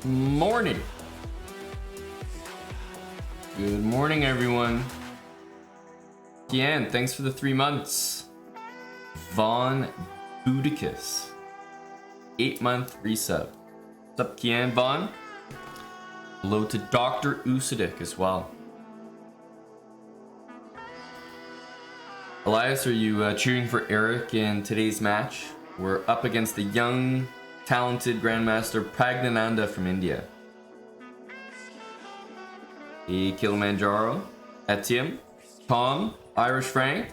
morning. Good morning, everyone. Kian, thanks for the 3 months. Vaughn Budicus, 8-month resub. What's up, Kian? Vaughn? Hello to Dr. Usidik as well. Elias, are you cheering for Eric in today's match? We're up against the young, talented Grandmaster Pragnananda from India. Hey, Kilimanjaro, Etienne, Tom, Irish Frank.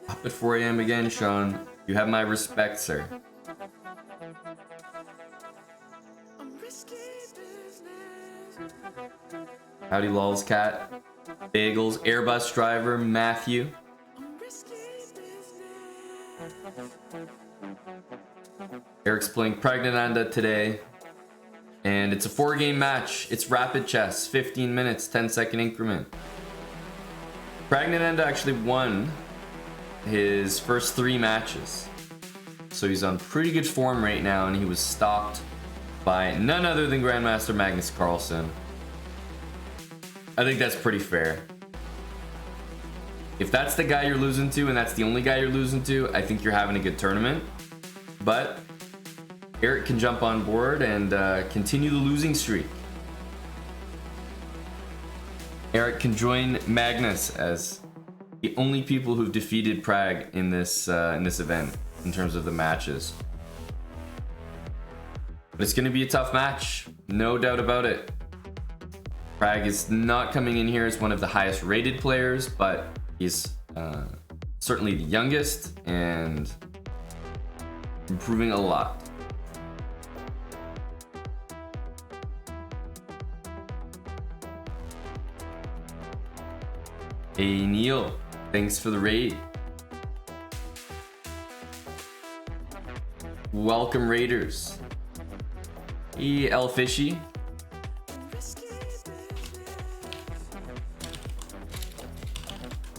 Up at 4 a.m. again, Sean. You have my respect, sir. Howdy, lols, cat. Bagels, Airbus driver, Matthew. Eric's playing Pragnananda today. And it's a 4-game match. It's rapid chess, 15 minutes, 10-second increment. Pragnananda actually won his first 3 matches. So he's on pretty good form right now, and he was stopped by none other than Grandmaster Magnus Carlsen. I think that's pretty fair. If that's the guy you're losing to, and that's the only guy you're losing to, I think you're having a good tournament. But Eric can jump on board and continue the losing streak. Eric can join Magnus as the only people who've defeated Prague in this event in terms of the matches. But it's going to be a tough match, no doubt about it. Prague is not coming in here as one of the highest rated players, but he's certainly the youngest and improving a lot. Hey Neil, thanks for the raid. Welcome Raiders. Hey El Fishy.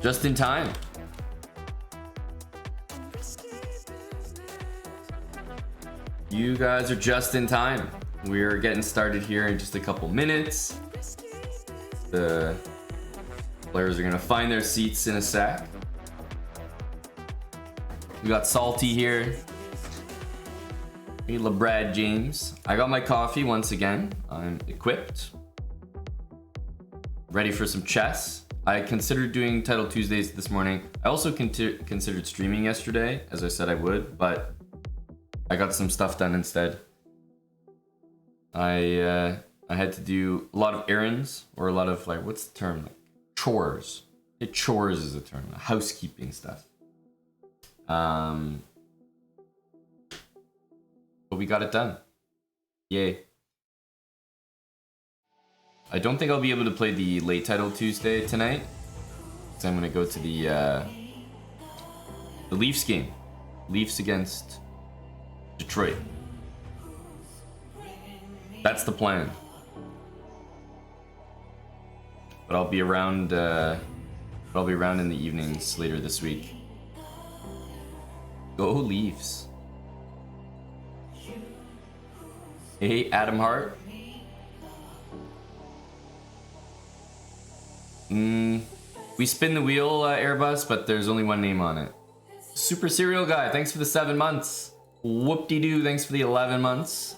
Just in time. You guys are just in time. We're getting started here in just a couple minutes. The players are gonna find their seats in a sec. We got Salty here. Hey LeBrad James. I got my coffee once again. I'm equipped. Ready for some chess. I considered doing Title Tuesdays this morning. I also considered streaming yesterday, as I said I would, but I got some stuff done instead. I had to do a lot of errands, or a lot of, like, what's the term? Like, chores. Chores is a term. Housekeeping stuff. But we got it done. Yay. I don't think I'll be able to play the late Title Tuesday tonight, because I'm going to go to the Leafs game. Leafs against Detroit. That's the plan. But I'll be around. In the evenings later this week. Go Leafs! Hey Adam Hart. We spin the wheel, Airbus, but there's only one name on it. Super Serial Guy, thanks for the 7 months. Whoop-de-doo, thanks for the 11 months.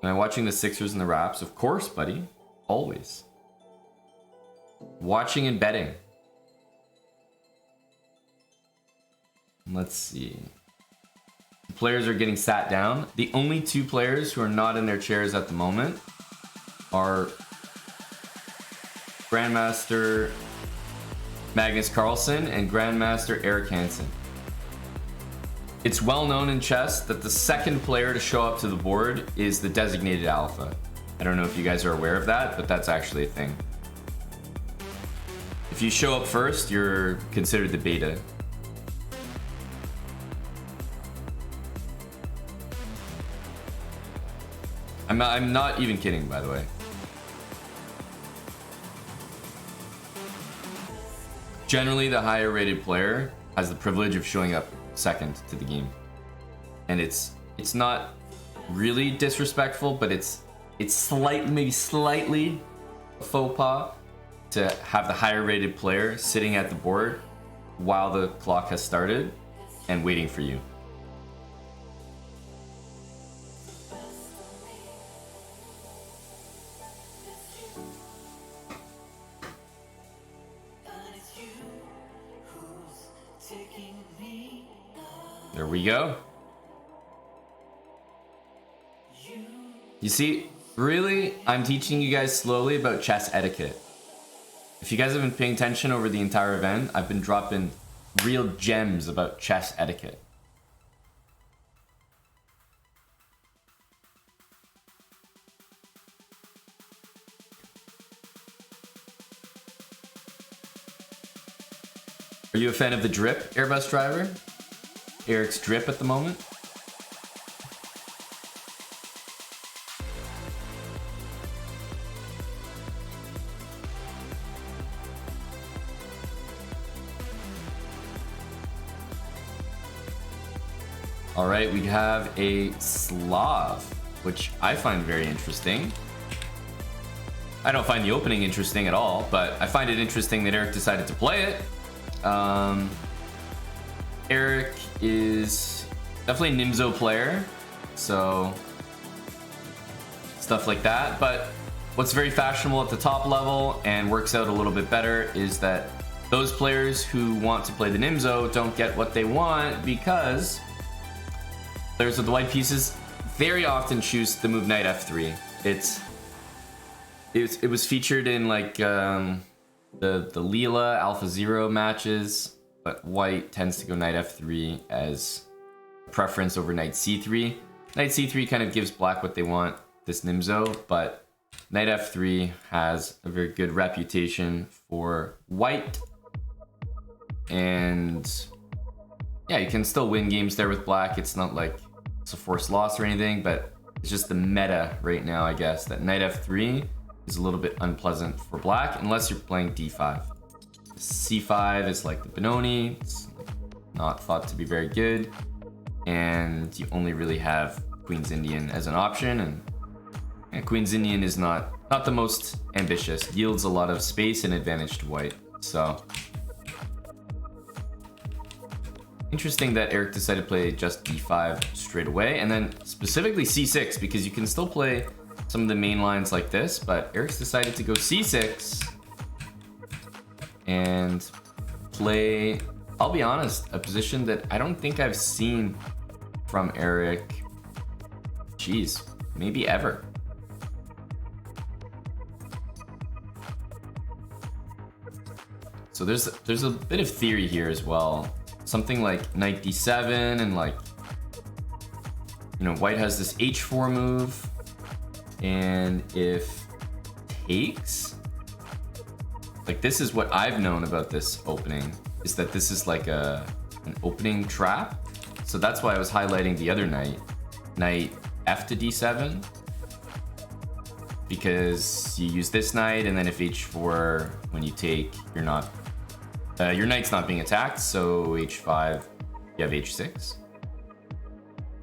Am I watching the Sixers and the Raps? Of course, buddy. Always. Watching and betting. Let's see. The players are getting sat down. The only 2 players who are not in their chairs at the moment are Grandmaster Magnus Carlsen and Grandmaster Eric Hansen. It's well known in chess that the second player to show up to the board is the designated alpha. I don't know if you guys are aware of that, but that's actually a thing. If you show up first, you're considered the beta. I'm not even kidding, by the way. Generally, the higher rated player has the privilege of showing up second to the game. And it's not really disrespectful, but it's slightly, maybe slightly faux pas to have the higher rated player sitting at the board while the clock has started and waiting for you. There we go. You see, really, I'm teaching you guys slowly about chess etiquette. If you guys have been paying attention over the entire event, I've been dropping real gems about chess etiquette. Are you a fan of the drip, Airbus driver? Eric's drip at the moment? All right, we have a Slav, which I find very interesting. I don't find the opening interesting at all, but I find it interesting that Eric decided to play it. Eric is definitely a Nimzo player, so stuff like that. But what's very fashionable at the top level and works out a little bit better is that those players who want to play the Nimzo don't get what they want, because players with the white pieces very often choose the move knight f3. It was featured in like the Leela Alpha Zero matches, but white tends to go knight f3 as preference over knight c3. Knight c3 kind of gives black what they want, this Nimzo, but knight f3 has a very good reputation for white. And yeah, you can still win games there with black. It's not like it's a forced loss or anything, but it's just the meta right now, I guess, that knight f3 is a little bit unpleasant for black unless you're playing d5. c5 is like the Benoni. It's not thought to be very good, and you only really have Queen's Indian as an option, and Queen's Indian is not the most ambitious, yields a lot of space and advantage to white. So interesting that Eric decided to play just d5 straight away, and then specifically c6, because you can still play some of the main lines like this, but Eric's decided to go c6 and play, I'll be honest, a position that I don't think I've seen from Eric, geez, maybe ever. So there's a bit of theory here as well. Something like knight d7, and like, you know, white has this h4 move, and if takes, like, this is what I've known about this opening, is that this is like an opening trap. So that's why I was highlighting the other knight f to d7, because you use this knight, and then if h4, when you take, you're not your knight's not being attacked, so h5, you have h6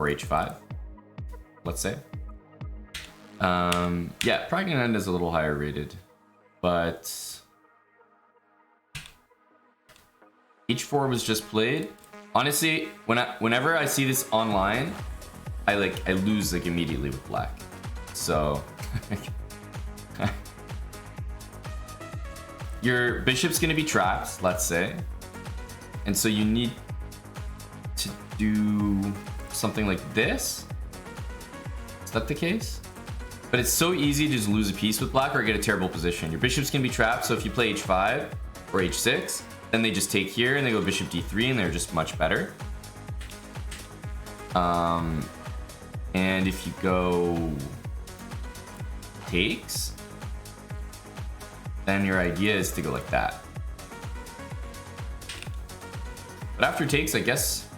or h5, let's say. Yeah, Pragnanand is a little higher rated, but h4 was just played. Honestly, whenever I see this online, I lose like immediately with black. So your bishop's gonna be trapped, let's say, and so you need to do something like this. Is that the case? But it's so easy to just lose a piece with black or get a terrible position. Your bishop's gonna be trapped, so if you play h5 or h6, then they just take here and they go bishop d3, and they're just much better. And if you go takes, then your idea is to go like that. But after takes, I guess,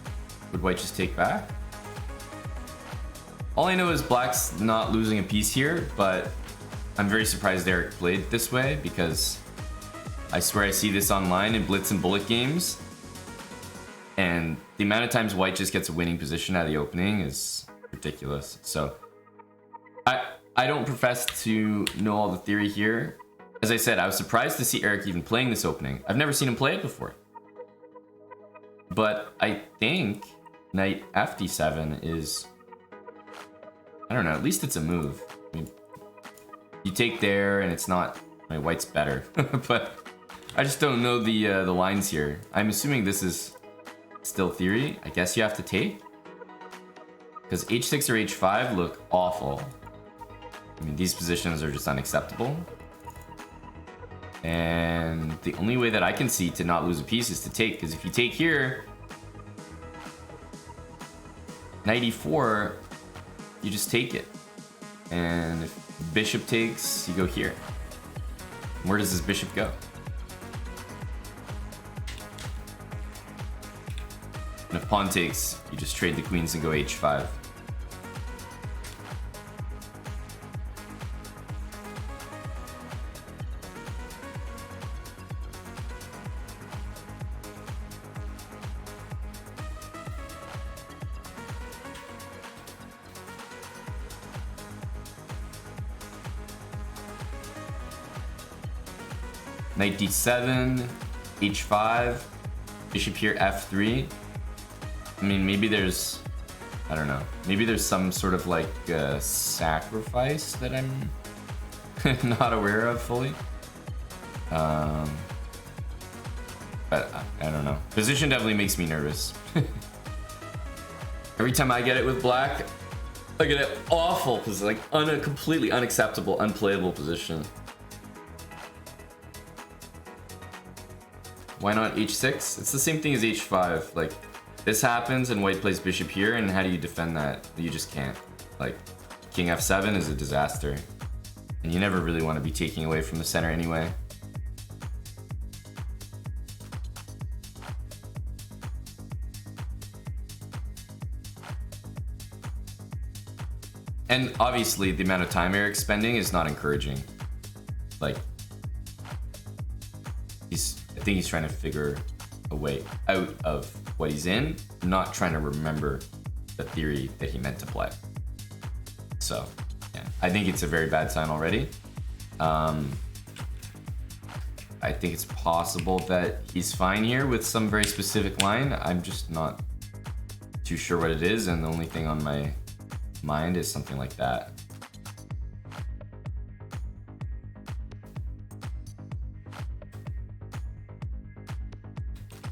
would white just take back? All I know is black's not losing a piece here, but I'm very surprised Eric played this way, because I swear I see this online in Blitz and Bullet games. And the amount of times white just gets a winning position out of the opening is ridiculous. So I don't profess to know all the theory here. As I said, I was surprised to see Eric even playing this opening. I've never seen him play it before. But I think knight fd7 is, I don't know, at least it's a move. I mean, you take there and it's not, I mean, white's better. But I just don't know the lines here. I'm assuming this is still theory. I guess you have to take. Because h6 or h5 look awful. I mean, these positions are just unacceptable. And the only way that I can see to not lose a piece is to take. Because if you take here, knight e4, you just take it. And if bishop takes, you go here. Where does this bishop go? And if pawn takes, you just trade the queens and go h5. Knight d7, h5, bishop here f3. I mean, maybe there's, I don't know, maybe there's some sort of like sacrifice that I'm not aware of fully. But I don't know. Position definitely makes me nervous. Every time I get it with black, I get an awful position, like a completely unacceptable, unplayable position. Why not h6? It's the same thing as h5. Like, this happens and white plays bishop here, and how do you defend that? You just can't. Like, king f7 is a disaster. And you never really want to be taking away from the center anyway. And obviously, the amount of time Eric's spending is not encouraging. Like, I think he's trying to figure a way out of what he's in, not trying to remember the theory that he meant to play. So, yeah, I think it's a very bad sign already. I think it's possible that he's fine here with some very specific line. I'm just not too sure what it is, and the only thing on my mind is something like that.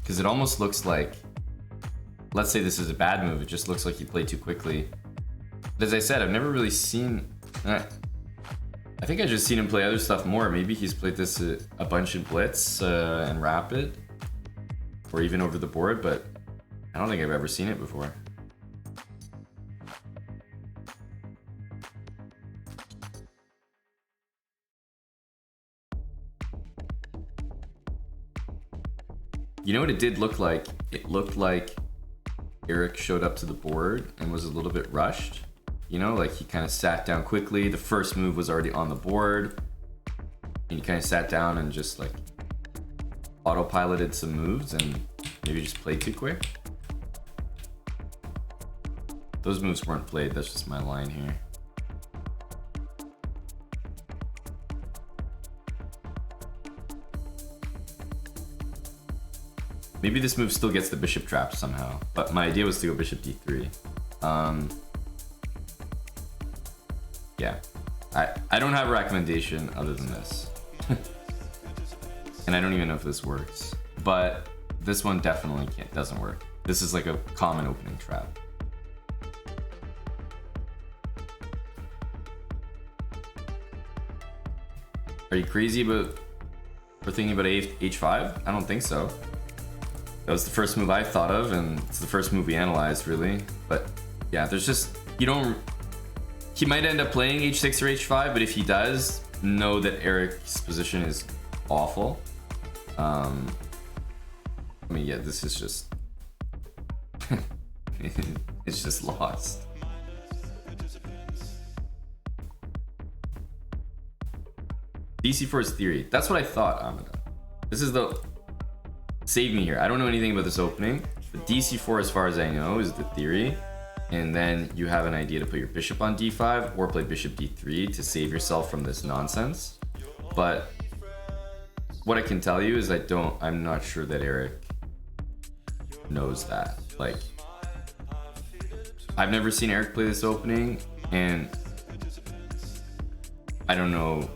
Because it almost looks like, let's say this is a bad move, it just looks like he played too quickly. But as I said, I've never really seen, I think I just seen him play other stuff more. Maybe he's played this a bunch in Blitz and Rapid, or even over the board, but I don't think I've ever seen it before. You know what it did look like? It looked like Eric showed up to the board and was a little bit rushed. You know, like he kind of sat down quickly. The first move was already on the board. And he kind of sat down and just like autopiloted some moves and maybe just played too quick. Those moves weren't played, that's just my line here. Maybe this move still gets the bishop trapped somehow, but my idea was to go bishop d3. Yeah, I don't have a recommendation other than this. And I don't even know if this works, but this one definitely doesn't work. This is like a common opening trap. Are you crazy for thinking about h5? I don't think so. That was the first move I thought of, and it's the first move we analyzed, really. But yeah, there's just, you don't, he might end up playing h6 or h5, but if he does, know that Eric's position is awful. I mean, yeah, this is just, it's just lost. DC4 is theory. That's what I thought, Amada. This is the, save me here. I don't know anything about this opening. But DC4, as far as I know, is the theory. And then you have an idea to put your bishop on D5 or play bishop D3 to save yourself from this nonsense. But what I can tell you is I'm not sure that Eric knows that. Like, I've never seen Eric play this opening, and I don't know.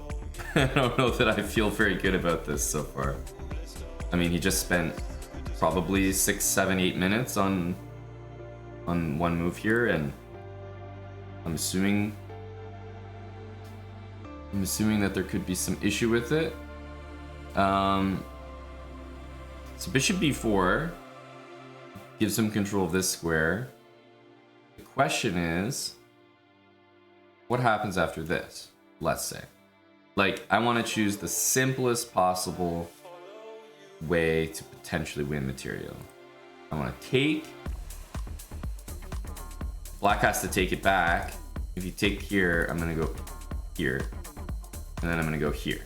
I don't know that I feel very good about this so far. I mean, he just spent probably 6, 7, 8 minutes on one move here, and I'm assuming that there could be some issue with it. So bishop b4 gives him control of this square. The question is, what happens after this? Let's say, like, I want to choose the simplest possible way to potentially win material. I want to take. Black has to take it back. If you take here, I'm gonna go here, and then I'm gonna go here.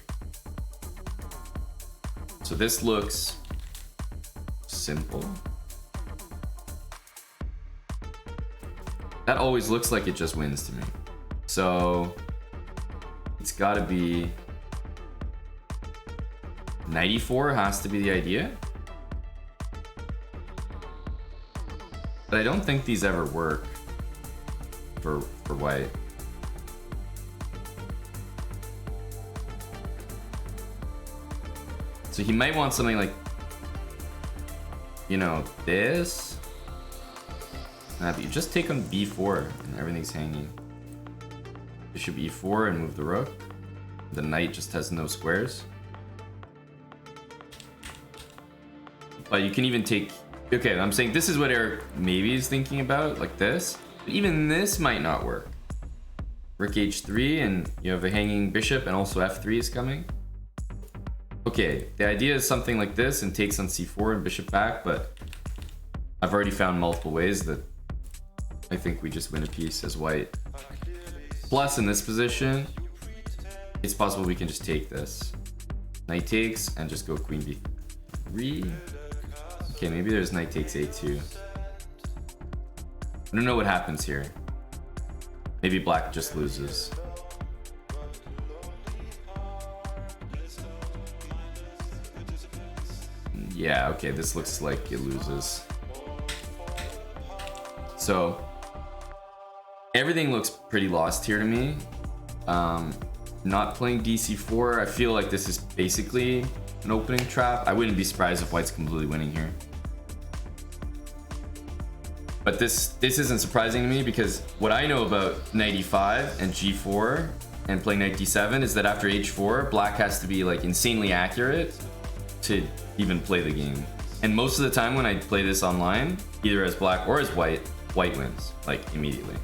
So this looks simple. That always looks like it just wins to me. So it's gotta be knight e4 has to be the idea. But I don't think these ever work for white. So he might want something like, you know, this. But you just take on b4 and everything's hanging. Bishop e4 and move the rook. The knight just has no squares. But you can even take, okay, I'm saying this is what Eric maybe is thinking about, like this. But even this might not work. Rook h3, and you have a hanging bishop, and also f3 is coming. Okay, the idea is something like this and takes on c4 and bishop back, but I've already found multiple ways that I think we just win a piece as white. Plus, in this position, it's possible we can just take this. Knight takes and just go queen b3. Okay, maybe there's knight takes a2. I don't know what happens here. Maybe black just loses. Yeah, okay, this looks like it loses. So everything looks pretty lost here to me. Not playing DC4, I feel like this is basically an opening trap. I wouldn't be surprised if white's completely winning here. But this isn't surprising to me, because what I know about knight e5 and g4 and playing knight d7 is that after h4, black has to be like insanely accurate to even play the game. And most of the time when I play this online, either as black or as white, white wins, like, immediately.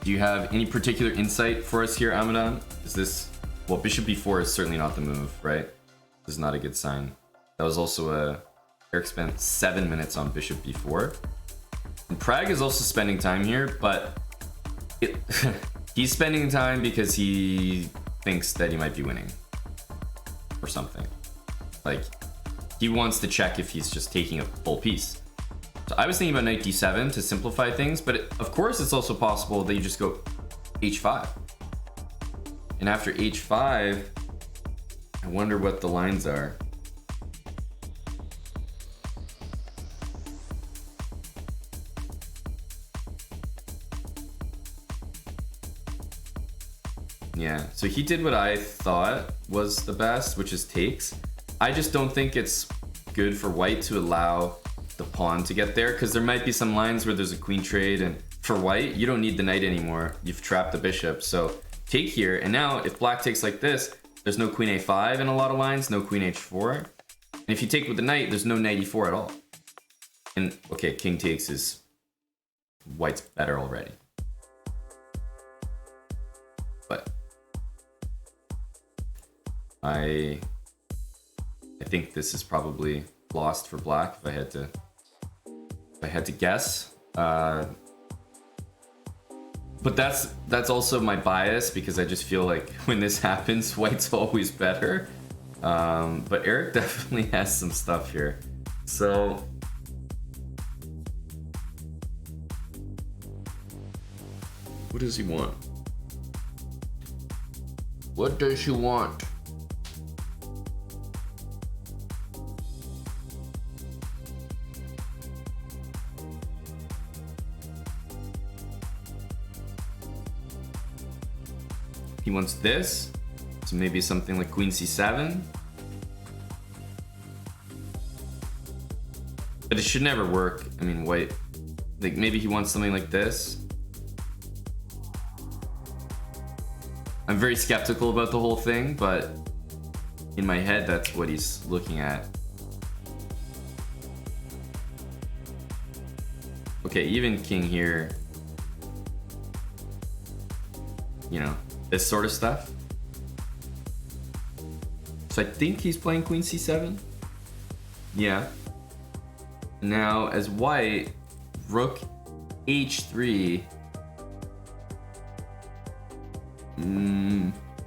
Do you have any particular insight for us here, Amadan? Is this, well, bishop b4 is certainly not the move, right? This is not a good sign. That was also Eric spent 7 minutes on bishop b4. And Prague is also spending time here, but he's spending time because he thinks that he might be winning or something. Like, he wants to check if he's just taking a full piece. So I was thinking about knight d7 to simplify things, but of course it's also possible that you just go h5. And after h5, I wonder what the lines are. Yeah, so he did what I thought was the best, which is takes. I just don't think it's good for white to allow the pawn to get there, because there might be some lines where there's a queen trade, and for white, you don't need the knight anymore. You've trapped the bishop, so take here. And now if black takes like this, there's no queen a5 in a lot of lines, no queen h4. And if you take with the knight, there's no knight e4 at all. And okay, king takes is white's better already. But I think this is probably lost for black if I had to guess. But that's also my bias, because I just feel like when this happens, white's always better. But Eric definitely has some stuff here. So what does he want? What does he want? He wants this, so maybe something like queen c7. But it should never work. I mean, white, like maybe he wants something like this. I'm very skeptical about the whole thing, but in my head, that's what he's looking at. Okay, even king here. You know, this sort of stuff. So I think he's playing queen c7. Yeah. Now, as white, rook h3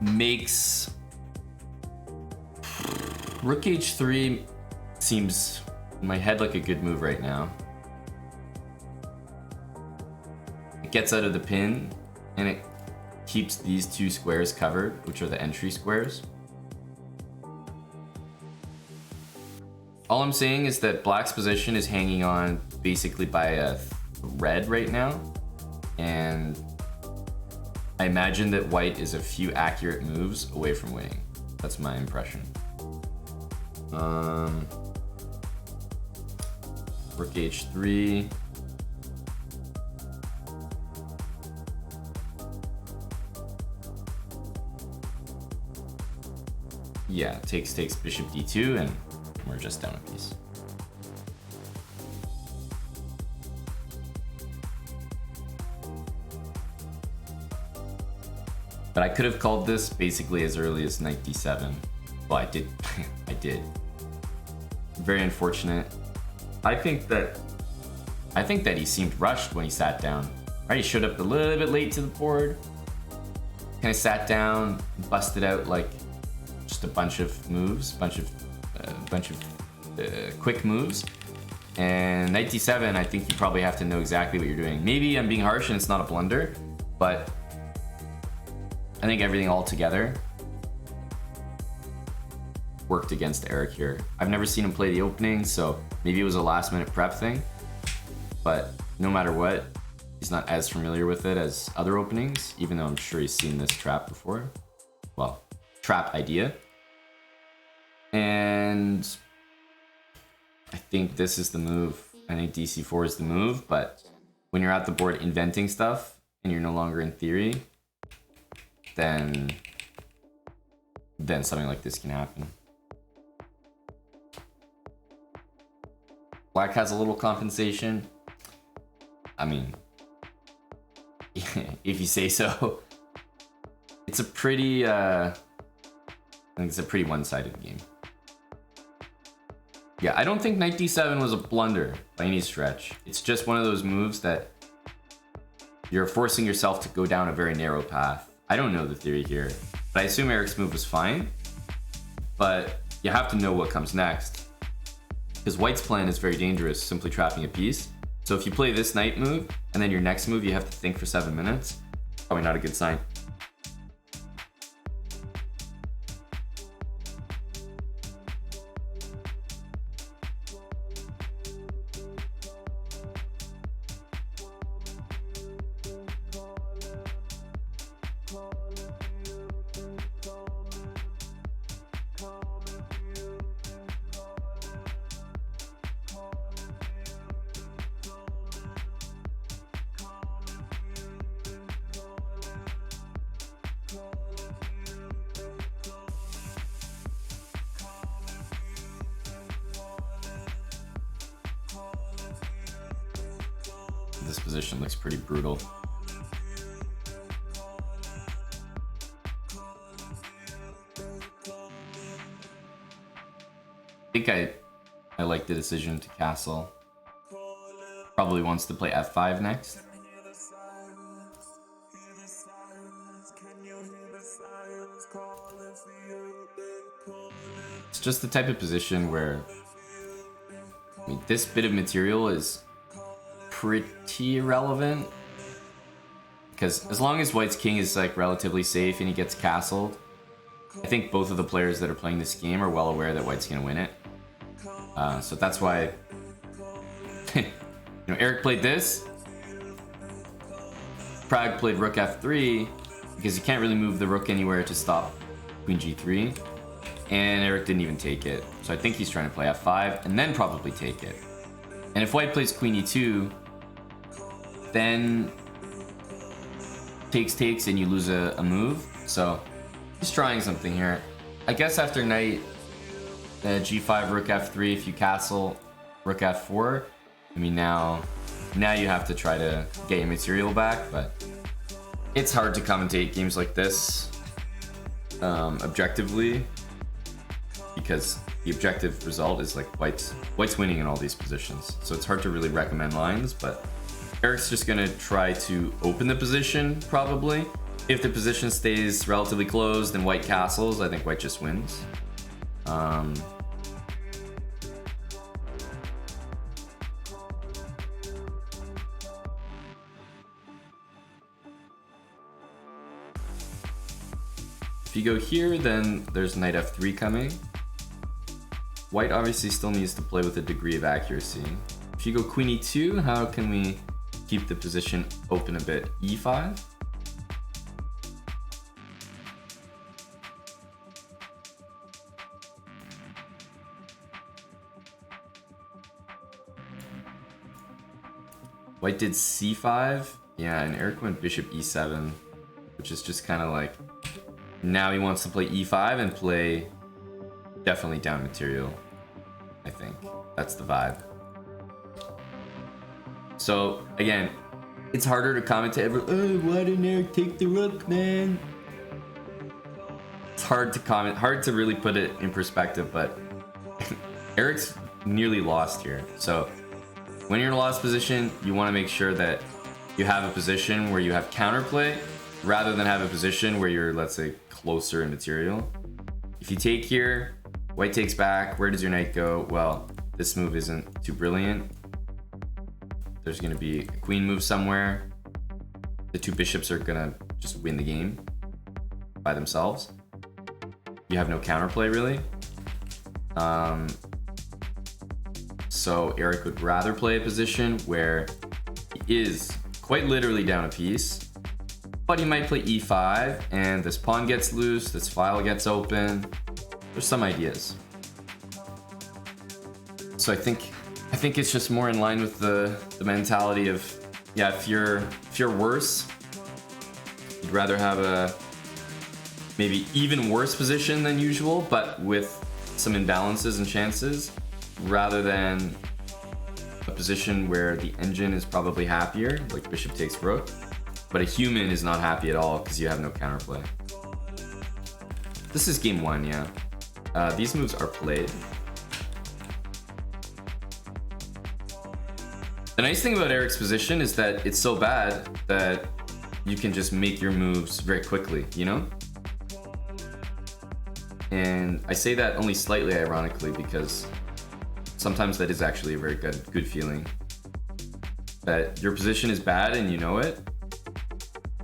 makes... Rook h3 seems in my head like a good move right now. It gets out of the pin, and it keeps these two squares covered, which are the entry squares. All I'm saying is that black's position is hanging on basically by a red right now, and I imagine that white is a few accurate moves away from winning. That's my impression. Rook h3. Yeah, takes bishop d2, and we're just down a piece. But I could have called this basically as early as knight d7. Well, I did. I did. Very unfortunate. I think that he seemed rushed when he sat down. Right, he showed up a little bit late to the board. Kind of sat down, busted out like just a bunch of moves, bunch of quick moves. And knight d7, I think you probably have to know exactly what you're doing. Maybe I'm being harsh and it's not a blunder, but I think everything all together worked against Eric here. I've never seen him play the opening, so maybe it was a last minute prep thing, but no matter what, he's not as familiar with it as other openings, even though I'm sure he's seen this trap before. Well, trap idea. And I think this is the move. I think dc4 is the move, but when you're at the board inventing stuff and you're no longer in theory, then something like this can happen. Black has a little compensation. I mean, if you say so. It's a pretty, I think it's a pretty one-sided game. Yeah, I don't think knight d7 was a blunder by any stretch. It's just one of those moves that you're forcing yourself to go down a very narrow path. I don't know the theory here, but I assume Eric's move was fine. But you have to know what comes next, because white's plan is very dangerous, simply trapping a piece. So if you play this knight move, and then your next move you have to think for 7 minutes, probably not a good sign. This position looks pretty brutal. I think I like the decision to castle. Probably wants to play f5 next. just the type of position where, I mean, this bit of material is pretty irrelevant. Because as long as White's king is like relatively safe and he gets castled, I think both of the players that are playing this game are well aware that White's gonna win it. So that's why, Eric played this. Prague played rook f3 because you can't really move the rook anywhere to stop queen g3. And Eric didn't even take it. So I think he's trying to play f5 and then probably take it. And if White plays queen e2, then takes and you lose a move. So he's trying something here. I guess after knight g5, rook f3, if you castle rook f4, I mean now you have to try to get your material back, but it's hard to commentate games like this objectively, because the objective result is like White's winning in all these positions. So it's hard to really recommend lines, but Eric's just gonna try to open the position probably. If the position stays relatively closed and White castles, I think White just wins. If you go here, then there's knight f3 coming. White obviously still needs to play with a degree of accuracy. If you go queen e2, how can we keep the position open a bit? e5? White did c5. Yeah, and Eric went bishop e7, which is just kind of like, now he wants to play e5 and play definitely down material. I think that's the vibe. So again, it's harder to commentate. Oh, why didn't Eric take the rook, man? It's hard to comment, hard to really put it in perspective, but Eric's nearly lost here. So when you're in a lost position, you want to make sure that you have a position where you have counterplay rather than have a position where you're, let's say, closer in material. If you take here, White takes back, where does your knight go? Well, this move isn't too brilliant. There's gonna be a queen move somewhere. The two bishops are gonna just win the game by themselves. You have no counterplay really. So Eric would rather play a position where he is quite literally down a piece, but he might play e5 and this pawn gets loose, this file gets open. There's some ideas. So I think it's just more in line with the mentality of, yeah, if you're worse, you'd rather have a maybe even worse position than usual, but with some imbalances and chances, rather than a position where the engine is probably happier, like bishop takes rook, but a human is not happy at all because you have no counterplay. This is game one, yeah. These moves are played. The nice thing about Eric's position is that it's so bad that you can just make your moves very quickly, you know? And I say that only slightly ironically because sometimes that is actually a very good feeling. That your position is bad and you know it,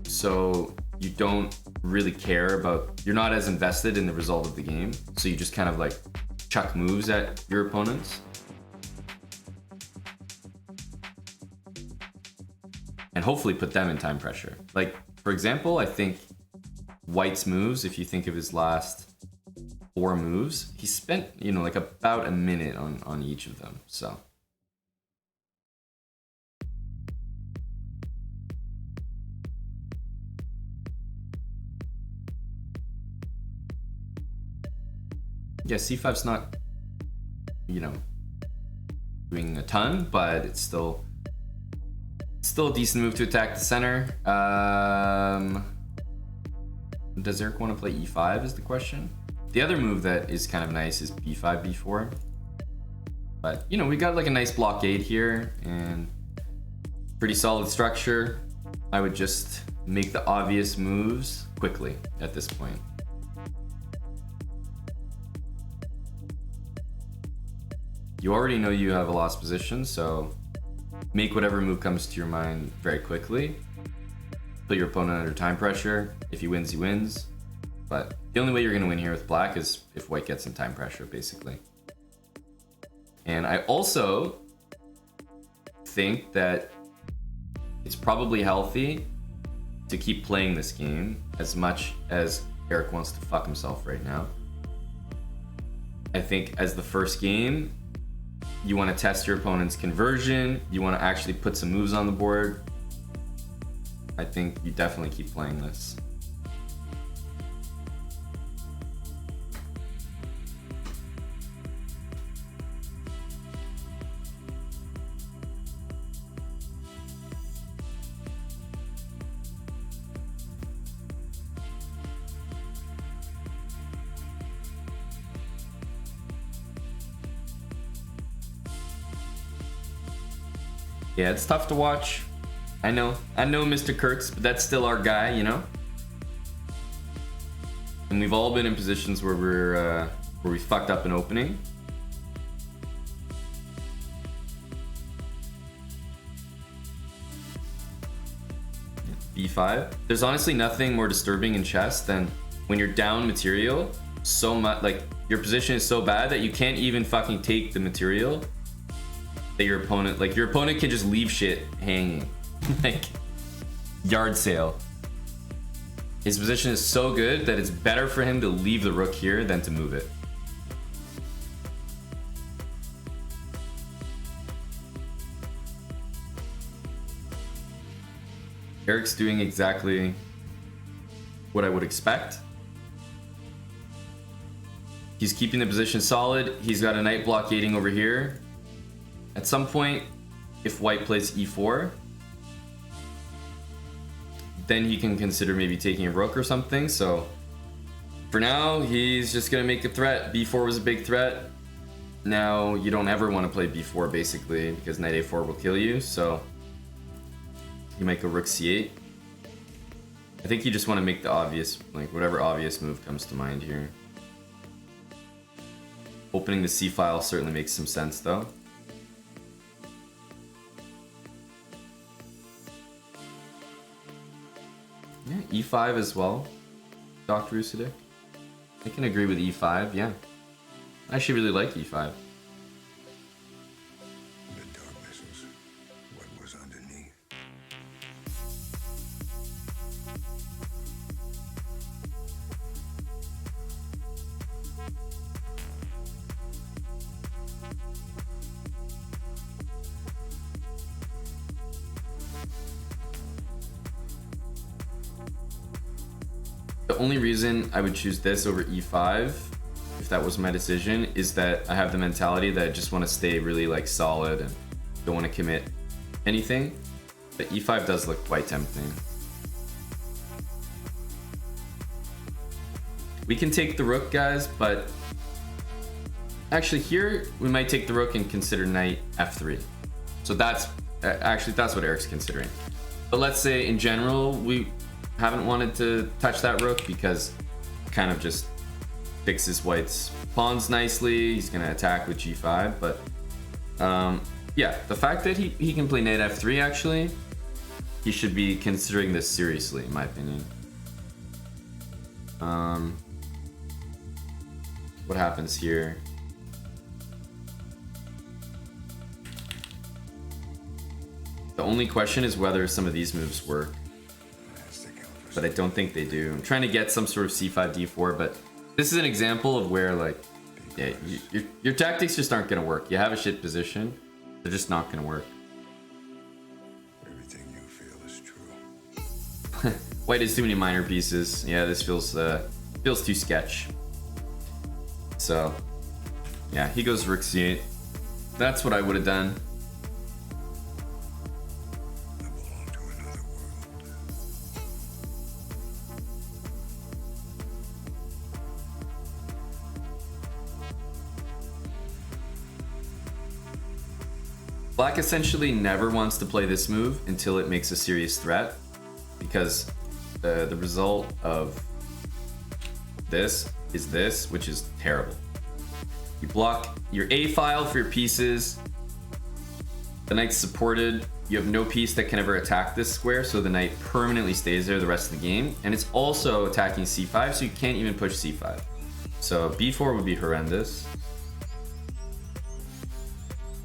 so you don't really care about, you're not as invested in the result of the game, so you just kind of like chuck moves at your opponents. And hopefully put them in time pressure. Like, for example, I think White's moves, if you think of his last 4 moves, he spent, like about a minute on each of them, so. Yeah, c5's not, doing a ton, but it's still a decent move to attack the center. Does Eric want to play e5 is the question. The other move that is kind of nice is b5, b4. But, we got like a nice blockade here and pretty solid structure. I would just make the obvious moves quickly at this point. You already know you have a lost position, so make whatever move comes to your mind very quickly. Put your opponent under time pressure. If he wins, he wins. But the only way you're going to win here with black is if white gets in time pressure, basically. And I also think that it's probably healthy to keep playing this game as much as Eric wants to fuck himself right now. I think as the first game, you want to test your opponent's conversion. You want to actually put some moves on the board. I think you definitely keep playing this. Yeah, it's tough to watch. I know Mr. Kurtz, but that's still our guy, you know? And we've all been in positions where we fucked up an opening. B5. There's honestly nothing more disturbing in chess than when you're down material so much, like your position is so bad that you can't even fucking take the material that your opponent can just leave shit hanging. Like yard sale. His position is so good that it's better for him to leave the rook here than to move it. Eric's doing exactly what I would expect. He's keeping the position solid. He's got a knight blockading over here. At some point, if white plays e4, then he can consider maybe taking a rook or something. So for now, he's just gonna make a threat. b4 was a big threat. Now you don't ever want to play b4 basically because knight a4 will kill you. So you might go rook c8. I think you just want to make the obvious, like whatever obvious move comes to mind here. Opening the c file certainly makes some sense though. Yeah, e5 as well, Dr. Usidik. I can agree with e5, yeah. I actually really like e5. The darkness is what was underneath. The only reason I would choose this over e5, if that was my decision, is that I have the mentality that I just want to stay really like solid and don't want to commit anything. But e5 does look quite tempting. We can take the rook, guys, but actually here we might take the rook and consider knight f3. So that's actually that's what Eric's considering. But let's say in general we haven't wanted to touch that rook because it kind of just fixes white's pawns nicely. He's gonna attack with g5, but yeah, the fact that he can play knight f3, actually he should be considering this seriously in my opinion. What happens here? The only question is whether some of these moves work, but I don't think they do. I'm trying to get some sort of c5 d4, but this is an example of where like, yeah, your tactics just aren't gonna work. You have a shit position, they're just not gonna work. Everything you feel is true. White has too many minor pieces. Yeah, this feels too sketch. So yeah, he goes rook c8. That's what I would have done. I belong to another world. Black essentially never wants to play this move until it makes a serious threat, because the result of this is this, which is terrible. You block your A file for your pieces. The knight's supported. You have no piece that can ever attack this square, so the knight permanently stays there the rest of the game. And it's also attacking c5, so you can't even push c5. So b4 would be horrendous.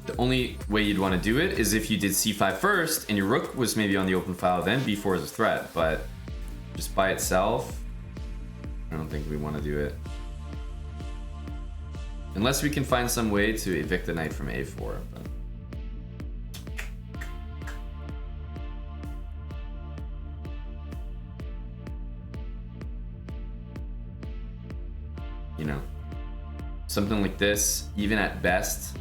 The only way you'd want to do it is if you did c5 first and your rook was maybe on the open file, then b4 is a threat. But just by itself, I don't think we want to do it. Unless we can find some way to evict the knight from a4. But you know, something like this, even at best,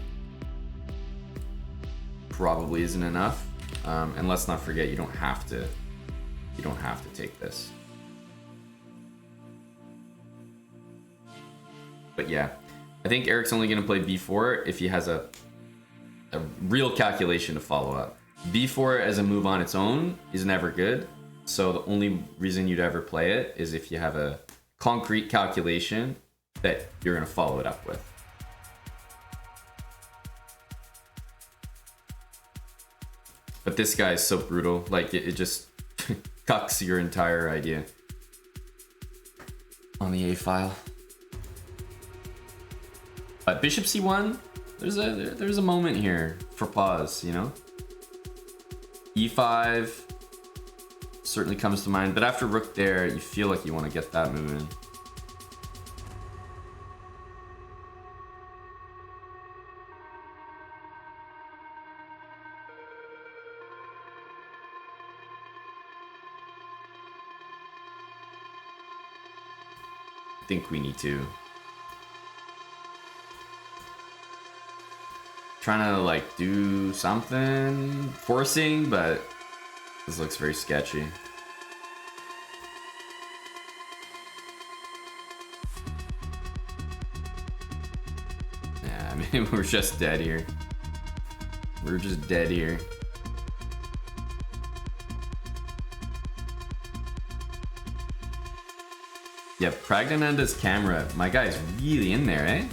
probably isn't enough. And let's not forget, you don't have to take this. But yeah, I think Eric's only going to play b4 if he has a real calculation to follow up. b4 as a move on its own is never good. So the only reason you'd ever play it is if you have a concrete calculation that you're going to follow it up with. But this guy is so brutal. Like, it just cucks your entire idea on the A file. But bishop c1, there's a moment here for pause, you know? e5 certainly comes to mind, but after rook there, you feel like you want to get that moving. I think we need to. Trying to like do something, forcing, but this looks very sketchy. Yeah, I mean, we're just dead here. We're just dead here. Yeah, Pragnananda's camera. My guy's really in there, eh?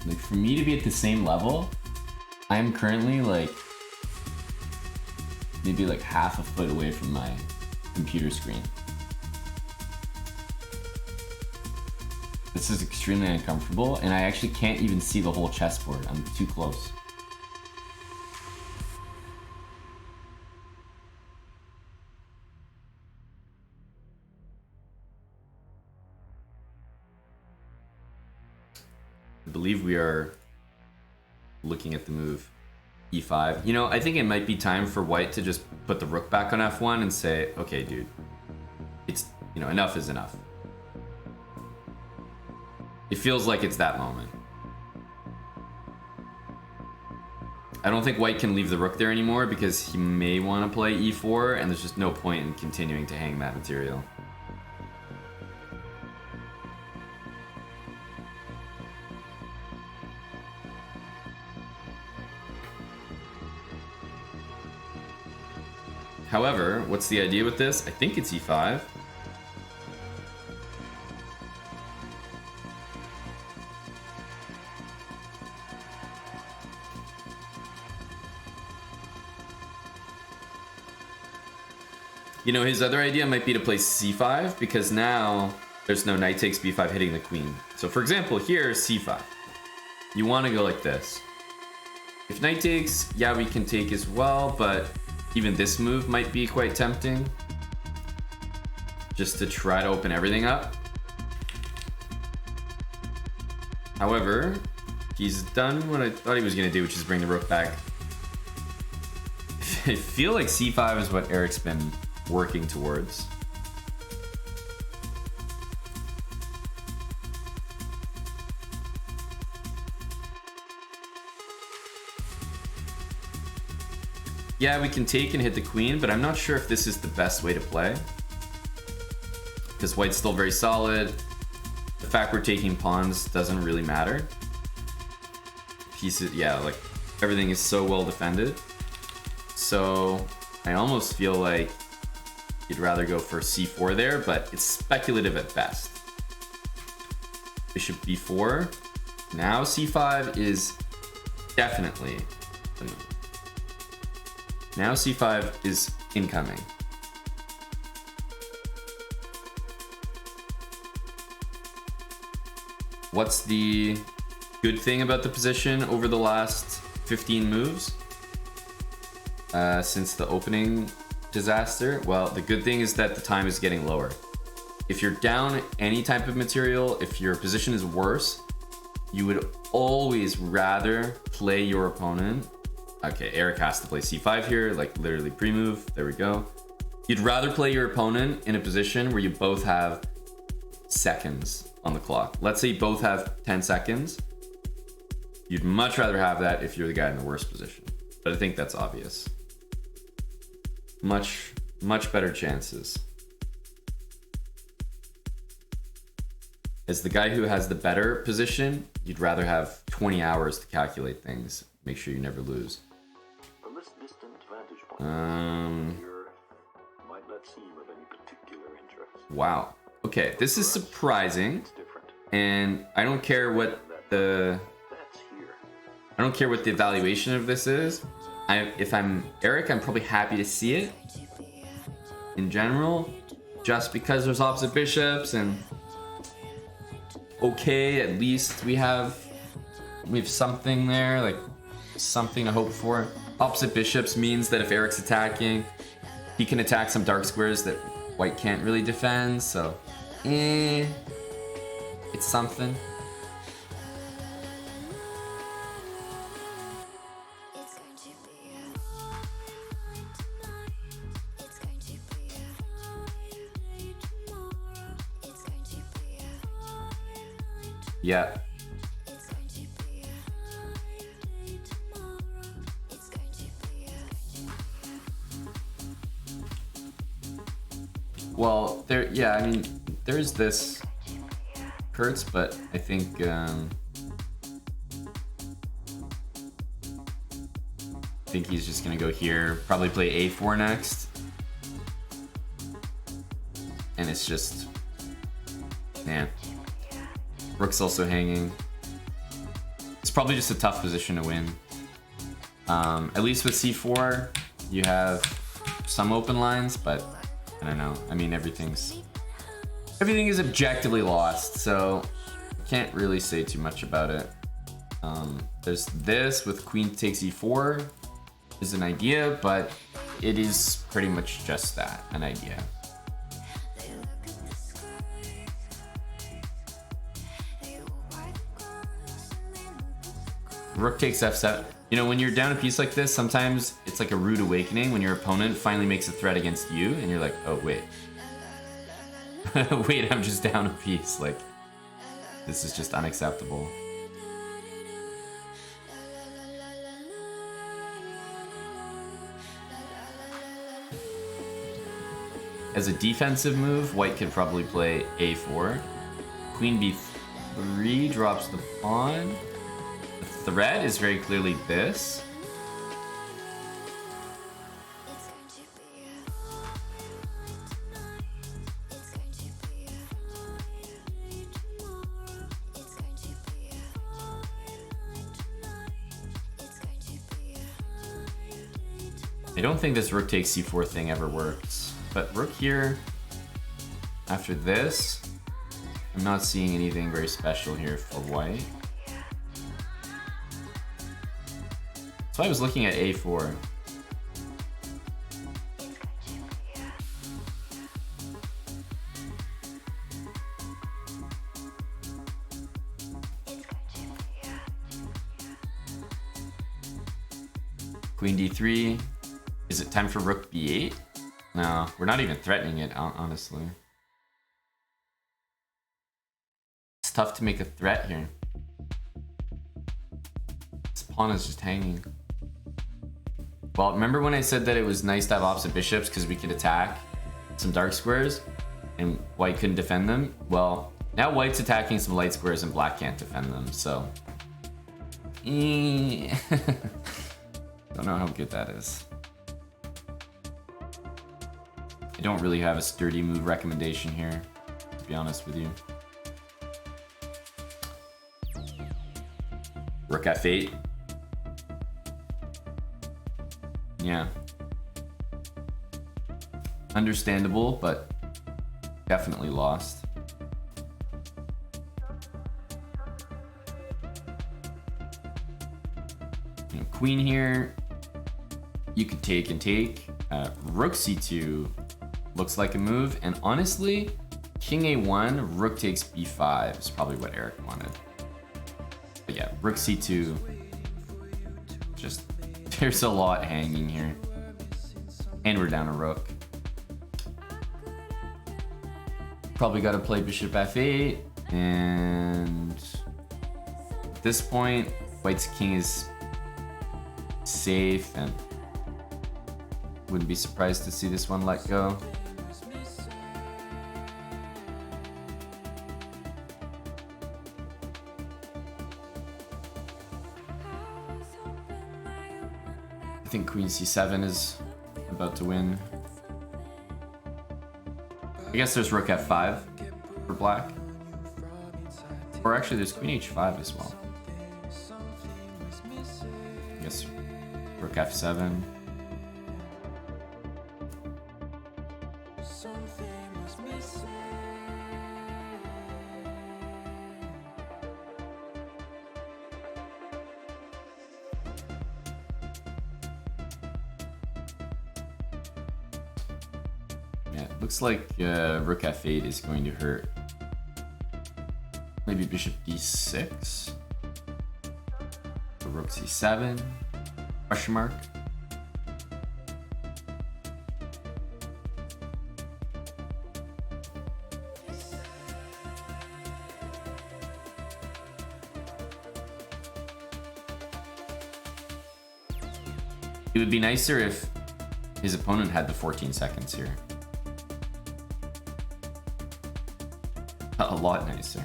Like, for me to be at the same level, I'm currently like maybe like half a foot away from my computer screen. This is extremely uncomfortable, and I actually can't even see the whole chessboard. I'm too close. I believe we are looking at the move e5. You know, I think it might be time for white to just put the rook back on f1 and say, okay, dude, it's, you know, enough is enough. It feels like it's that moment. I don't think white can leave the rook there anymore because he may want to play e4, and there's just no point in continuing to hang that material. However, what's the idea with this? I think it's e5. You know, his other idea might be to play c5, because now there's no knight takes b5 hitting the queen. So for example, here, c5. You want to go like this. If knight takes, yeah, we can take as well, but even this move might be quite tempting. Just to try to open everything up. However, he's done what I thought he was going to do, which is bring the rook back. I feel like c5 is what Eric's been working towards. Yeah, we can take and hit the queen, but I'm not sure if this is the best way to play. Because white's still very solid. The fact we're taking pawns doesn't really matter. Pieces, yeah, like everything is so well defended. So I almost feel like you'd rather go for c4 there, but it's speculative at best. Bishop b4. Now c5 is definitely the move. Now c5 is incoming. What's the good thing about the position over the last 15 moves? Since the opening disaster? Well, the good thing is that the time is getting lower. If you're down any type of material, if your position is worse, you would always rather play your opponent. Okay, Eric has to play c5 here, like literally pre-move. There we go. You'd rather play your opponent in a position where you both have seconds on the clock. Let's say you both have 10 seconds. You'd much rather have that if you're the guy in the worst position. But I think that's obvious. Much better chances. As the guy who has the better position, you'd rather have 20 hours to calculate things. Make sure you never lose. From this distant vantage point, here might not seem of any particular interest. Wow. Okay, this is surprising. It's different. And I don't care what the That's here. I don't care what the evaluation of this is. If I'm Eric, I'm probably happy to see it in general, just because there's opposite bishops and okay, at least we have something there, like something to hope for. Opposite bishops means that if Eric's attacking, he can attack some dark squares that white can't really defend, so it's something. Yeah. Well, yeah, I mean, there's this hurts, but I think he's just gonna go here, probably play a4 next, and it's just, man. Rook's also hanging. It's probably just a tough position to win. At least with c4, you have some open lines, but I don't know. I mean, everything is objectively lost, so can't really say too much about it. There's this with queen takes e4 is an idea, but it is pretty much just that, an idea. Rook takes f7. You know, when you're down a piece like this, sometimes it's like a rude awakening when your opponent finally makes a threat against you and you're like, oh wait. Wait, I'm just down a piece. Like, this is just unacceptable. As a defensive move, white could probably play a4. Queen b3 drops the pawn. The threat is very clearly this. I don't think this rook takes c4 thing ever works, but rook here after this, I'm not seeing anything very special here for white. So I was looking at a4. Queen d3. Is it time for rook b8? No, we're not even threatening it, honestly. It's tough to make a threat here. This pawn is just hanging. Well, remember when I said that it was nice to have opposite bishops because we could attack some dark squares and white couldn't defend them? Well, now white's attacking some light squares and black can't defend them, so... Don't know how good that is. I don't really have a sturdy move recommendation here, to be honest with you. Rook f8. Yeah. Understandable, but definitely lost. You know, queen here, you could take and take. Rook c2 looks like a move, and honestly, king a1, rook takes b5 is probably what Eric wanted. But yeah, rook c2, just, there's a lot hanging here. And we're down a rook. Probably got to play bishop f8, and at this point, white's king is safe, and wouldn't be surprised to see this one let go. I think queen c7 is about to win. I guess there's rook f5 for black. Or actually there's queen h5 as well. I guess rook f7. Yeah, it looks like rook f8 is going to hurt. Maybe bishop d6. Or rook c7. Question mark. It would be nicer if his opponent had the 14 seconds here. A lot nicer.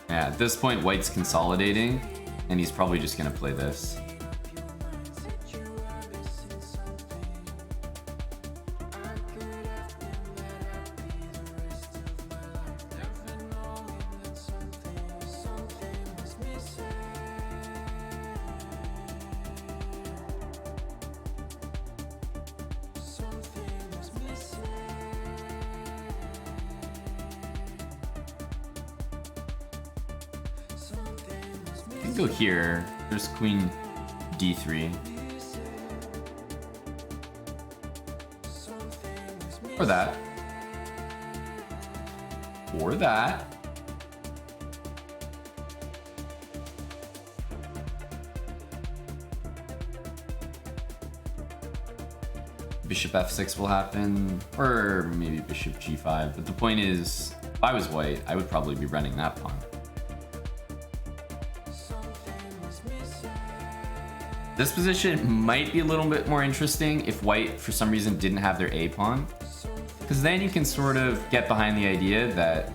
Yeah, at this point, white's consolidating, and he's probably just gonna play this. I can go here. There's queen d3. Or that. Or that. Bishop f6 will happen, or maybe bishop g5. But the point is, if I was white, I would probably be running that pawn. This position might be a little bit more interesting if white, for some reason, didn't have their A pawn. Because then you can sort of get behind the idea that,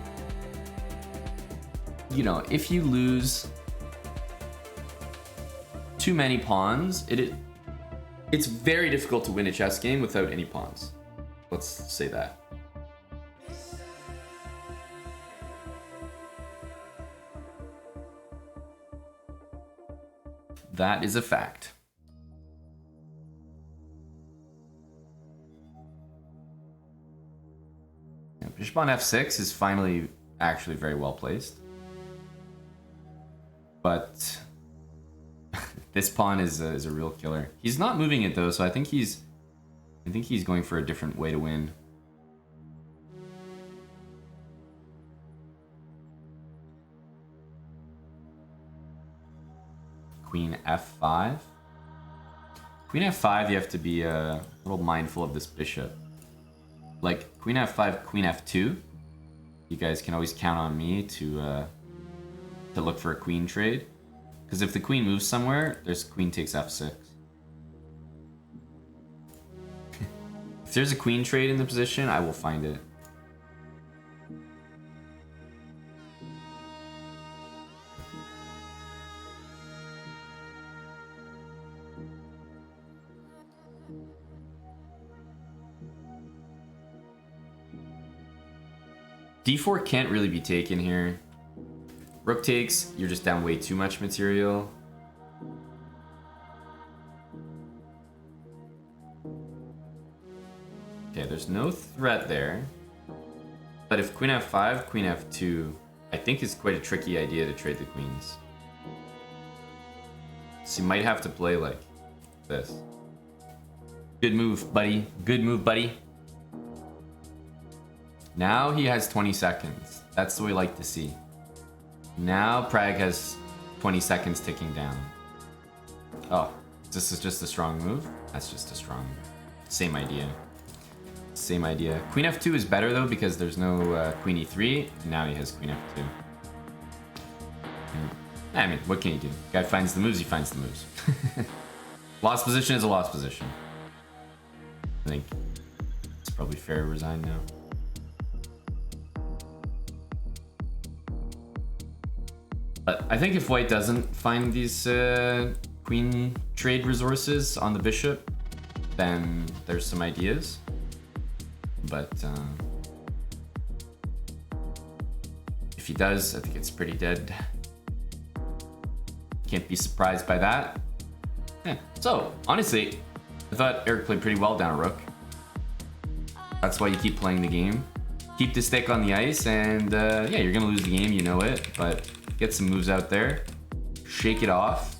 you know, if you lose too many pawns, it's very difficult to win a chess game without any pawns. Let's say that. That is a fact. Yeah, bishop on f6 is finally actually very well placed. But this pawn is a real killer. He's not moving it though, so I think he's going for a different way to win. Queen f5. Queen f5, you have to be a little mindful of this bishop. Like queen f5, queen f2. You guys can always count on me to look for a queen trade. Because if the queen moves somewhere, there's queen takes f6. there's a queen trade in the position, I will find it. D4 can't really be taken here. Rook takes, you're just down way too much material. Okay, there's no threat there. But if queen f5, queen f2, I think is quite a tricky idea to trade the queens. So you might have to play like this. Good move, buddy. Good move, buddy. Now he has 20 seconds. That's what we like to see. Now Prague has 20 seconds ticking down. Oh, this is just a strong move? That's just a strong move. Same idea. Same idea. Queen f2 is better though because there's no queen e3. Now he has queen f2. I mean, what can you do? Guy finds the moves, he finds the moves. Lost position is a lost position. I think it's probably fair to resign now. But I think if white doesn't find these queen trade resources on the bishop, then there's some ideas. But if he does, I think it's pretty dead. Can't be surprised by that. Yeah. So, honestly, I thought Eric played pretty well down a rook. That's why you keep playing the game. Keep the stick on the ice, and yeah, you're gonna lose the game, you know it, but get some moves out there. Shake it off.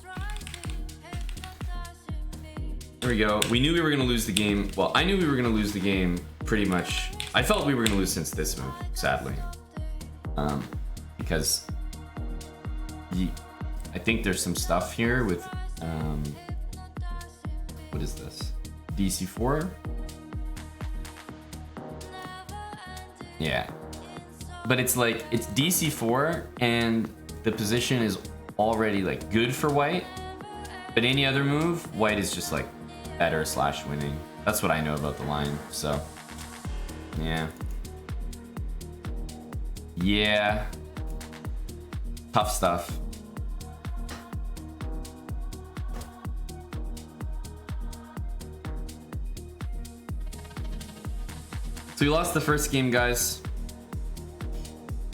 There we go. We knew we were gonna lose the game. Well, I knew we were gonna lose the game pretty much. I felt we were gonna lose since this move, sadly. Because I think there's some stuff here with, what is this? DC4? Yeah. But it's like, it's DC4 and the position is already like good for white. But any other move, white is just like better / winning. That's what I know about the line, so. Yeah. Yeah. Tough stuff. So we lost the first game, guys.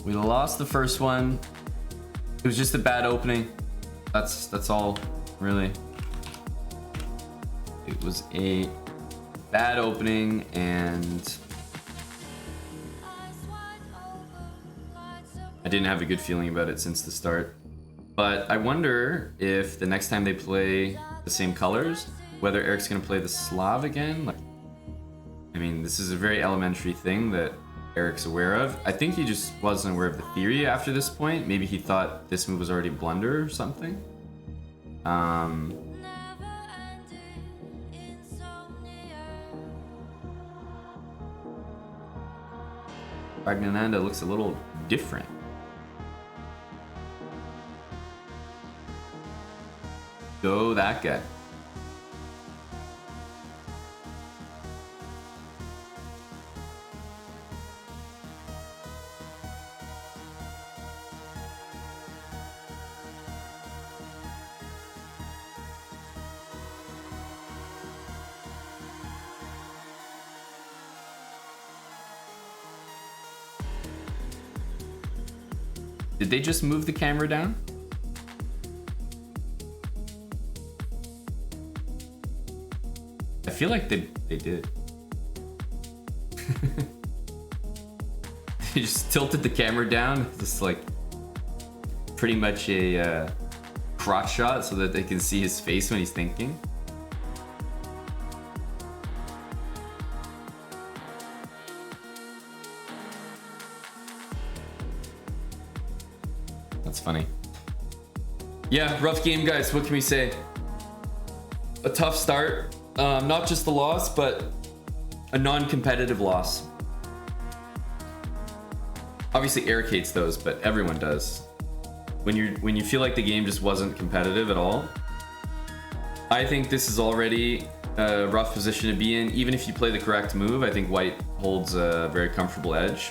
We lost the first one. It was just a bad opening. That's all, really. It was a bad opening, and I didn't have a good feeling about it since the start. But I wonder if the next time they play the same colors, whether Eric's gonna play the Slav again. Like, I mean, this is a very elementary thing that Eric's aware of. I think he just wasn't aware of the theory after this point. Maybe he thought this move was already a blunder or something. Ragnananda looks a little different. Go that guy. Did they just move the camera down? I feel like they did. They just tilted the camera down. Just like pretty much a crotch shot so that they can see his face when he's thinking. That's funny. Yeah, rough game, guys. What can we say? A tough start. Not just the loss, but a non-competitive loss. Obviously, Eric hates those, but everyone does. When you feel like the game just wasn't competitive at all. I think this is already a rough position to be in. Even if you play the correct move, I think white holds a very comfortable edge.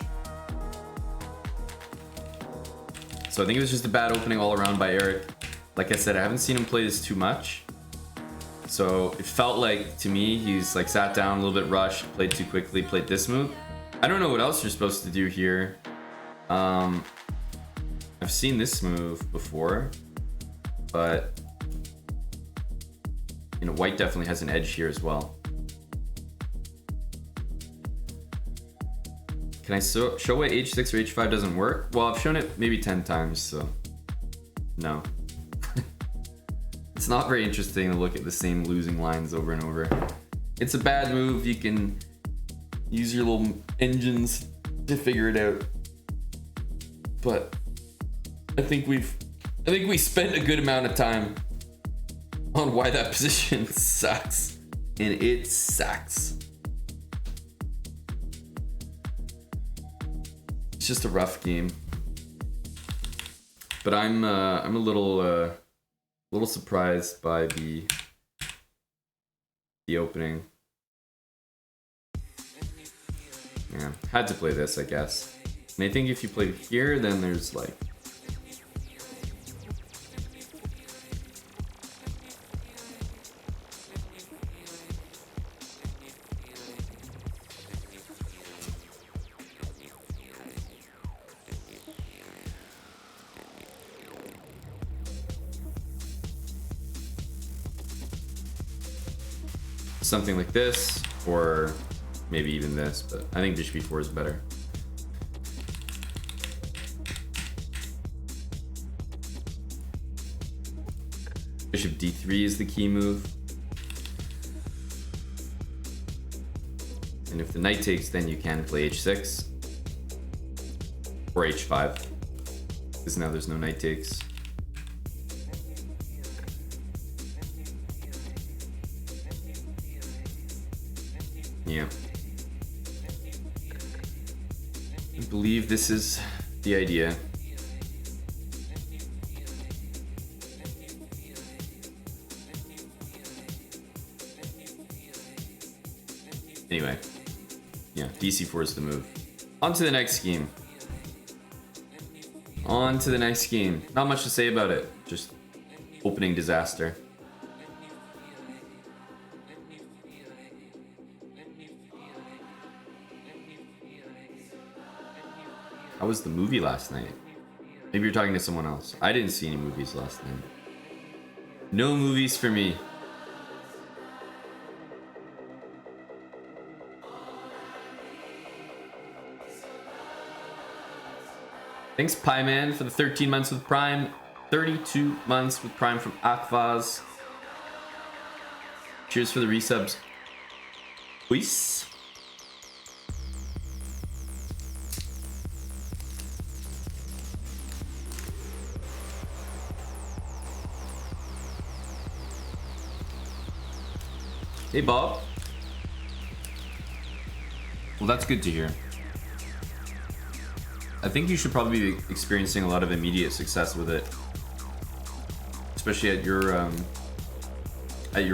So I think it was just a bad opening all around by Eric. Like I said, I haven't seen him play this too much. So it felt like, to me, he's like sat down a little bit rushed, played too quickly, played this move. I don't know what else you're supposed to do here. I've seen this move before, but you know, white definitely has an edge here as well. Can I show why h6 or h5 doesn't work? Well, I've shown it maybe 10 times, so no. It's not very interesting to look at the same losing lines over and over. It's a bad move. You can use your little engines to figure it out. But I think we spent a good amount of time on why that position sucks. And it sucks. It's just a rough game. But I'm a little surprised by the opening. Yeah, had to play this, I guess. And I think if you play here, then there's like something like this, or maybe even this, but I think bishop b4 is better. Bishop d3 is the key move. And if the knight takes, then you can play h6 or h5, because now there's no knight takes. Yeah. I believe this is the idea. Anyway, yeah, dc4 is the move. On to the next scheme. On to the next scheme. Not much to say about it. Just opening disaster. How was the movie last night? Maybe you're talking to someone else. I didn't see any movies last night. No movies for me. Thanks, Pieman, for the 13 months with Prime. 32 months with Prime from Akvaz. Cheers for the resubs. Peace. Hey, Bob. Well, that's good to hear. I think you should probably be experiencing a lot of immediate success with it, especially at your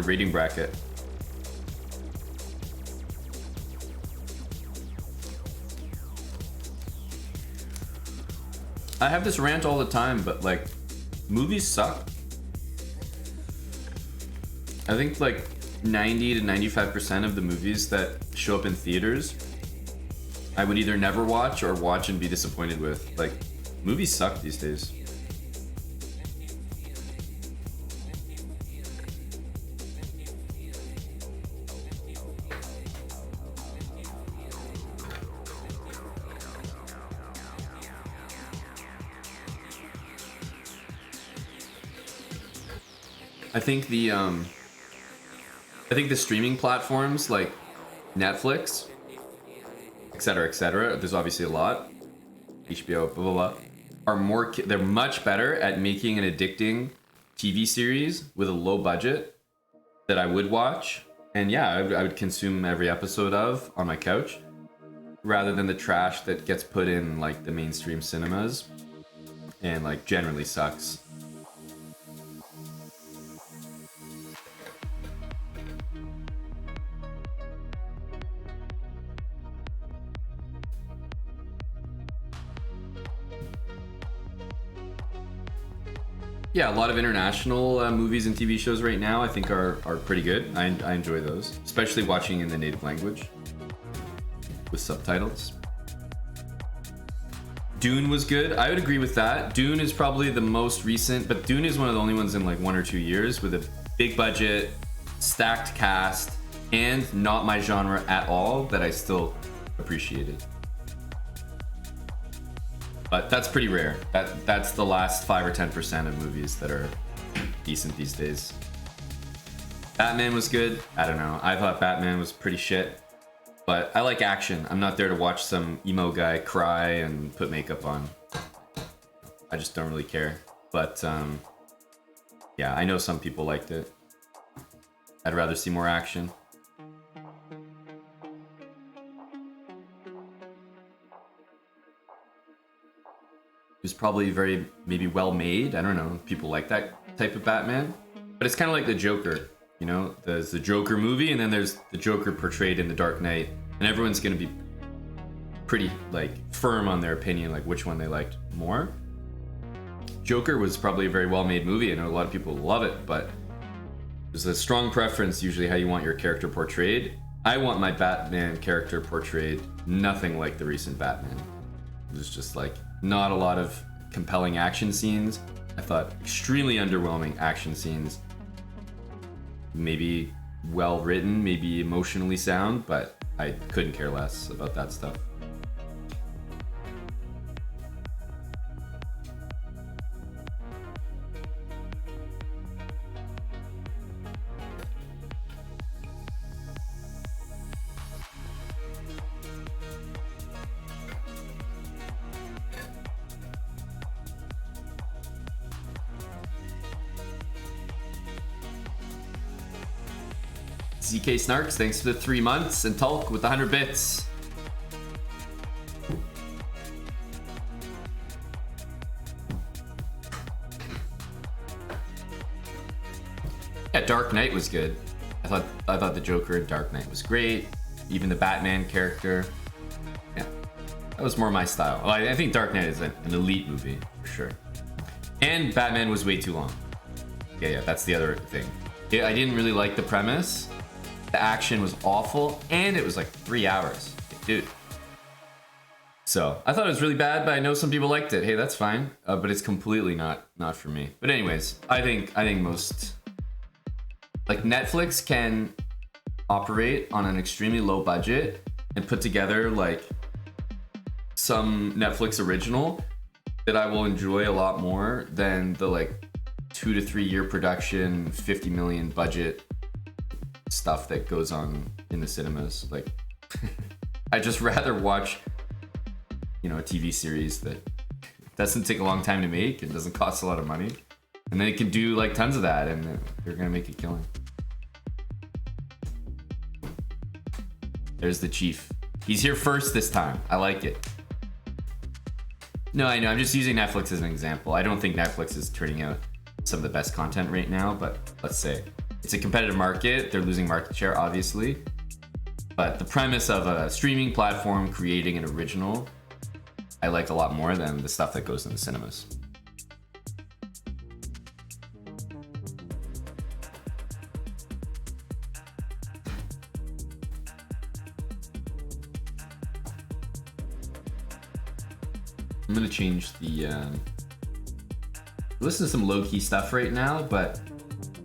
rating bracket. I have this rant all the time, but like, movies suck. I think like 90 to 95% of the movies that show up in theaters, I would either never watch or watch and be disappointed with. Like, movies suck these days. I think the streaming platforms like Netflix, etc., there's obviously a lot, HBO, blah blah blah, they're much better at making an addicting TV series with a low budget that I would watch, and yeah, I would consume every episode of on my couch, rather than the trash that gets put in like the mainstream cinemas and like generally sucks. Yeah, a lot of international movies and TV shows right now I think are pretty good. I enjoy those, especially watching in the native language with subtitles. Dune was good. I would agree with that. Dune is probably the most recent, but Dune is one of the only ones in like 1 or 2 years with a big budget, stacked cast, and not my genre at all that I still appreciated. But that's pretty rare. That's the last 5 or 10% of movies that are decent these days. Batman was good. I don't know. I thought Batman was pretty shit. But I like action. I'm not there to watch some emo guy cry and put makeup on. I just don't really care. But yeah, I know some people liked it. I'd rather see more action. It was probably very maybe well made. I don't know. People like that type of Batman. But it's kind of like the Joker. You know, there's the Joker movie, and then there's the Joker portrayed in The Dark Knight, and everyone's gonna be pretty like firm on their opinion, like which one they liked more. Joker was probably a very well-made movie. I know a lot of people love it, but there's a strong preference usually how you want your character portrayed. I want my Batman character portrayed nothing like the recent Batman. It was just like not a lot of compelling action scenes. I thought extremely underwhelming action scenes. Maybe well written, maybe emotionally sound, but I couldn't care less about that stuff. ZK Snarks, thanks for the 3 months, and Tulk with 100 bits. Yeah, Dark Knight was good. I thought the Joker in Dark Knight was great. Even the Batman character. Yeah, that was more my style. Well, I think Dark Knight is an elite movie for sure. And Batman was way too long. Yeah, that's the other thing. I didn't really like the premise. The action was awful, and it was like 3 hours. Dude. So, I thought it was really bad, but I know some people liked it. Hey, that's fine. But it's completely not for me. But anyways, I think most... Like, Netflix can operate on an extremely low budget and put together, like, some Netflix original that I will enjoy a lot more than the, like, 2 to 3 year production, 50 million budget stuff that goes on in the cinemas. Like, I just rather watch, you know, a TV series that doesn't take a long time to make and doesn't cost a lot of money, and then it can do like tons of that, and they're gonna make a killing. There's the Chief. He's here first this time. I like it. No, I know. I'm just using Netflix as an example. I don't think Netflix is turning out some of the best content right now, but let's say it's a competitive market. They're losing market share, obviously. But the premise of a streaming platform creating an original, I like a lot more than the stuff that goes in the cinemas. I'm gonna change the... listen to some low-key stuff right now, but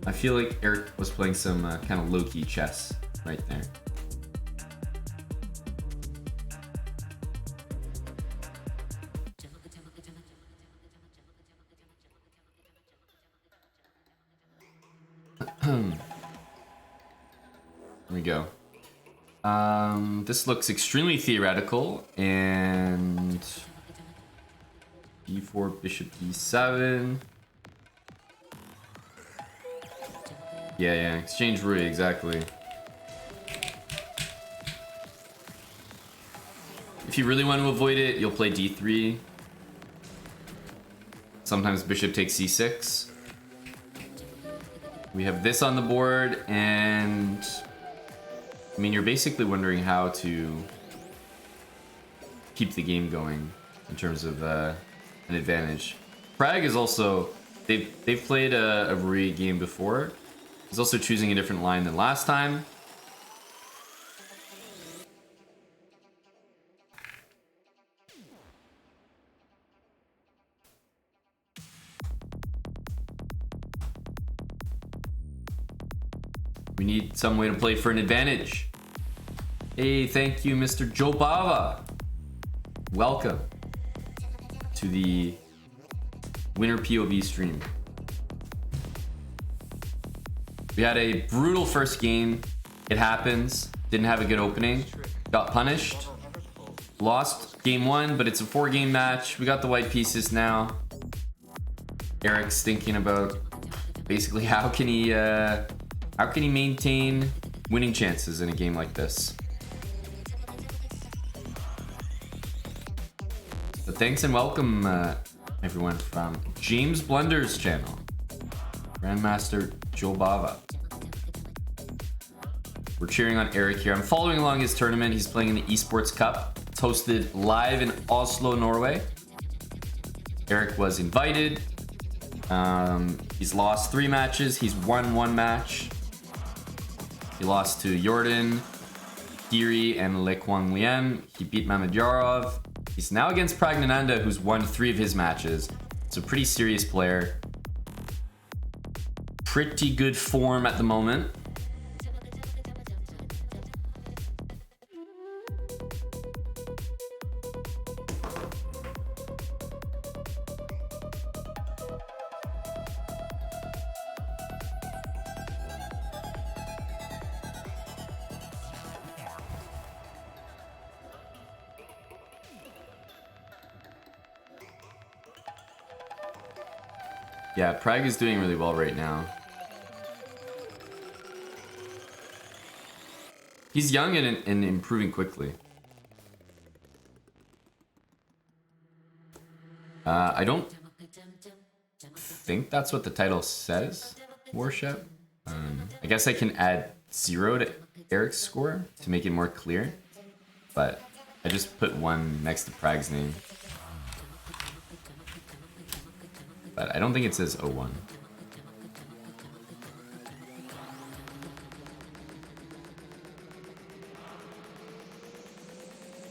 I feel like Eric was playing some kind of low-key chess right there. Here we go. This looks extremely theoretical, and d4, bishop d7. Yeah, exchange rook, exactly. If you really want to avoid it, you'll play d3. Sometimes bishop takes c6. We have this on the board, and I mean, you're basically wondering how to keep the game going in terms of an advantage. Prague is also They've played a Rui game before. He's also choosing a different line than last time. We need some way to play for an advantage. Hey, thank you, Mr. Joe Bava. Welcome to the Winner POV stream. We had a brutal first game. It happens. Didn't have a good opening. Got punished. Lost game 1, but it's a 4-game match. We got the white pieces now. Eric's thinking about basically how can he maintain winning chances in a game like this. But thanks and welcome, everyone, from James Blunder's channel. Grandmaster Joe Bava. We're cheering on Eric here. I'm following along his tournament. He's playing in the Esports Cup. It's hosted live in Oslo, Norway. Eric was invited. He's lost 3 matches. He's won 1 match. He lost to Jordan, Kiri, and Le Kwang Lien. He beat Mamedyarov. He's now against Pragnananda, who's won 3 of his matches. It's a pretty serious player. Pretty good form at the moment. Yeah, Prague is doing really well right now. He's young and improving quickly. I don't think that's what the title says, Worship. I guess I can add 0 to Eric's score to make it more clear, but I just put 1 next to Prague's name. But I don't think it says 01.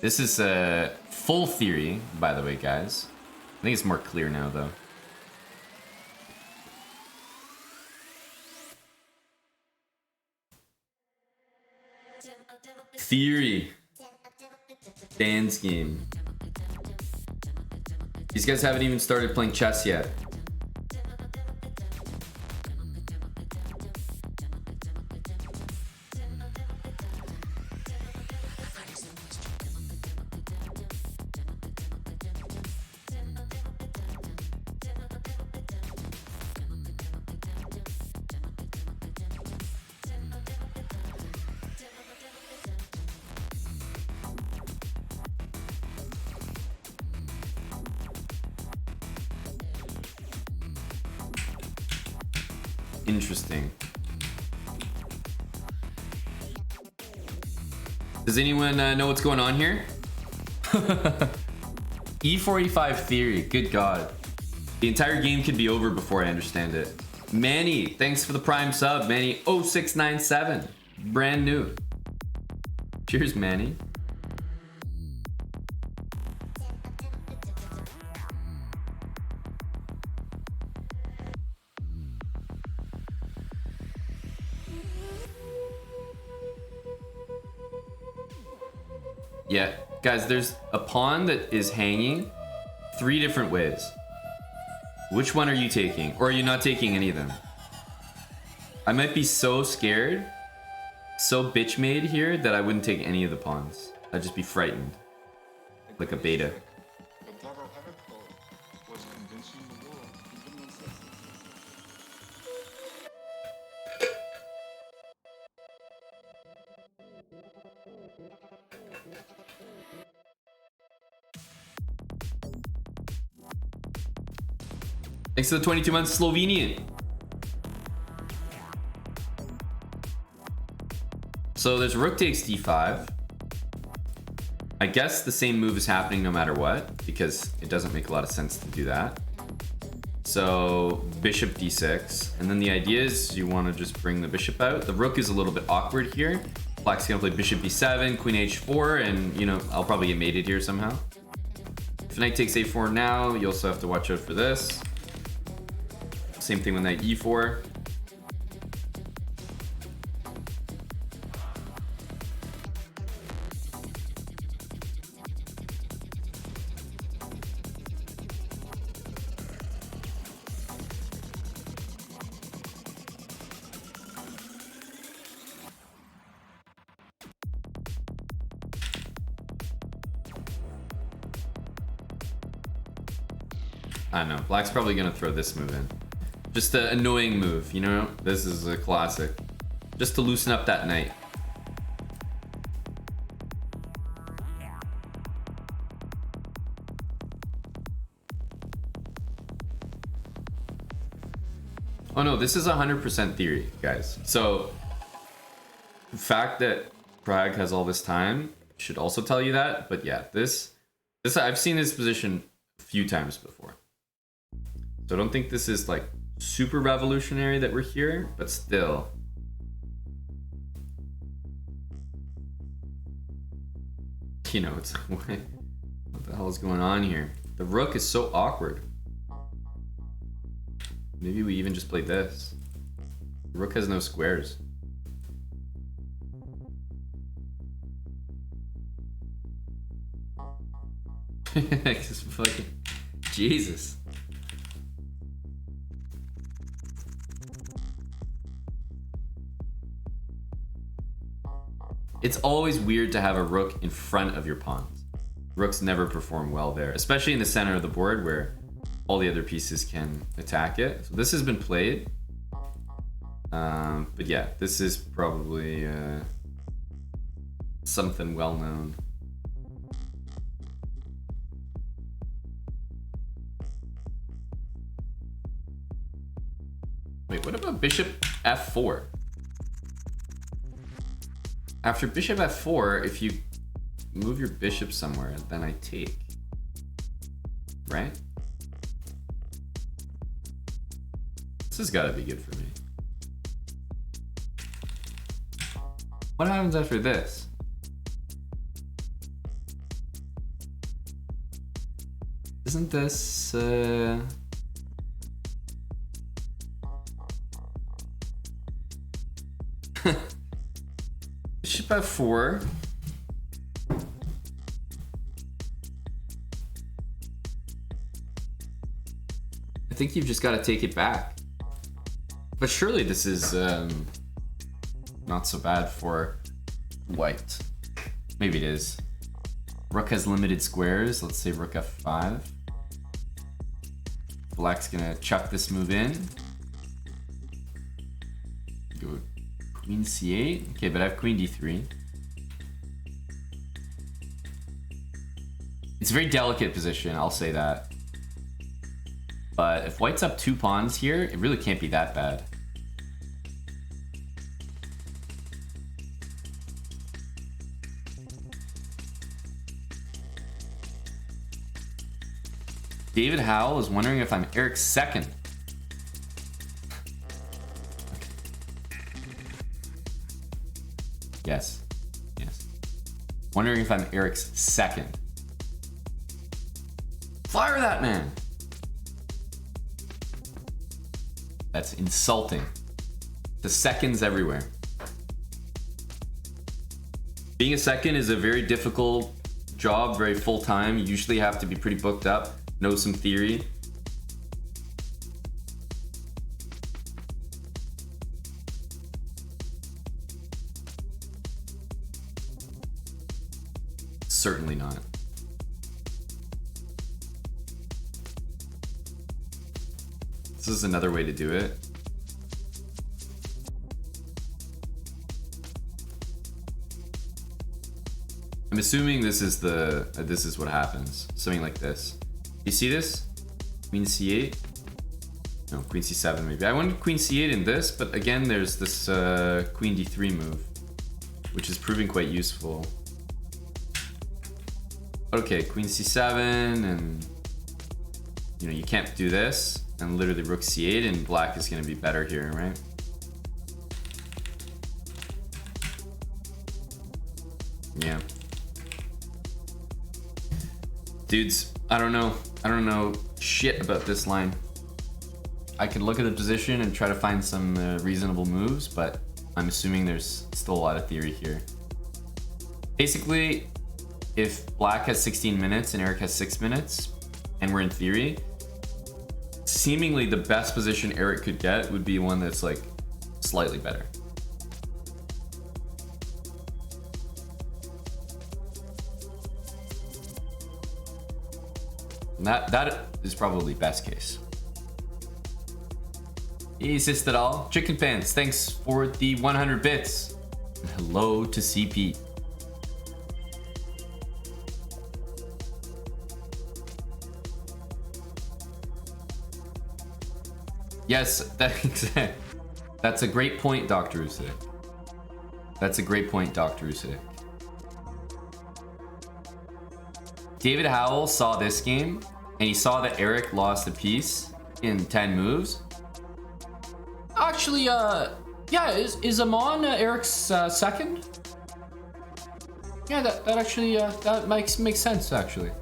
This is a full theory, by the way, guys. I think it's more clear now, though. Theory. Dan's game. These guys haven't even started playing chess yet. Interesting. Does anyone know what's going on here? E45 theory, good god. The entire game could be over before I understand it. Manny, thanks for the prime sub. Manny 0697, brand new. Cheers, Manny. Yeah, guys, there's a pawn that is hanging 3 different ways. Which one are you taking? Or are you not taking any of them? I might be so scared, so bitch made here that I wouldn't take any of the pawns. I'd just be frightened. Like a beta. Thanks to the 22 months Slovenian. So there's rook takes d5. I guess the same move is happening no matter what, because it doesn't make a lot of sense to do that. So bishop d6, and then the idea is you want to just bring the bishop out. The rook is a little bit awkward here. Black's gonna play bishop b7, queen h4, and you know, I'll probably get mated here somehow. If knight takes a4 now, you also have to watch out for this. Same thing with knight e4. I don't know. Black's probably gonna throw this move in. Just an annoying move, you know? This is a classic. Just to loosen up that knight. Oh no, this is 100% theory, guys. So, the fact that Prague has all this time should also tell you that. But yeah, this I've seen this position a few times before. So I don't think this is like super revolutionary that we're here, but still. You know, it's what the hell is going on here? The rook is so awkward. Maybe we even just play this. The rook has no squares. Just fucking Jesus. It's always weird to have a rook in front of your pawns. Rooks never perform well there, especially in the center of the board where all the other pieces can attack it. So this has been played. But yeah, this is probably something well known. Wait, what about bishop f4? After bishop f4, if you move your bishop somewhere, then I take. Right? This has got to be good for me. What happens after this? Isn't this... Bishop f4. I think you've just got to take it back. But surely this is not so bad for white. Maybe it is. Rook has limited squares. Let's say rook f5. Black's gonna chuck this move in. Go queen c8. Okay, but I have queen d3. It's a very delicate position, I'll say that. But if white's up 2 pawns here, it really can't be that bad. David Howell is wondering if I'm Eric's second. Yes. Yes. Wondering if I'm Eric's second. Fire that man! That's insulting. The seconds everywhere. Being a second is a very difficult job, very full-time. You usually have to be pretty booked up, know some theory. Certainly not. This is another way to do it. I'm assuming this is what happens. Something like this. You see this? Queen c8? No, queen c7 maybe. I wanted queen c8 in this, but again, there's this queen d3 move, which is proving quite useful. Okay, queen c7 and you know, you can't do this and literally rook c8 and black is going to be better here, right? Yeah. Dudes, I don't know shit about this line. I could look at the position and try to find some reasonable moves, but I'm assuming there's still a lot of theory here. Basically, if black has 16 minutes and Eric has 6 minutes, and we're in theory, seemingly the best position Eric could get would be one that's like slightly better. And that is probably best case. Is it all? Chicken Pants, thanks for the 100 bits. And hello to CP. Yes, that's a great point, Dr. Usyk. That's a great point, Dr. Usyk. David Howell saw this game, and he saw that Eric lost a piece in 10 moves. Actually, yeah, is Amon Eric's second? Yeah, that actually that makes sense actually.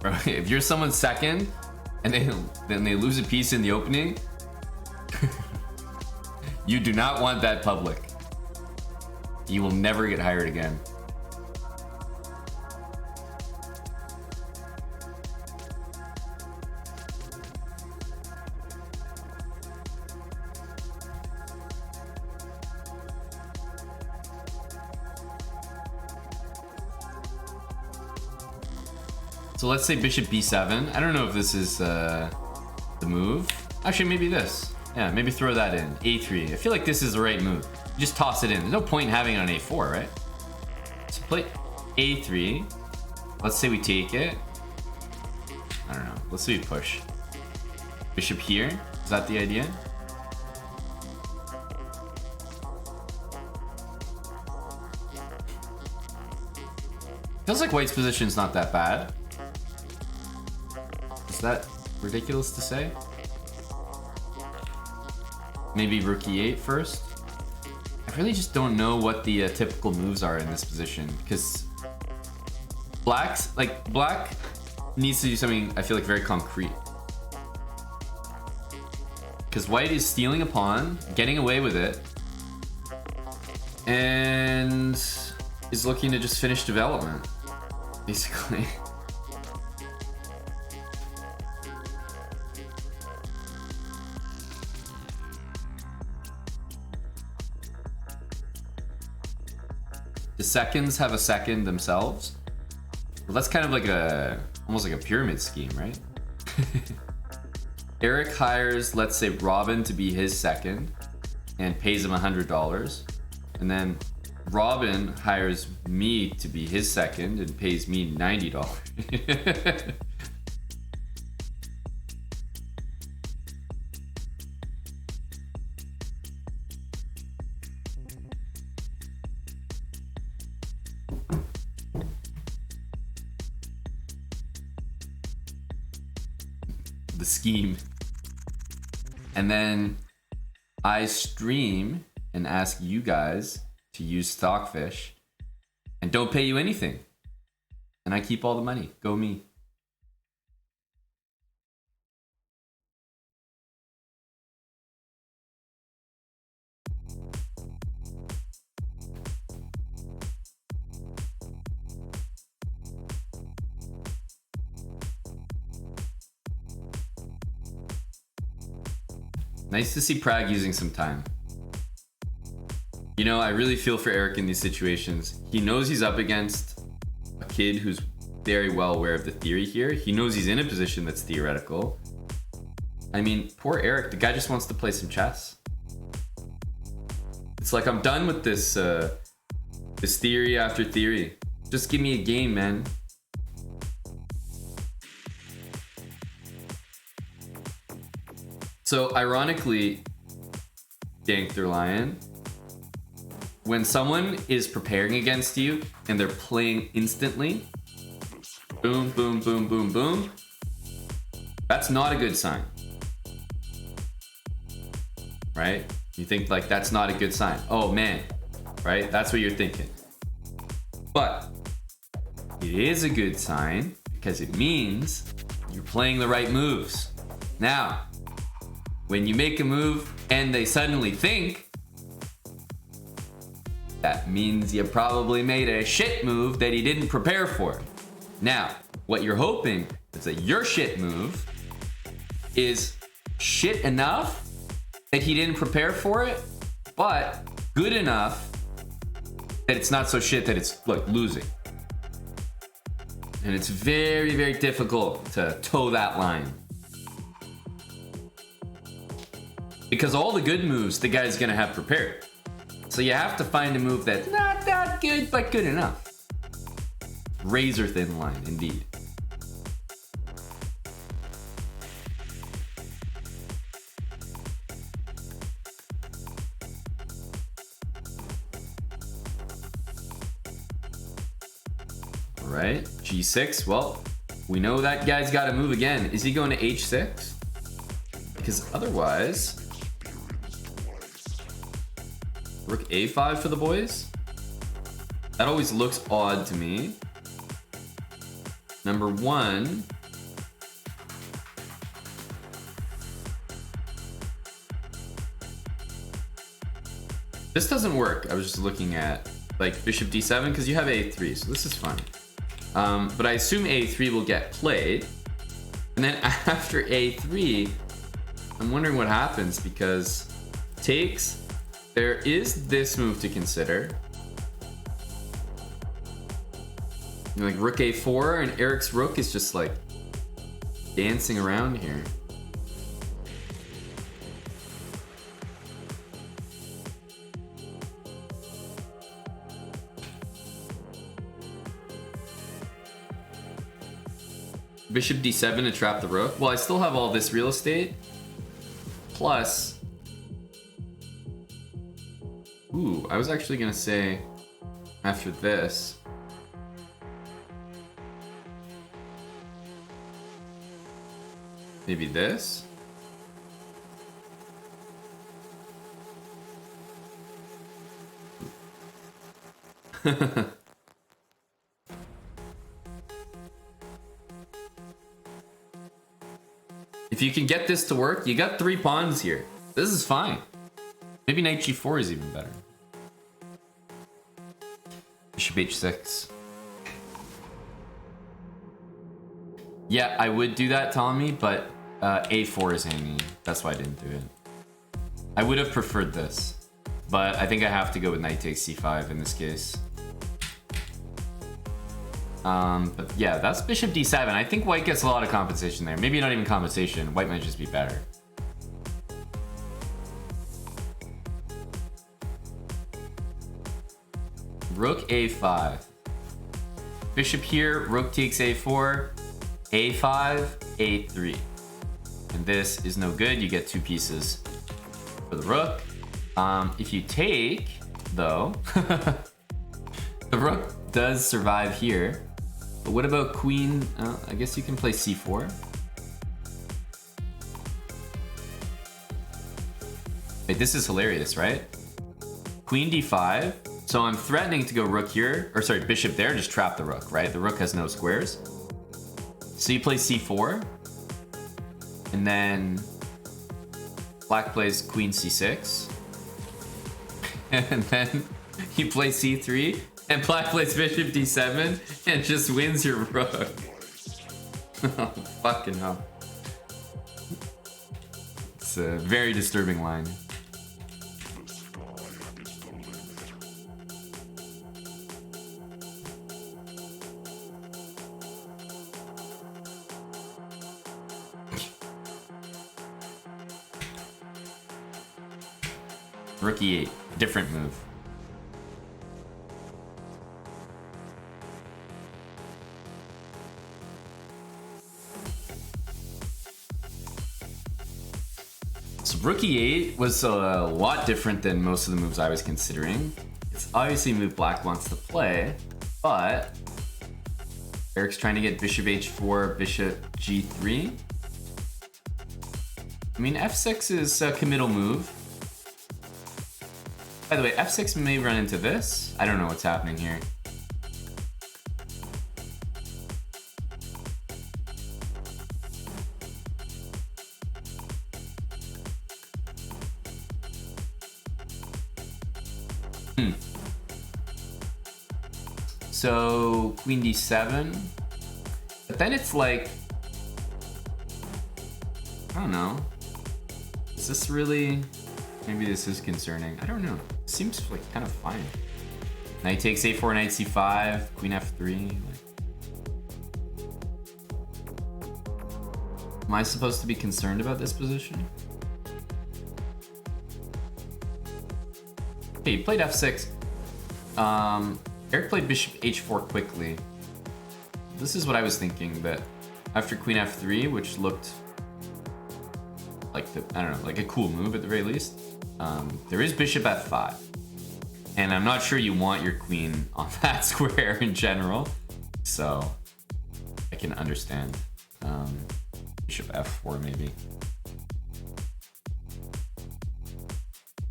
Bro, if you're someone's second and then they lose a piece in the opening, you do not want that public. You will never get hired again. So let's say bishop b7. I don't know if this is the move. Actually, maybe this. Yeah, maybe throw that in. a3. I feel like this is the right move. Just toss it in. There's no point in having it on a4, right? So play a3. Let's say we take it. I don't know. Let's say we push. Bishop here. Is that the idea? Feels like white's position's not that bad. Is that ridiculous to say? Maybe rook e8 first? I really just don't know what the typical moves are in this position, because black needs to do something I feel like very concrete. Because white is stealing a pawn, getting away with it, and is looking to just finish development, basically. The seconds have a second themselves. Well, that's kind of like almost like a pyramid scheme, right? Eric hires, let's say, Robin to be his second and pays him $100. And then Robin hires me to be his second and pays me $90. The scheme. And then I stream and ask you guys to use Stockfish and don't pay you anything. And I keep all the money. Go me. Nice to see Prague using some time. You know, I really feel for Eric in these situations. He knows he's up against a kid who's very well aware of the theory here. He knows he's in a position that's theoretical. I mean, poor Eric, the guy just wants to play some chess. It's like, I'm done with this this theory after theory. Just give me a game, man. So ironically, Gangster Lion, when someone is preparing against you and they're playing instantly, boom, boom, boom, boom, boom, that's not a good sign. Right? You think like that's not a good sign. Oh man, right? That's what you're thinking. But it is a good sign because it means you're playing the right moves. Now, when you make a move and they suddenly think, that means you probably made a shit move that he didn't prepare for. Now, what you're hoping is that your shit move is shit enough that he didn't prepare for it, but good enough that it's not so shit that it's like losing. And it's very, very difficult to toe that line. Because all the good moves the guy's gonna have prepared. So you have to find a move that's not that good, but good enough. Razor thin line, indeed. All right, G6. Well, we know that guy's got to move again. Is he going to H6? Because otherwise, Rook A5 for the boys? That always looks odd to me. Number one, this doesn't work. I was just looking at like bishop D7 because you have A3, so this is fine. But I assume A3 will get played. And then after A3, I'm wondering what happens because takes, there is this move to consider. Like Rook A4 and Eric's Rook is just like dancing around here. Bishop D7 to trap the rook. Well, I still have all this real estate. Plus, ooh, I was actually gonna say after this, maybe this. If you can get this to work, you got 3 pawns here. This is fine. Maybe knight G4 is even better. Bishop H6. Yeah, I would do that, Tommy, but A4 is hanging. That's why I didn't do it. I would have preferred this, but I think I have to go with knight takes C5 in this case. But yeah, that's bishop D7. I think white gets a lot of compensation there. Maybe not even compensation. White might just be better. Rook A5. Bishop here, rook takes A4, A5, A3. And this is no good. You get 2 pieces for the rook. If you take, though, the rook does survive here. But what about queen? I guess you can play C4. Wait, this is hilarious, right? Queen D5. So I'm threatening to go rook here, or sorry, bishop there, just trap the rook, right? The rook has no squares. So you play C4. And then black plays queen C6. And then you play C3. And black plays bishop D7 and just wins your rook. Oh, fucking hell. It's a very disturbing line. Rook E8, different move. So rook e8 was a lot different than most of the moves I was considering. It's obviously a move black wants to play, but Eric's trying to get bishop h4, bishop g3. I mean, f6 is a committal move. By the way, f6 may run into this. I don't know what's happening here. So queen d7, but then it's like, I don't know. Is this really? Maybe this is concerning. I don't know. It seems like kind of fine. Knight takes a4, knight c5, queen f3. Like, am I supposed to be concerned about this position? Okay, you played f6. Eric played bishop h4 quickly. This is what I was thinking, that after queen f3, which looked like I don't know, like a cool move at the very least, there is bishop f5. And I'm not sure you want your queen on that square in general, so I can understand. Bishop f4 maybe.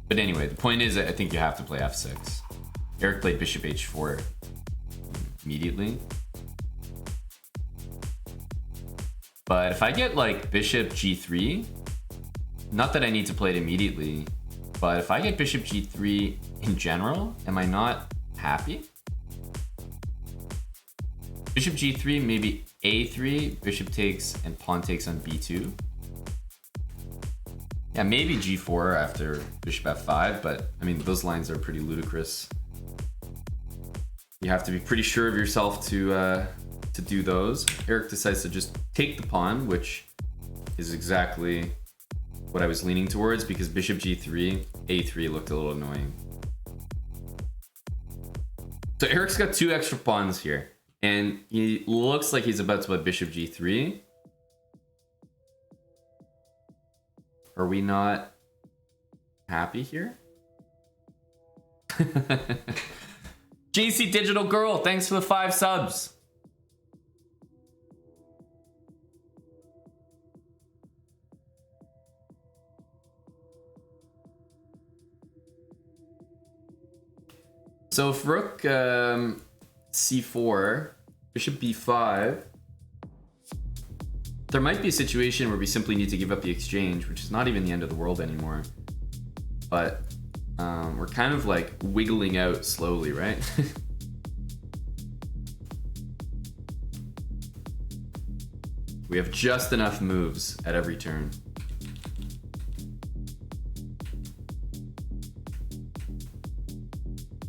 But anyway, the point is that I think you have to play f6. Eric played bishop h4 immediately. But if I get like bishop g3, not that I need to play it immediately, but if I get bishop g3 in general, am I not happy? Bishop g3, maybe a3, bishop takes and pawn takes on b2. Yeah, maybe g4 after bishop f5, but I mean, those lines are pretty ludicrous. You have to be pretty sure of yourself to do those. Eric decides to just take the pawn, which is exactly what I was leaning towards, because bishop g3, a3 looked a little annoying. So Eric's got 2 extra pawns here, and he looks like he's about to play bishop g3. Are we not happy here? JC Digital Girl, thanks for the 5 subs. So if rook c4, bishop b5, there might be a situation where we simply need to give up the exchange, which is not even the end of the world anymore. But we're kind of like wiggling out slowly, right? We have just enough moves at every turn.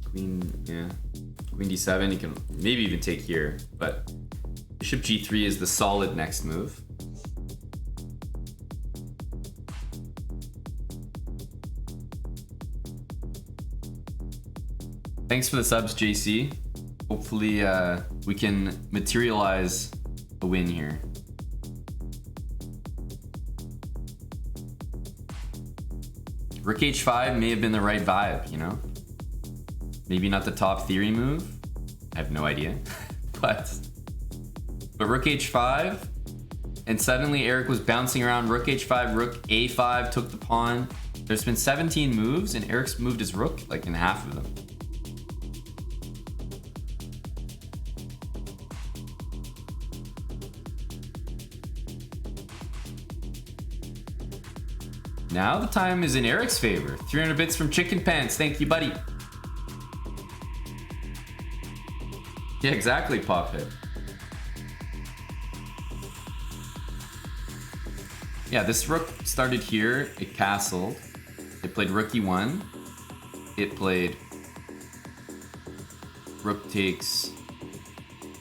Queen, yeah. Queen d7, you can maybe even take here, but bishop g3 is the solid next move. Thanks for the subs, JC. Hopefully we can materialize a win here. Rook h5 may have been the right vibe, you know? Maybe not the top theory move. I have no idea. but rook h5, and suddenly Eric was bouncing around rook h5, rook a5, took the pawn. There's been 17 moves, and Eric's moved his rook like in half of them. Now the time is in Eric's favor. 300 bits from Chicken Pants. Thank you, buddy. Yeah, exactly, Pophead. Yeah, this rook started here. It castled. It played rook e1. It played rook takes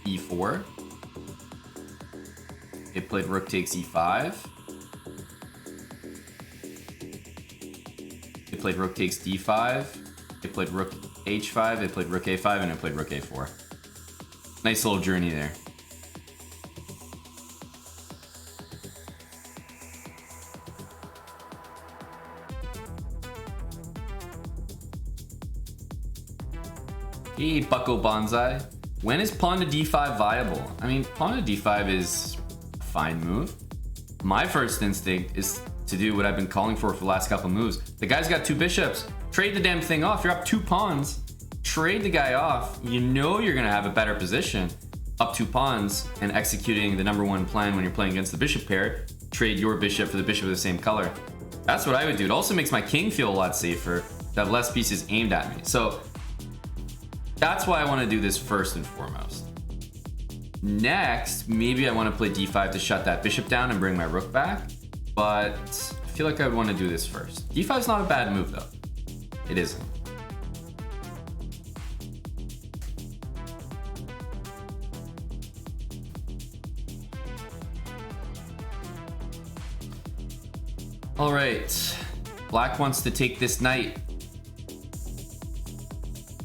e4. It played rook takes e5. It played rook takes d5. It played rook h5. It played rook a5, and it played rook a4. Nice little journey there. Hey, Bucko Bonsai. When is pawn to d5 viable? I mean, pawn to d5 is a fine move. My first instinct is to do what I've been calling for the last couple moves. The guy's got 2 bishops. Trade the damn thing off. You're up 2 pawns. Trade the guy off. You know you're going to have a better position. Up 2 pawns and executing the #1 plan when you're playing against the bishop pair. Trade your bishop for the bishop of the same color. That's what I would do. It also makes my king feel a lot safer to have less pieces aimed at me. So that's why I want to do this first and foremost. Next, maybe I want to play d5 to shut that bishop down and bring my rook back. But I feel like I would want to do this first. d5 is not a bad move though. It isn't. All right, Black wants to take this knight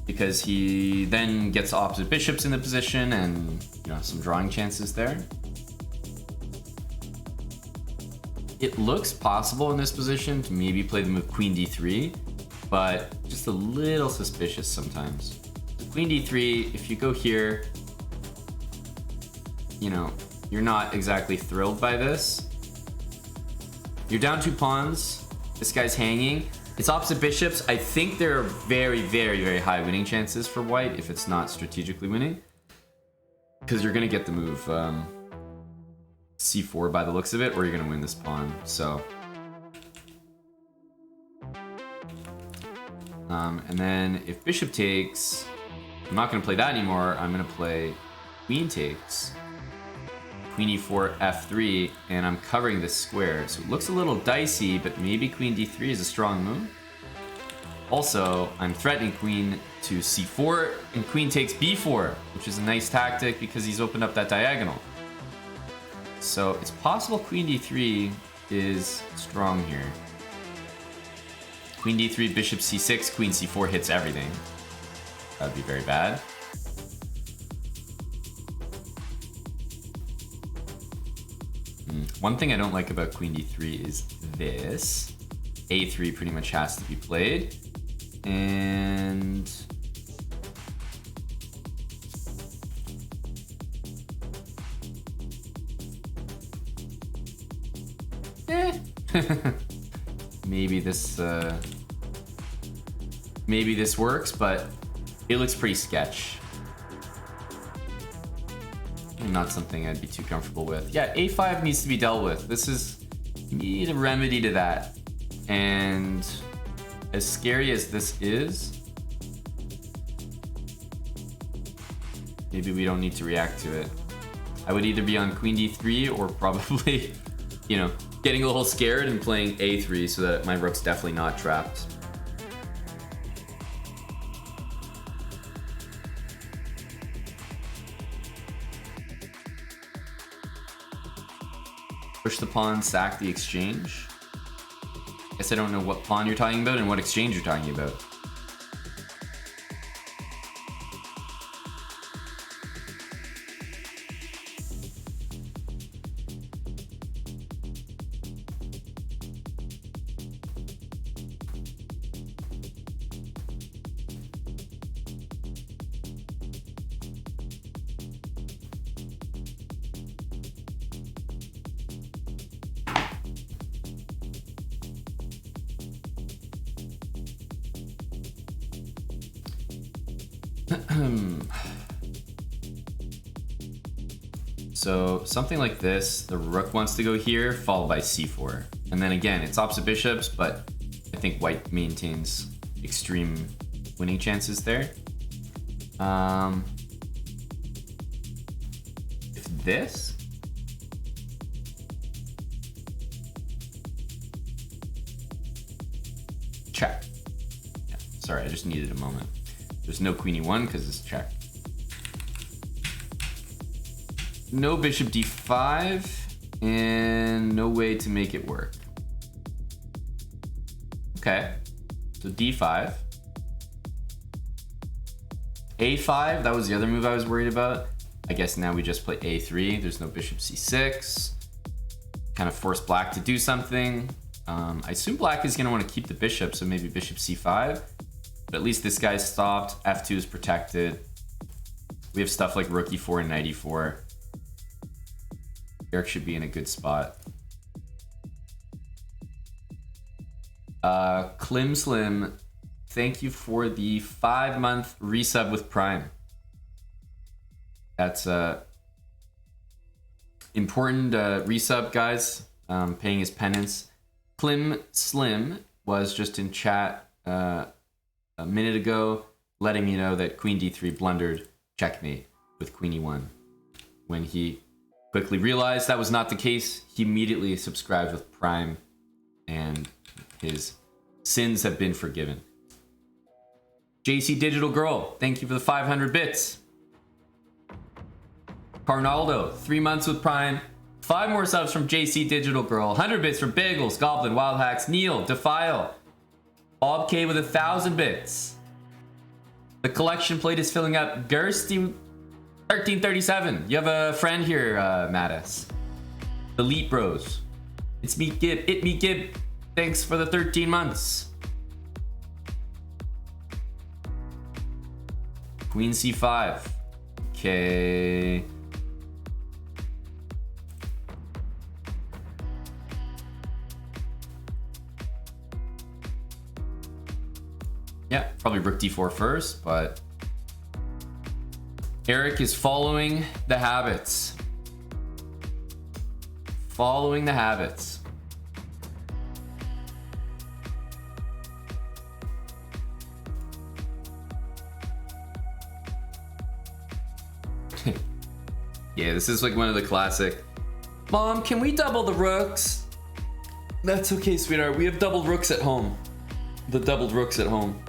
because he then gets opposite bishops in the position and, you know, some drawing chances there. It looks possible in this position to maybe play the move queen d3, but just a little suspicious sometimes. Queen d3, if you go here, you know, you're not exactly thrilled by this. You're down 2 pawns. This guy's hanging. It's opposite bishops. I think there are very, very, very high winning chances for white if it's not strategically winning. Because you're going to get the move c4 by the looks of it, or you're going to win this pawn. So, and then if bishop takes, I'm not going to play that anymore. I'm going to play queen takes. Queen e4, f3, and I'm covering this square. So it looks a little dicey, but maybe queen d3 is a strong move. Also, I'm threatening queen to c4, and queen takes b4, which is a nice tactic because he's opened up that diagonal. So it's possible queen d3 is strong here. Queen d3, bishop c6, queen c4 hits everything. That would be very bad. One thing I don't like about queen d3 is this. a3 pretty much has to be played. And maybe this works, but it looks pretty sketch. Not something I'd be too comfortable with. Yeah, a5 needs to be dealt with. This is, need a remedy to that. And as scary as this is, maybe we don't need to react to it. I would either be on queen d3 or probably, you know, getting a little scared and playing a3 so that my rook's definitely not trapped. Push the pawn, sack the exchange. Guess I don't know what pawn you're talking about and what exchange you're talking about. So something like this, the rook wants to go here, followed by c4. And then again, it's opposite bishops, but I think white maintains extreme winning chances there. If this, check. Yeah, sorry, I just needed a moment. There's no queen e1 because it's check. No bishop d5, and no way to make it work. Okay, so d5. a5, that was the other move I was worried about. I guess now we just play a3. There's no bishop c6. Kind of force black to do something. I assume black is going to want to keep the bishop, so maybe bishop c5. But at least this guy's stopped. F2 is protected. We have stuff like rook e4 and knight e4. Eric should be in a good spot. Klim Slim, thank you for the 5-month resub with Prime. That's important resub, guys. Paying his penance. Klim Slim was just in chat a minute ago, letting me know that queen d3 blundered checkmate with queen e1. When he quickly realized that was not the case, he immediately subscribed with Prime, and his sins have been forgiven. JC Digital Girl, thank you for the 500 bits. Carnaldo, 3 months with Prime. 5 more subs from JC Digital Girl. 100 bits from Bagels, Goblin, Wild Hacks, Neil, Defile. Bob K with 1,000 bits. The collection plate is filling up. Gersty 1337. You have a friend here, Mattis. Elite Bros. It's me, Gib. It me, Gib. Thanks for the 13 months. Queen c5. Okay. Yeah, probably rook d4 first, but Eric is following the habits. Following the habits. Yeah, this is like one of the classic, Mom, can we double the rooks? That's okay, sweetheart. We have doubled rooks at home. The doubled rooks at home.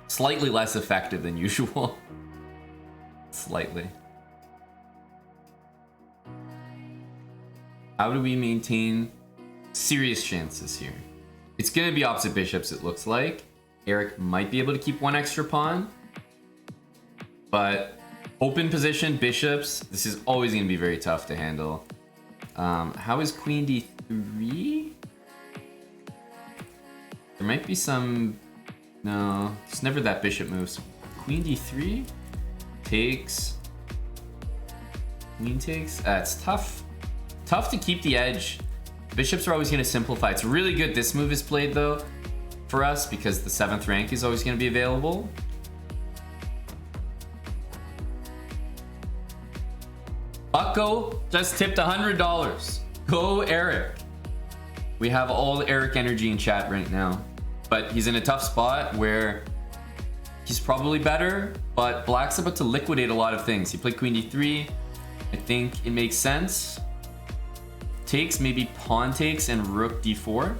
Slightly less effective than usual. Slightly. How do we maintain serious chances here? It's going to be opposite bishops, it looks like. Eric might be able to keep 1 extra pawn. But open position, bishops, this is always going to be very tough to handle. How is queen d3? There might be some... No, it's never that bishop moves. Queen d3 takes. Queen takes. It's tough. Tough to keep the edge. Bishops are always going to simplify. It's really good this move is played though for us because the 7th rank is always going to be available. Bucko just tipped $100. Go Eric. We have all the Eric energy in chat right now. But he's in a tough spot where he's probably better, but Black's about to liquidate a lot of things. He played queen d3. I think it makes sense. Takes, maybe pawn takes and rook d4.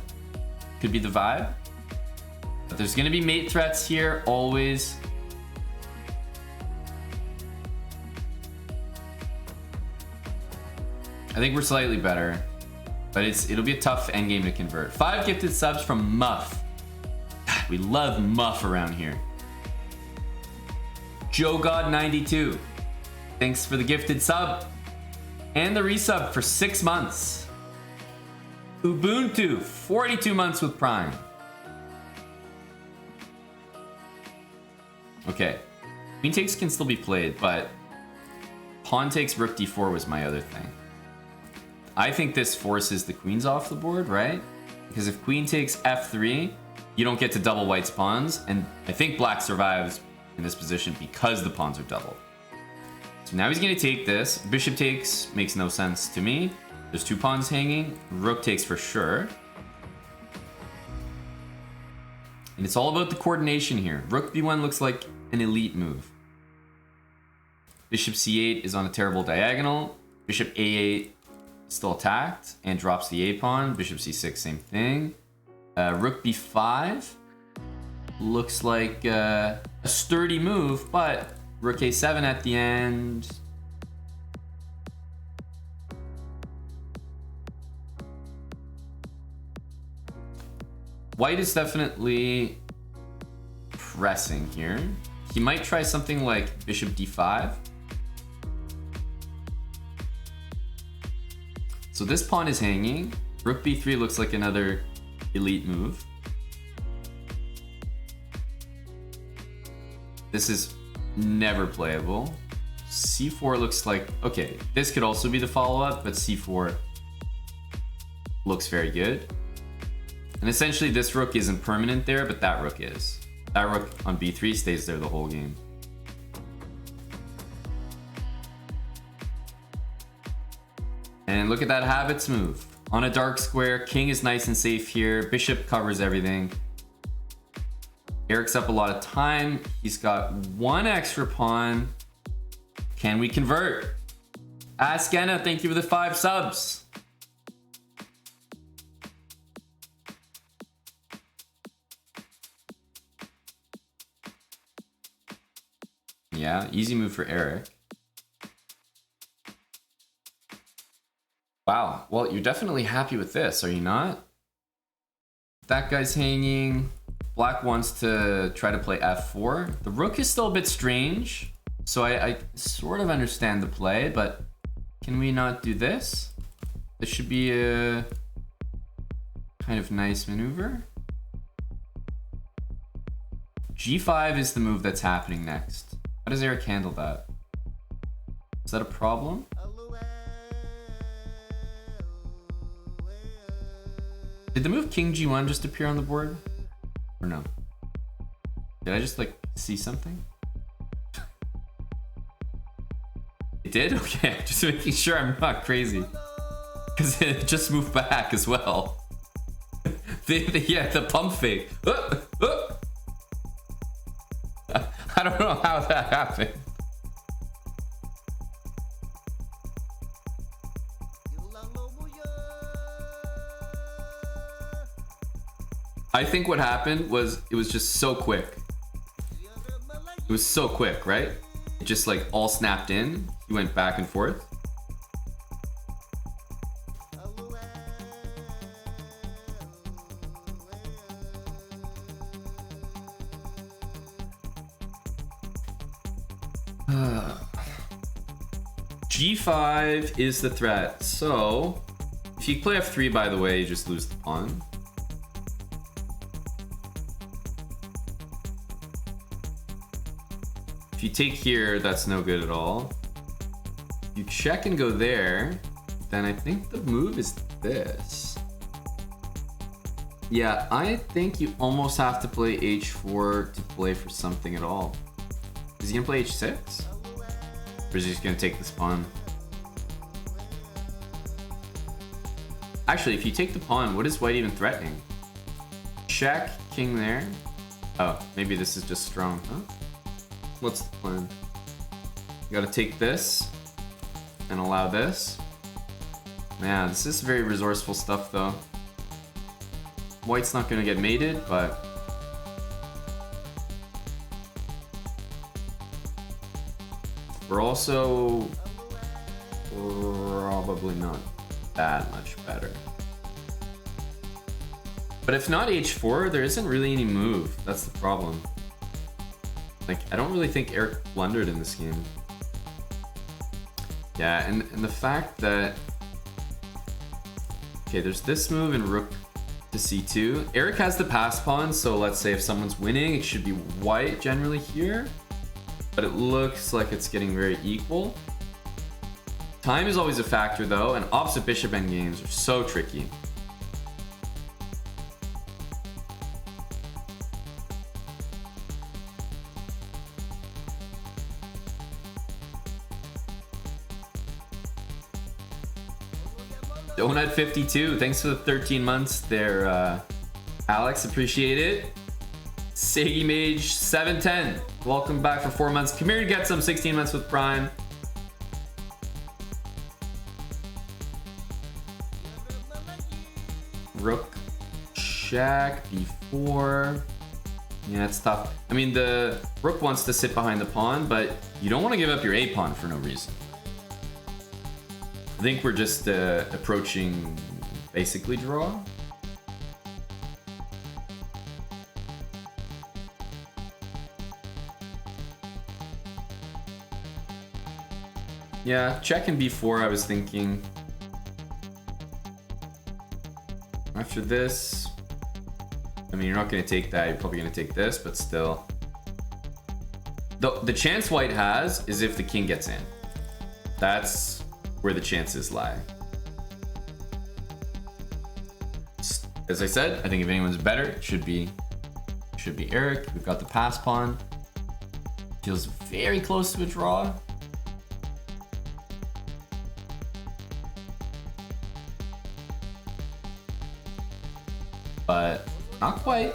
Could be the vibe. But there's going to be mate threats here, always. I think we're slightly better, but it'll be a tough endgame to convert. 5 gifted subs from Muff. We love Muff around here. Joe God 92. Thanks for the gifted sub and the resub for 6 months. Ubuntu 42 months with Prime. Okay, queen takes can still be played, but pawn takes rook d4 was my other thing. I think this forces the queens off the board, right? Because if queen takes f3, you don't get to double white's pawns, and I think black survives in this position because the pawns are doubled. So now he's going to take this. Bishop takes makes no sense to me. There's 2 pawns hanging. Rook takes for sure. And it's all about the coordination here. Rook b1 looks like an elite move. Bishop c8 is on a terrible diagonal. Bishop a8 still attacked and drops the a pawn. Bishop c6, same thing. Rook b5 looks like a sturdy move, but rook a7 at the end. White is definitely pressing here. He might try something like bishop d5. So this pawn is hanging. Rook b3 looks like another elite move. This is never playable. c4 looks like, okay, this could also be the follow-up, but c4 looks very good. And essentially this rook isn't permanent there, but that rook is. That rook on b3 stays there the whole game. And look at that habits move. On a dark square, king is nice and safe here. Bishop covers everything. Eric's up a lot of time. He's got one extra pawn. Can we convert? Ask Anna, thank you for the 5 subs. Yeah, easy move for Eric. Wow, well, you're definitely happy with this, are you not? That guy's hanging. Black wants to try to play f4. The rook is still a bit strange, so I sort of understand the play, but can we not do this? This should be a kind of nice maneuver. g5 is the move that's happening next. How does Eric handle that? Is that a problem? Did the move king g1 just appear on the board? Or no? Did I just like see something? It did? Okay, just making sure I'm not crazy. Because it just moved back as well. Yeah, the pump fake. I don't know how that happened. I think what happened was it was just so quick. It was so quick, right? It just like all snapped in. He went back and forth. G5 is the threat. So if you play f3, by the way, you just lose the pawn. If you take here, that's no good at all. If you check and go there, then I think the move is this. Yeah, I think you almost have to play h4 to play for something at all. Is he gonna play h6? Or is he just gonna take this pawn? Actually, if you take the pawn, what is white even threatening? Check, king there. Oh, maybe this is just strong, huh? What's the plan? You gotta take this and allow this. Man, this is very resourceful stuff though. White's not gonna get mated, but we're also probably not that much better. But if not h4, there isn't really any move. That's the problem. Like, I don't really think Eric blundered in this game. Yeah, and the fact that... Okay, there's this move in rook to c2. Eric has the pass pawn, so let's say if someone's winning, it should be white generally here. But it looks like it's getting very equal. Time is always a factor though, and opposite bishop endgames are so tricky. Donut52, thanks for the 13 months there, Alex, appreciate it. Sagi Mage 710, welcome back for 4 months. Come here to get some 16 months with Prime. Rook, check, b4. Yeah, it's tough. I mean, the rook wants to sit behind the pawn, but you don't want to give up your a pawn for no reason. I think we're just approaching basically draw. Yeah, check in b4 I was thinking. After this, I mean, you're not going to take that. You're probably going to take this, but still. The chance white has is if the king gets in. That's where the chances lie. As I said, I think if anyone's better, it should be Eric. We've got the pass pawn. Feels very close to a draw. But not quite.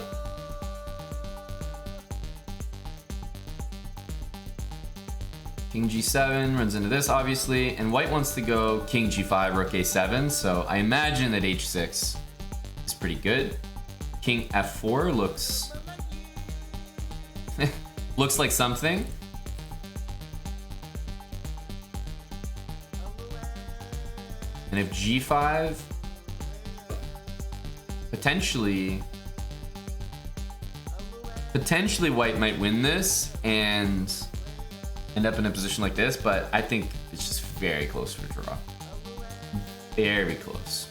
King g7 runs into this, obviously, and white wants to go king g5, rook a7, so I imagine that h6 is pretty good. King f4 looks looks like something. And if g5, potentially white might win this and end up in a position like this, but I think it's just very close to a draw. Very close.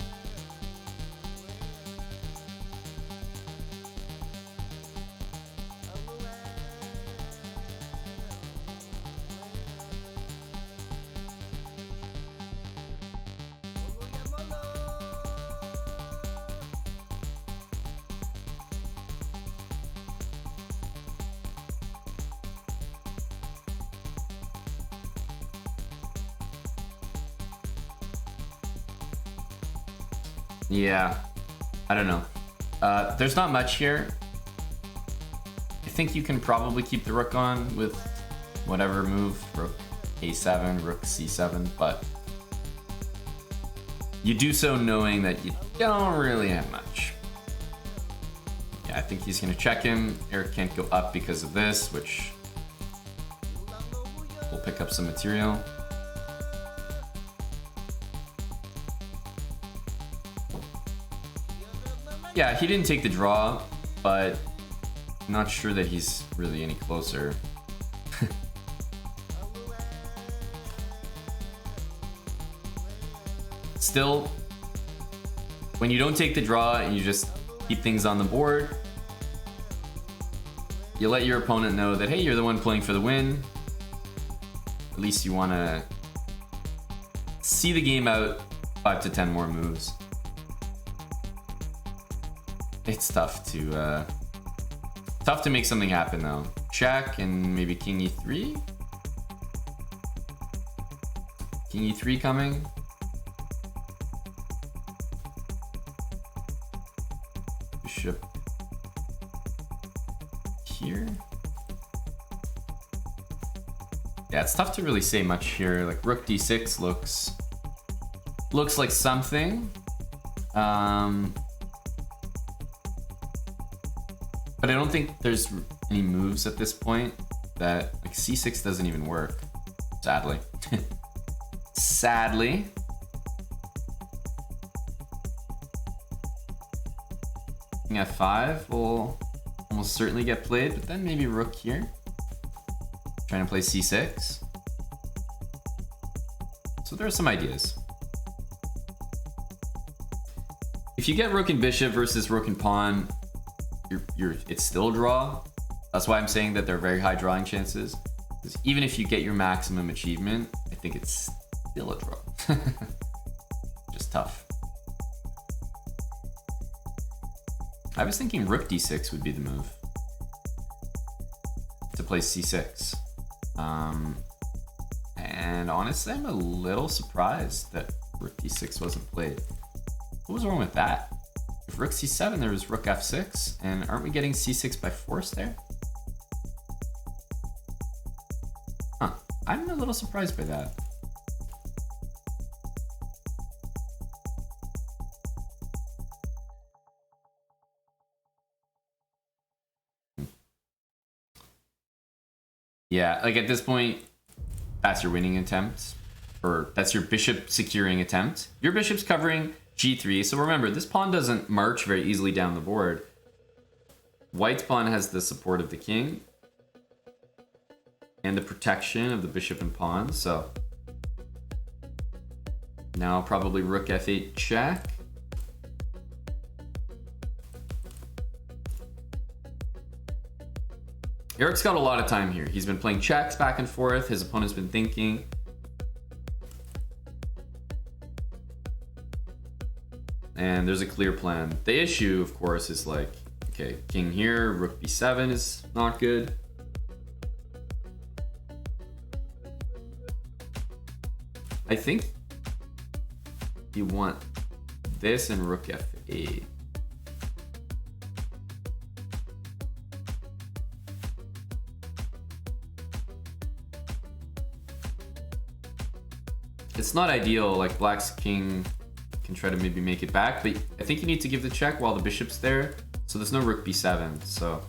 Yeah, I don't know. There's not much here. I think you can probably keep the rook on with whatever move, rook a7, rook c7, but you do so knowing that you don't really have much. Yeah, I think he's gonna check him. Eric can't go up because of this, which will pick up some material. Yeah, he didn't take the draw, but I'm not sure that he's really any closer. Still, when you don't take the draw and you just keep things on the board, you let your opponent know that, hey, you're the one playing for the win. At least you want to see the game out 5 to 10 more moves. It's tough to make something happen though. Check and maybe king e3. King e3 coming. Bishop here. Yeah, it's tough to really say much here. Like rook d6 looks like something. But I don't think there's any moves at this point that, like, c6 doesn't even work, sadly. Sadly. King f5 will almost certainly get played, but then maybe rook here. Trying to play c6. So there are some ideas. If you get rook and bishop versus rook and pawn, it's still a draw. That's why I'm saying that they're very high drawing chances. Because even if you get your maximum achievement, I think it's still a draw. Just tough. I was thinking rook d6 would be the move to play c6. And honestly, I'm a little surprised that rook d6 wasn't played. What was wrong with that? If rook c7, there was rook f6, and aren't we getting c6 by force there? Huh, I'm a little surprised by that. Yeah, like at this point, that's your winning attempt, or that's your bishop securing attempt. Your bishop's covering g3, so remember, this pawn doesn't march very easily down the board. White's pawn has the support of the king and the protection of the bishop and pawn, so Now probably rook f8 check. Eric's got a lot of time here. He's been playing checks back and forth. His opponent's been thinking. And there's a clear plan. The issue, of course, is like, okay, king here, rook b7 is not good. I think you want this and rook f8. It's not ideal, like black's king can try to maybe make it back, but I think you need to give the check while the bishop's there. So there's no rook b7, so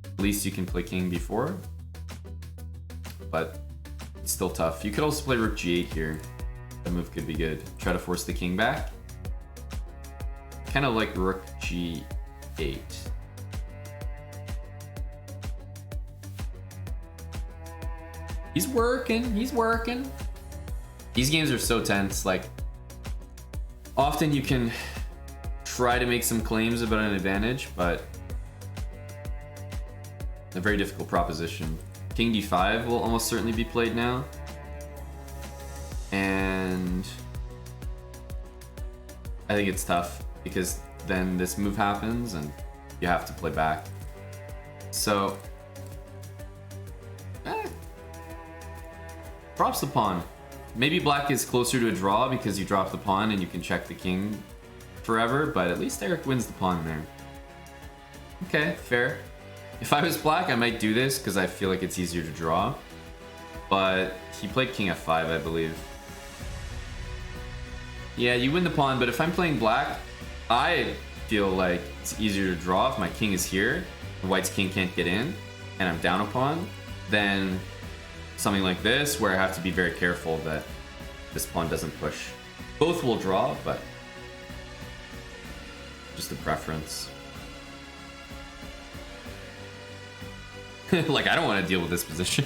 at least you can play king b4. But it's still tough. You could also play rook g8 here. That move could be good. Try to force the king back. Kind of like rook g8. He's working, he's working. These games are so tense, like often you can try to make some claims about an advantage, but a very difficult proposition. King d5 will almost certainly be played now. And I think it's tough because then this move happens and you have to play back. So, drops the pawn. Maybe black is closer to a draw because you drop the pawn and you can check the king forever, but at least Eric wins the pawn there. Okay, fair. If I was black, I might do this because I feel like it's easier to draw. But he played king f5, I believe. Yeah, you win the pawn, but if I'm playing black, I feel like it's easier to draw if my king is here, and white's king can't get in, and I'm down a pawn, than something like this, where I have to be very careful that this pawn doesn't push. Both will draw, but just a preference. Like, I don't want to deal with this position.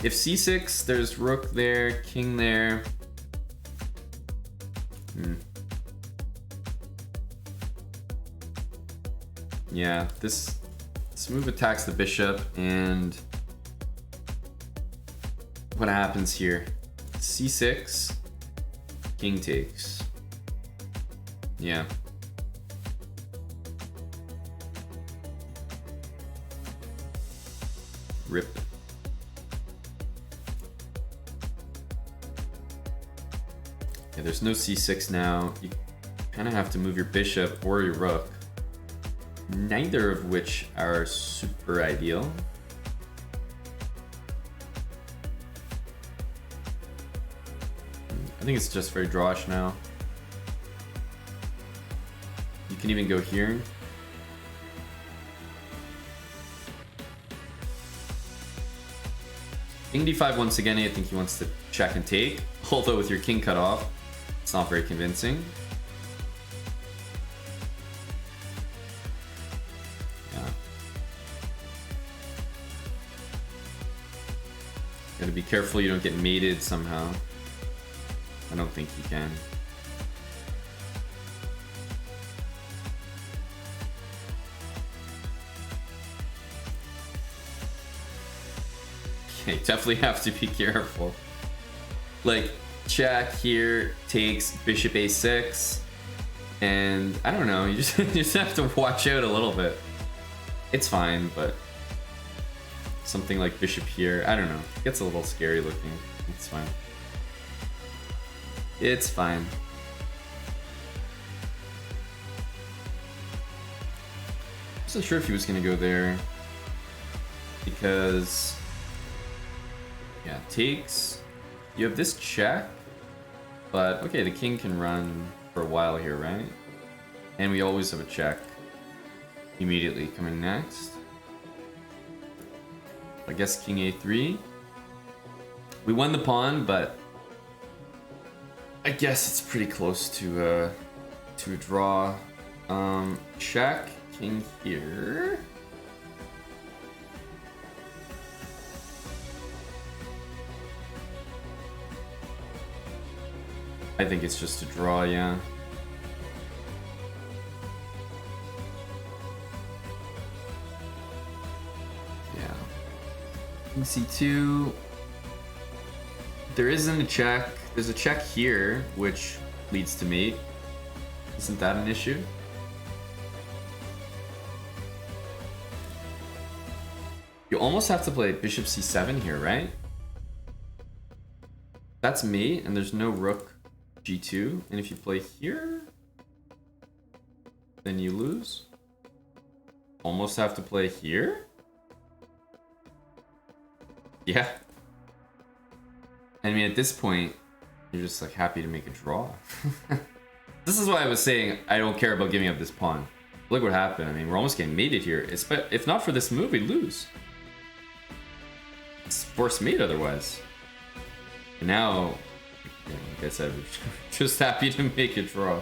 If c6, there's rook there, king there. Yeah, this move attacks the bishop, and what happens here? c6, king takes. Yeah. Rip. Yeah, there's no c6 now. You kind of have to move your bishop or your rook. Neither of which are super ideal. I think it's just very drawish now. You can even go here. King d5 once again, I think he wants to check and take. Although with your king cut off, it's not very convincing. Gotta be careful you don't get mated somehow. I don't think you can. Okay, definitely have to be careful. Like, check here takes bishop a6, and I don't know, you just have to watch out a little bit. It's fine, but something like bishop here, I don't know, it gets a little scary looking. It's fine. It's fine. I wasn't sure if he was gonna go there because, yeah, takes. You have this check, but okay, the king can run for a while here, right? And we always have a check immediately coming next. I guess king a3. We won the pawn, but I guess it's pretty close to a draw. Check, king here. I think it's just a draw, yeah. Yeah. King C2. There isn't a check. There's a check here, which leads to mate. Isn't that an issue? You almost have to play bishop c7 here, right? That's mate, and there's no rook g2. And if you play here, then you lose. Almost have to play here? Yeah. I mean, at this point, you're just like happy to make a draw. This is why I was saying I don't care about giving up this pawn. Look what happened. I mean, we're almost getting mated here. If not for this move, we lose. It's forced mate otherwise. And now, yeah, like I said, we're just happy to make a draw.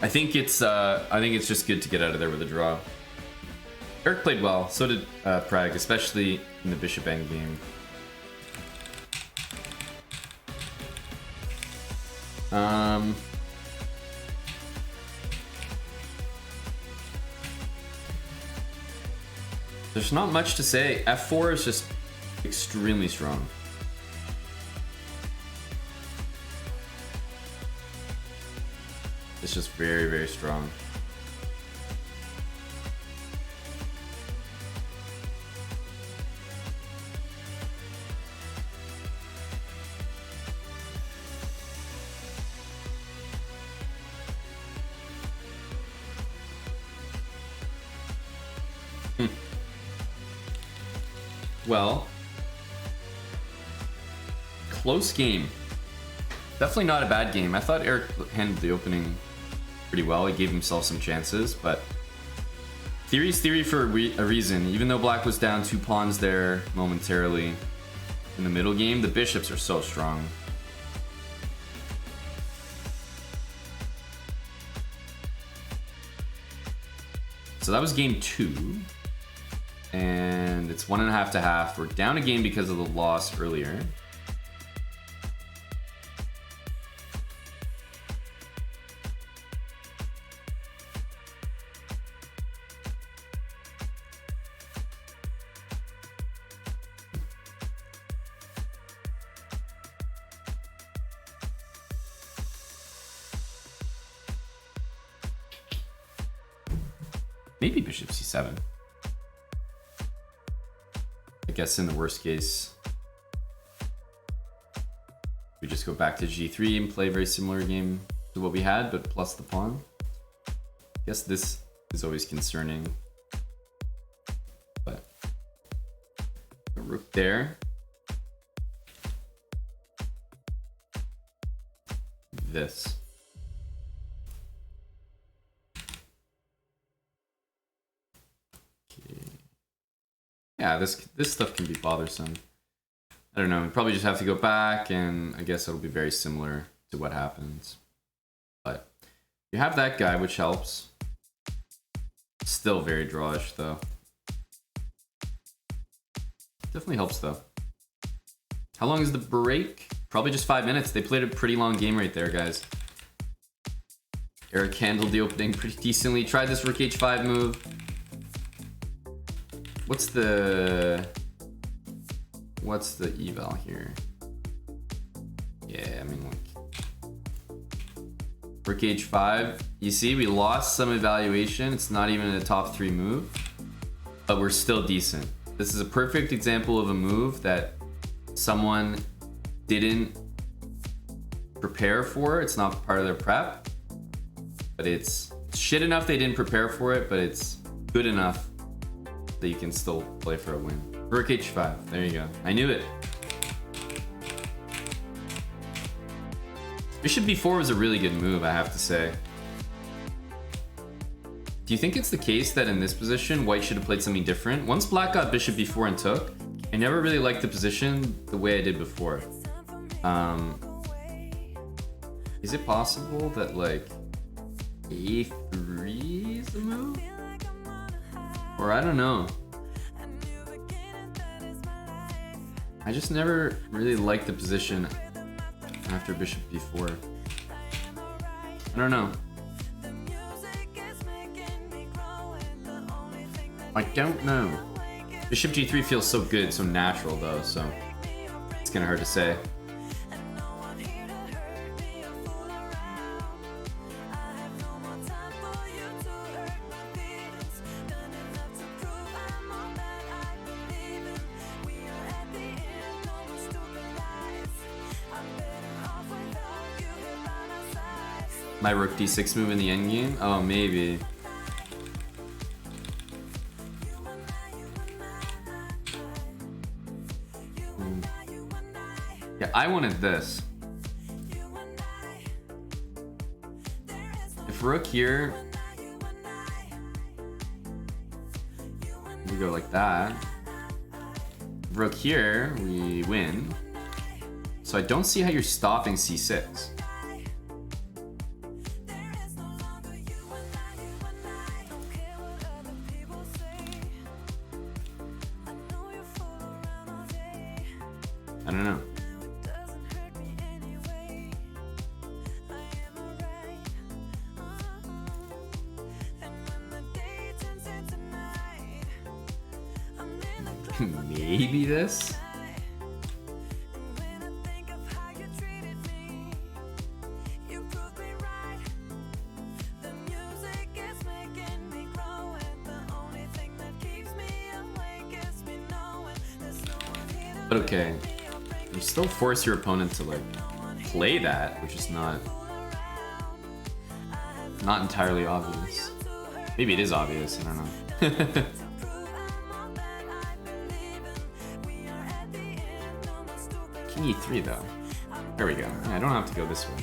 I think it's just good to get out of there with a draw. Eric played well, so did Prague, especially in the bishop endgame. There's not much to say. F4 is just extremely strong. It's just very, very strong. Well, close game. Definitely not a bad game. I thought Eric handled the opening pretty well. He gave himself some chances, but theory's theory for a reason. Even though black was down 2 pawns there momentarily in the middle game, the bishops are so strong. So that was game 2. And it's 1.5 to half. We're down a game because of the loss earlier. Maybe bishop c7. I guess in the worst case, we just go back to g3 and play a very similar game to what we had, but plus the pawn. I guess this is always concerning. But a rook there. This. Yeah, this stuff can be bothersome. I don't know, we probably just have to go back, and I guess it'll be very similar to what happens. But you have that guy, which helps. Still very drawish, though. Definitely helps, though. How long is the break? Probably just 5 minutes. They played a pretty long game right there, guys. Eric handled the opening pretty decently. Tried this rook h5 move. What's the eval here? Yeah, I mean, like, rook h5. You see, we lost some evaluation. It's not even a top 3 move, but we're still decent. This is a perfect example of a move that someone didn't prepare for. It's not part of their prep, but it's shit enough they didn't prepare for it, but it's good enough that you can still play for a win. Rook h5, there you go. I knew it. Bishop b4 was a really good move, I have to say. Do you think it's the case that in this position, white should have played something different? Once black got bishop b4 and took, I never really liked the position the way I did before. Is it possible that, like, A3 is the move? Or I don't know. I just never really liked the position after bishop b4. I don't know. I don't know. Bishop g3 feels so good, so natural though, so it's kind of hard to say. My rook d6 move in the endgame? Oh, maybe. Yeah, I wanted this. If rook here, we go like that. If rook here, we win. So I don't see how you're stopping c6. I don't know. Maybe this? But okay. You still force your opponent to like play that, which is not entirely obvious. Maybe it is obvious, I don't know. King e3 though. There we go. Yeah, I don't have to go this way.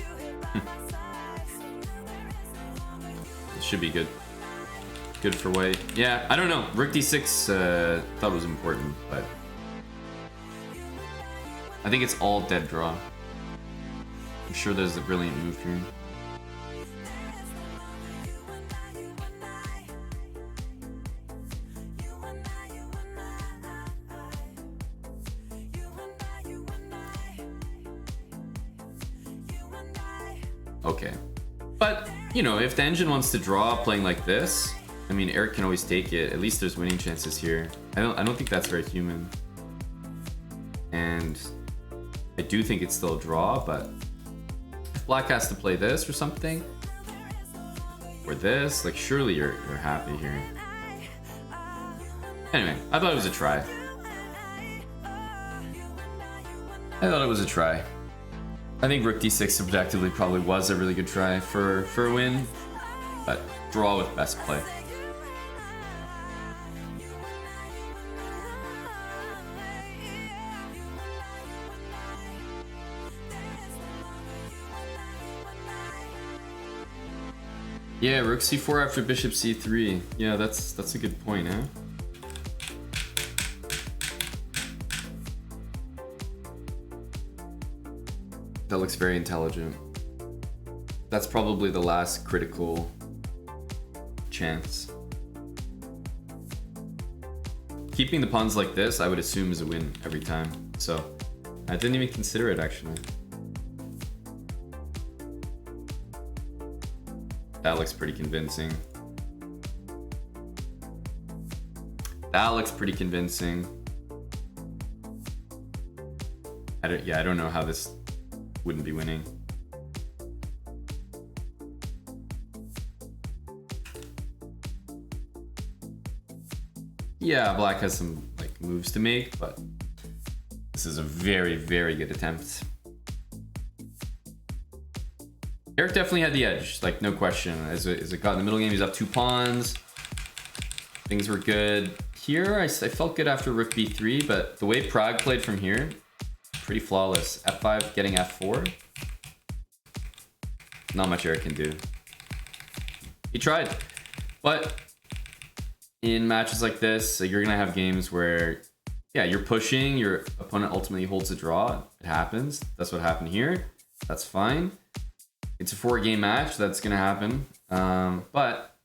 It should be good. Good for white. Yeah, I don't know. Rook d6 thought was important, but I think it's all dead draw. I'm sure there's a brilliant move here. Okay. But, you know, if the engine wants to draw playing like this, I mean, Eric can always take it. At least there's winning chances here. I don't think that's very human. And I do think it's still a draw, but if black has to play this or something, or this, like surely you're happy here. Anyway, I thought it was a try. I think rook d6 objectively probably was a really good try for a win, but draw with best play. Yeah, rook c4 after bishop c3. Yeah, that's a good point, huh? That looks very intelligent. That's probably the last critical chance. Keeping the pawns like this, I would assume, is a win every time. So I didn't even consider it actually. That looks pretty convincing. That looks pretty convincing. I don't know how this wouldn't be winning. Yeah, black has some like moves to make, but this is a very, very good attempt. Eric definitely had the edge, like no question. As it got in the middle game, he's up 2 pawns. Things were good. Here, I felt good after rook b3, but the way Prague played from here, pretty flawless. f5 getting f4. Not much Eric can do. He tried, but in matches like this, you're gonna have games where, yeah, you're pushing, your opponent ultimately holds a draw. It happens. That's what happened here. That's fine. It's a 4-game match. That's gonna happen. But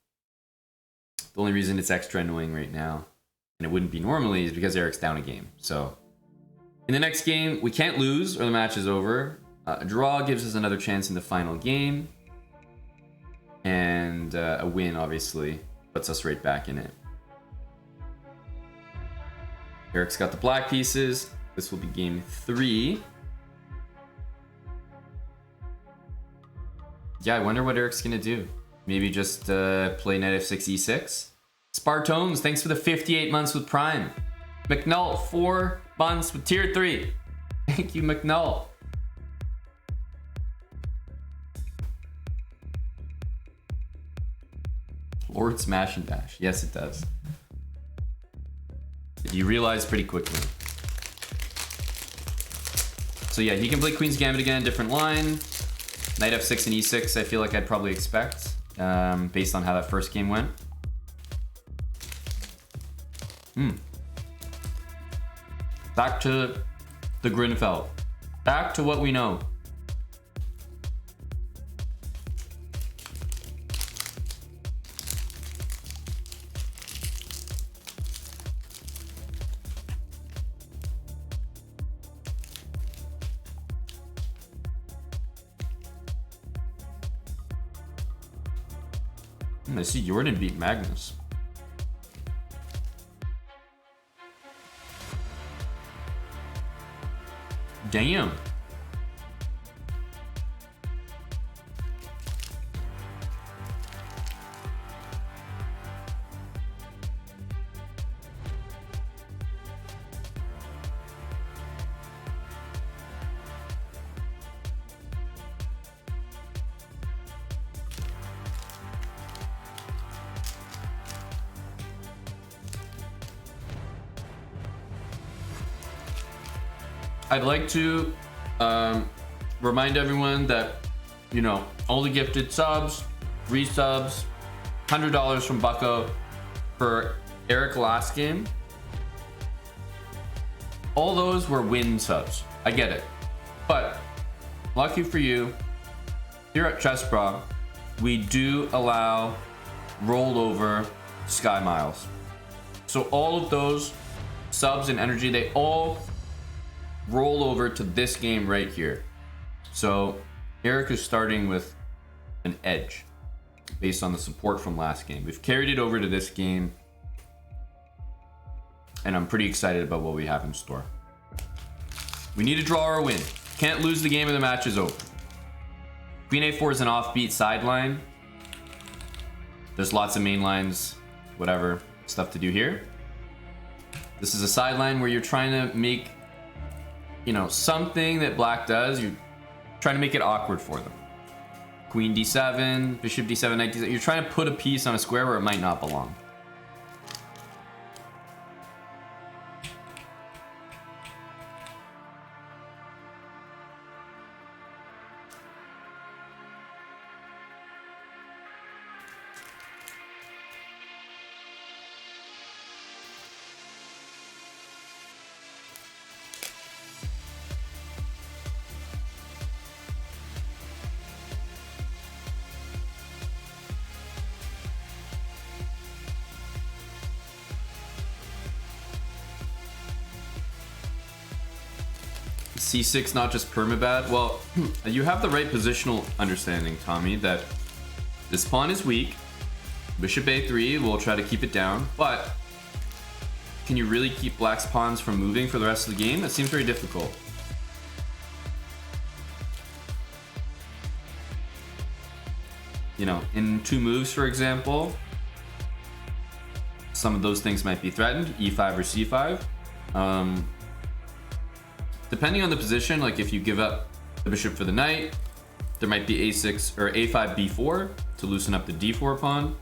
the only reason it's extra annoying right now, and it wouldn't be normally, is because Eric's down a game. So in the next game, we can't lose or the match is over. A draw gives us another chance in the final game. And a win, obviously, puts us right back in it. Eric's got the black pieces. This will be game 3. Yeah, I wonder what Eric's gonna do. Maybe just play knight f6, e6. Spartones, thanks for the 58 months with Prime. McNull, 4 months with tier 3. Thank you, McNull. Lord Smash and Dash. Yes, it does. You realize pretty quickly. So yeah, he can play Queen's Gambit again, different line. Knight f6 and e6, I feel like I'd probably expect, based on how that first game went. Back to the Grinfeld. Back to what we know. I see Jordan beat Magnus. Damn. I'd like to remind everyone that, you know, all the gifted subs, resubs, $100 from Bucko for Eric last game. All those were win subs. I get it. But lucky for you, here at chessbrah, we do allow rollover Sky Miles. So all of those subs and energy, they all roll over to this game right here. So Eric is starting with an edge based on the support from last game. We've carried it over to this game, and I'm pretty excited about what we have in store. We need to draw or win. Can't lose the game or the match is over. Queen a4 is an offbeat sideline. There's lots of main lines, whatever stuff to do here. This is a sideline where you're trying to make, you know, something that black does. You're trying to make it awkward for them. Queen d7, bishop d7, knight d7. You're trying to put a piece on a square where it might not belong. C6 not just permabad? Well, you have the right positional understanding, Tommy, that this pawn is weak. Bishop a3 will try to keep it down, but can you really keep black's pawns from moving for the rest of the game? That seems very difficult. You know, in 2 moves, for example, some of those things might be threatened, e5 or c5. Depending on the position, like if you give up the bishop for the knight, there might be a6 or a5 b4 to loosen up the d4 pawn.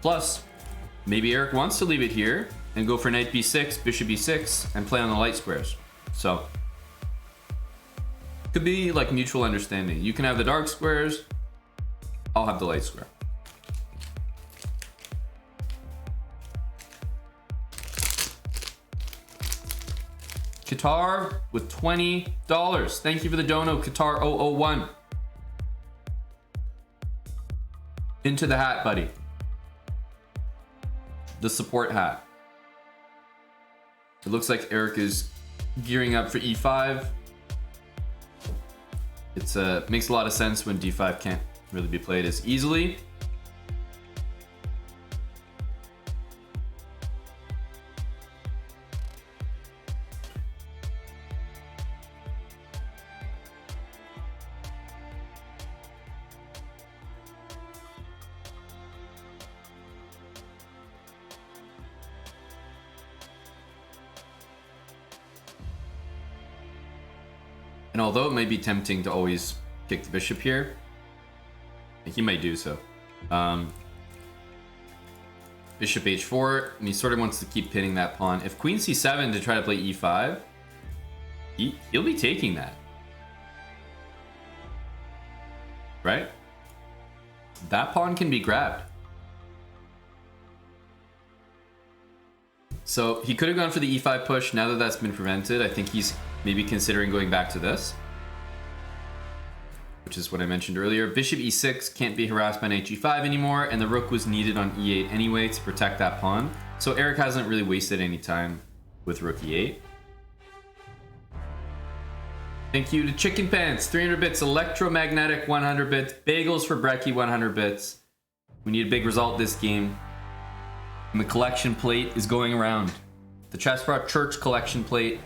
Plus, maybe Eric wants to leave it here and go for knight b6, bishop b6, and play on the light squares. So, could be like mutual understanding. You can have the dark squares, I'll have the light square. Qatar with $20. Thank you for the dono, Qatar 001. Into the hat, buddy. The support hat. It looks like Eric is gearing up for e5. It's makes a lot of sense when d5 can't really be played as easily. And although it may be tempting to always kick the bishop here, he might do so. Bishop h4, and he sort of wants to keep pinning that pawn. If queen c7 to try to play e5, he'll be taking that. Right? That pawn can be grabbed. So he could have gone for the e5 push. Now that that's been prevented, I think he's maybe considering going back to this, which is what I mentioned earlier. Bishop e6 can't be harassed by knight g5 anymore, and the rook was needed on e8 anyway to protect that pawn. So Eric hasn't really wasted any time with rook e8. Thank you to Chicken Pants, 300 bits, Electromagnetic 100 bits, Bagels for Brecky 100 bits. We need a big result this game. And the collection plate is going around. The chessbrah Church collection plate.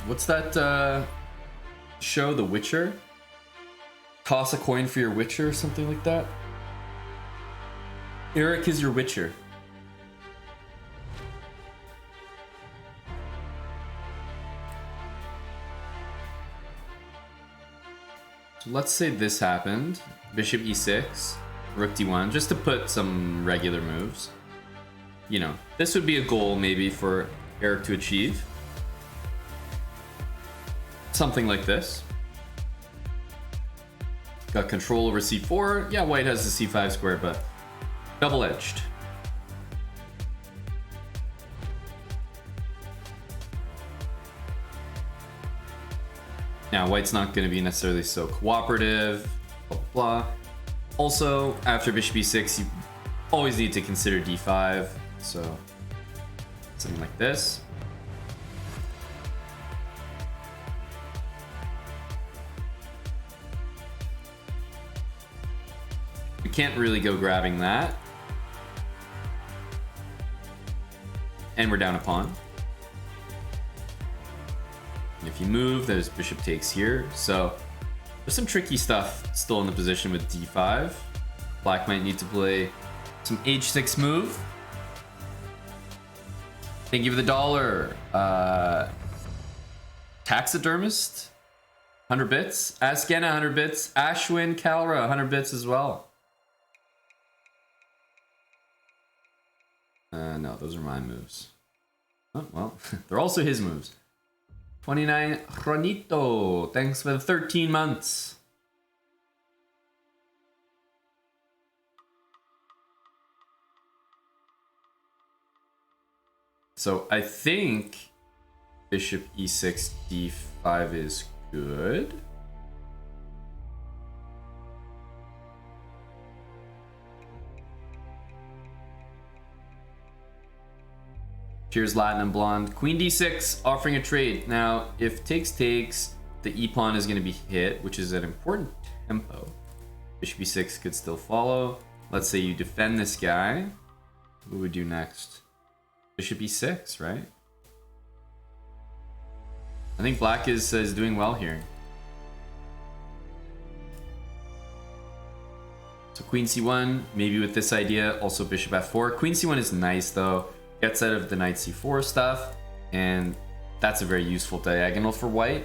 What's that show, The Witcher? Toss a coin for your Witcher or something like that? Eric is your Witcher. So let's say this happened. Bishop e6, rook d1, just to put some regular moves. You know, this would be a goal maybe for Eric to achieve. Something like this. Got control over c4. Yeah, white has the c5 square, but double-edged. Now, white's not going to be necessarily so cooperative, blah, blah, blah. Also, after bishop e6, you always need to consider d5. So, something like this. We can't really go grabbing that. And we're down a pawn. And if you move, there's bishop takes here. So there's some tricky stuff still in the position with d5. Black might need to play some h6 move. Thank you for the dollar. Taxidermist, 100 bits. Askena, 100 bits. Ashwin Kalra, 100 bits as well. No, those are my moves. Oh, well, they're also his moves. 29 Juanito, thanks for the 13 months. So I think bishop e6 d5 is good. Cheers, Latin and Blonde. Queen d6, offering a trade. Now, if takes, the e-pawn is going to be hit, which is an important tempo. Bishop e6 could still follow. Let's say you defend this guy. What would we do next? Bishop e6, right? I think black is doing well here. So queen c1, maybe with this idea, also bishop f4. Queen c1 is nice though. Gets out of the knight c4 stuff, and that's a very useful diagonal for white.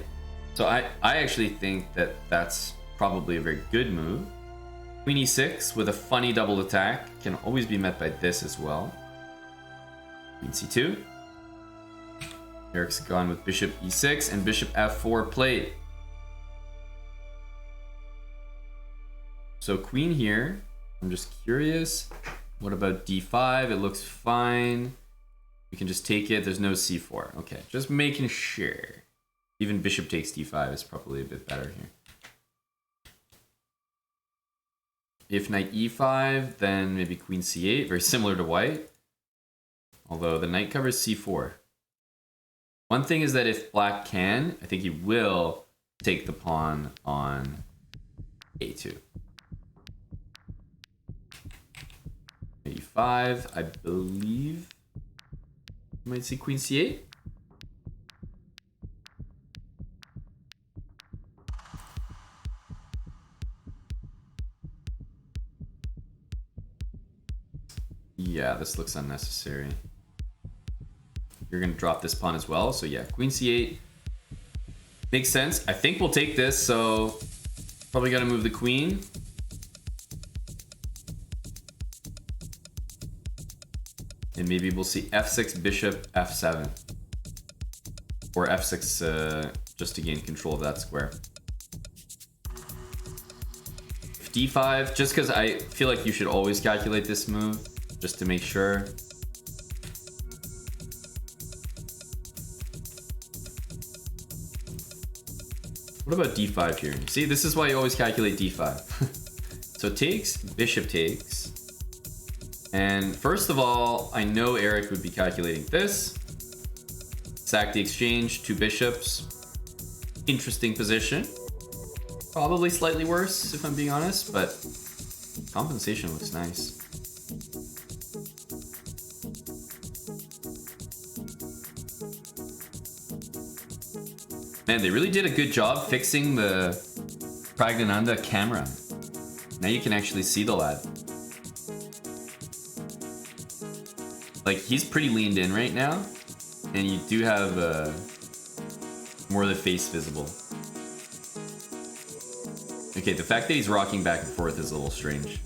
So I actually think that that's probably a very good move. Queen e6 with a funny double attack can always be met by this as well. Queen c2. Eric's gone with bishop e6 and bishop f4 played. So queen here, I'm just curious. What about d5? It looks fine. We can just take it. There's no c4. Okay, just making sure. Even bishop takes d5 is probably a bit better here. if knight e5, then maybe queen c8, very similar to white. Although the knight covers c4. One thing is that if black can, I think he will take the pawn on a2. e5, I believe. You might see queen c8. Yeah, this looks unnecessary. You're gonna drop this pawn as well, so yeah, queen c8 makes sense. I think we'll take this, so probably gotta move the queen. And maybe we'll see f6, bishop, f7. Or f6 just to gain control of that square. d5, just because I feel like you should always calculate this move, just to make sure. What about d5 here? See, this is why you always calculate d5. So takes, bishop takes. And first of all, I know Eric would be calculating this. Sack the exchange, 2 bishops. Interesting position. Probably slightly worse, if I'm being honest, but compensation looks nice. Man, they really did a good job fixing the Pragnananda camera. Now you can actually see the lad. Like, he's pretty leaned in right now, and you do have more of the face visible. Okay, the fact that he's rocking back and forth is a little strange.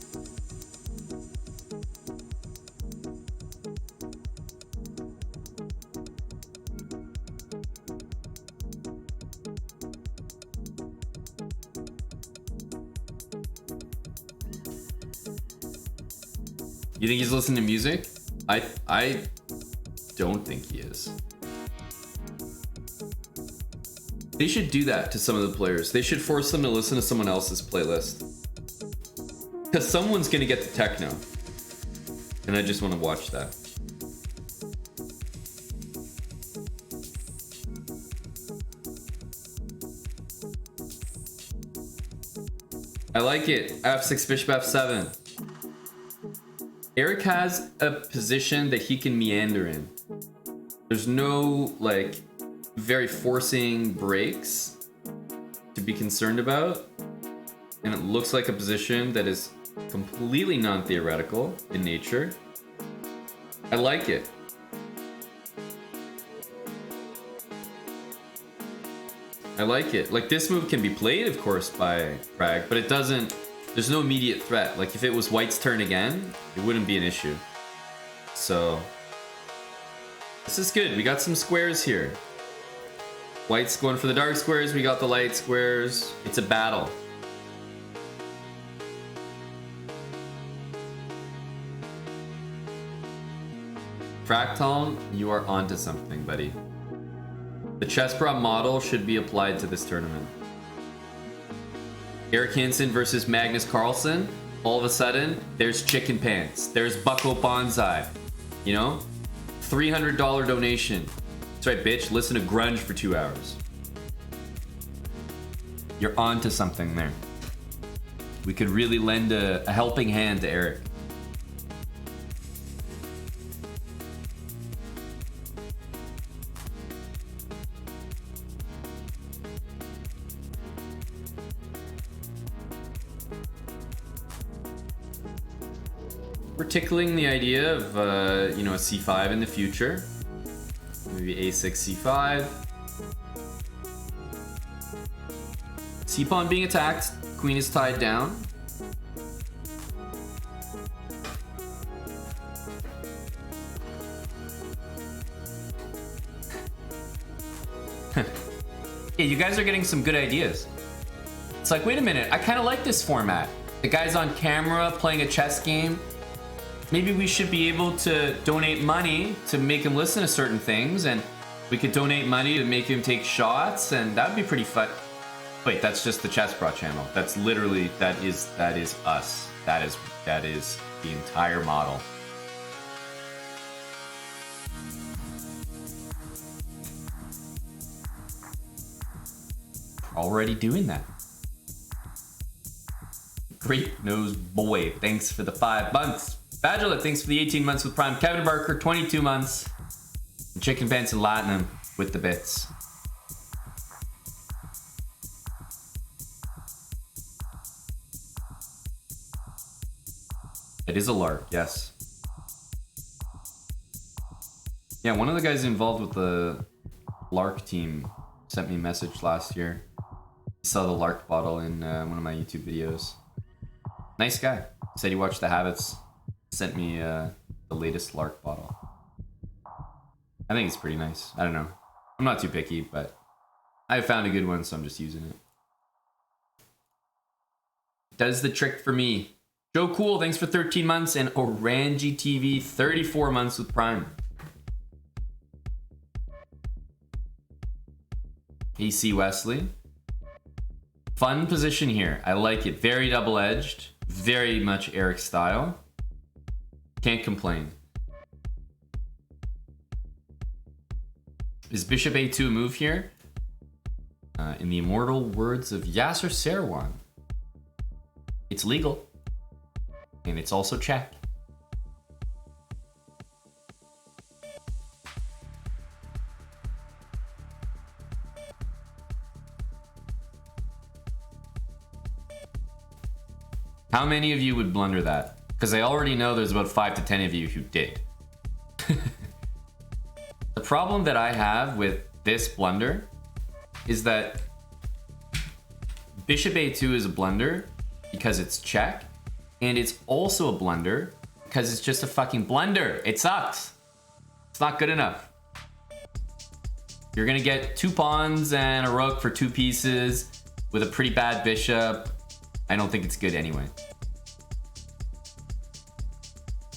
You think he's listening to music? I don't think he is. They should do that to some of the players. They should force them to listen to someone else's playlist. Because someone's gonna get the techno. And I just want to watch that. I like it. f6, bishop f7. Eric has a position that he can meander in. There's no, like, very forcing breaks to be concerned about. And it looks like a position that is completely non-theoretical in nature. I like it. I like it. Like, this move can be played, of course, by Prag, but it doesn't... There's no immediate threat. Like, if it was White's turn again, it wouldn't be an issue. So... this is good. We got some squares here. White's going for the dark squares. We got the light squares. It's a battle. Fractal, you are onto something, buddy. The chessbrah model should be applied to this tournament. Eric Hansen versus Magnus Carlsen. All of a sudden, there's chicken pants. There's Bucko Bonsai. You know? $300 donation. That's right, bitch. Listen to grunge for 2 hours. You're onto something there. We could really lend a helping hand to Eric. We're tickling the idea of, you know, a c5 in the future. Maybe a6, c5. C-pawn being attacked. Queen is tied down. Yeah, you guys are getting some good ideas. It's like, wait a minute, I kind of like this format. The guy's on camera playing a chess game. Maybe we should be able to donate money to make him listen to certain things, and we could donate money to make him take shots, and that would be pretty fun. Wait, that's just the chessbrah channel. That's literally that is us. That is the entire model. Already doing that. Great nose boy, thanks for the 5 months. Badgerlet, thanks for the 18 months with Prime. Kevin Barker, 22 months. And Chicken Pants and Latinum with the bits. It is a lark, yes. Yeah, one of the guys involved with the lark team sent me a message last year. He saw the lark bottle in one of my YouTube videos. Nice guy. Said he watched The Habits. Sent me the latest lark bottle. I think it's pretty nice. I don't know. I'm not too picky, but I found a good one, so I'm just using it. Does the trick for me. Joe Cool, thanks for 13 months. And Orangi TV, 34 months with Prime. AC Wesley. Fun position here. I like it. Very double-edged. Very much Eric style. Can't complain. Is Bishop A2 a move here? In the immortal words of Yasser Seirawan, it's legal. And it's also check. How many of you would blunder that? Because I already know there's about 5 to 10 of you who did. The problem that I have with this blunder is that Bishop A2 is a blunder because it's check, and it's also a blunder because it's just a fucking blunder. It sucks. It's not good enough. You're gonna get 2 pawns and a rook for 2 pieces with a pretty bad bishop. I don't think it's good anyway.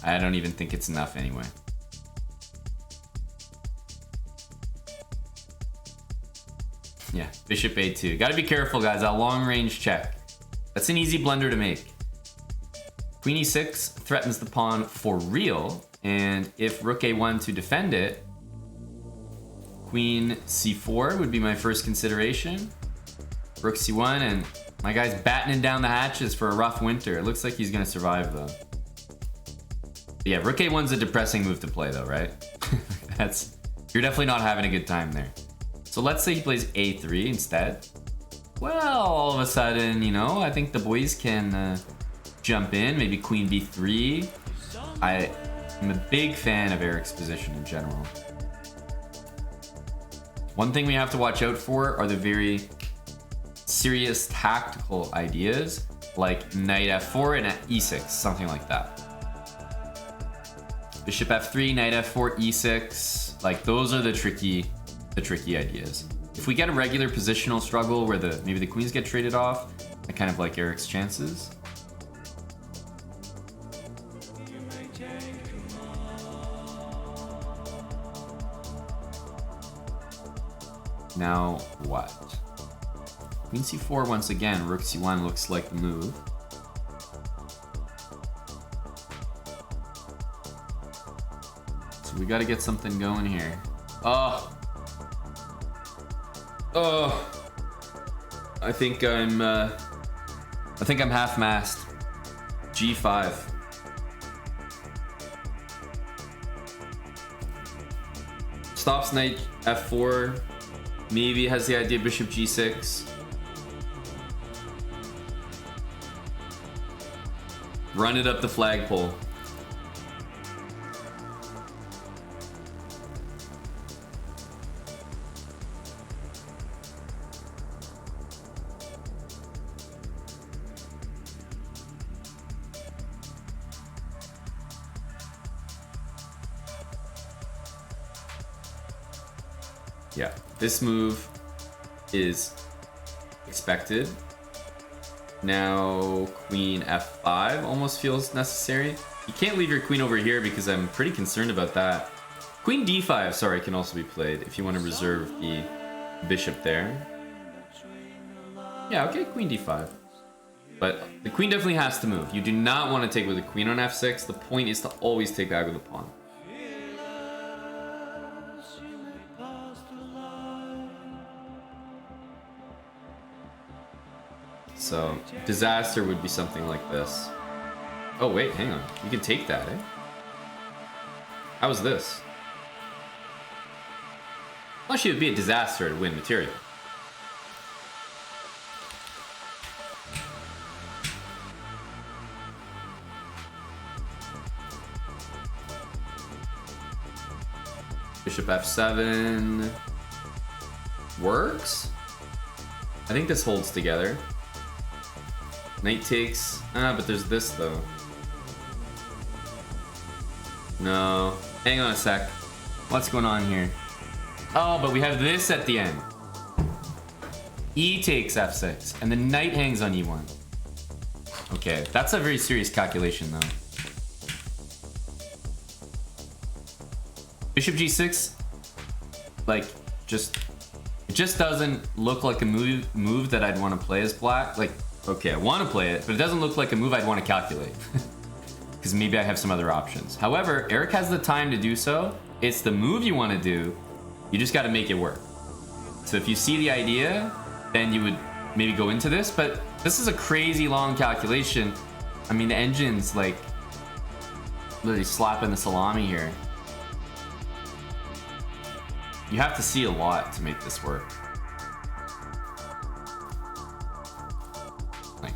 I don't even think it's enough anyway. Yeah, Bishop A2. Gotta be careful, guys. That long range check. That's an easy blunder to make. Queen E6 threatens the pawn for real. And if Rook A1 to defend it, Queen C4 would be my first consideration. Rook C1, and my guy's battening down the hatches for a rough winter. It looks like he's gonna survive though. But yeah, Rook A1's a depressing move to play though, right? You're definitely not having a good time there. So let's say he plays A3 instead. Well, all of a sudden, you know, I think the boys can jump in. Maybe Queen B3. I'm a big fan of Eric's position in general. One thing we have to watch out for are the very serious tactical ideas, like Knight F4 and E6, something like that. Bishop F3, Knight F4, E6, like those are the tricky ideas. If we get a regular positional struggle where maybe the queens get traded off, I kind of like Eric's chances. Now what? Queen C4 once again. Rook C1 looks like the move. So we got to get something going here. Oh. I think I'm half-mast. G5. Stops Knight F4. Maybe has the idea Bishop G6. Run it up the flagpole. Yeah, this move is expected. Now Queen F5 almost feels necessary. You can't leave your queen over here because I'm pretty concerned about that. Queen D5, sorry, can also be played if you want to reserve the bishop there. Yeah, okay, queen d5. But the queen definitely has to move. You do not want to take with the queen on f6. The point is to always take back with the pawn. So, disaster would be something like this. Oh wait, hang on. You can take that, eh? How was this? Actually, it would be a disaster to win material. Bishop f7 works. I think this holds together. Knight takes. But there's this though. No. Hang on a sec. What's going on here? Oh, but we have this at the end. E takes f6, and the knight hangs on e1. Okay, that's a very serious calculation though. Bishop g6, like, it just doesn't look like a move that I'd want to play as black. Like, okay, I want to play it, but it doesn't look like a move I'd want to calculate. Because maybe I have some other options. However, Eric has the time to do so. It's the move you want to do. You just got to make it work. So if you see the idea, then you would maybe go into this. But this is a crazy long calculation. I mean, the engine's like literally slapping the salami here. You have to see a lot to make this work. Like,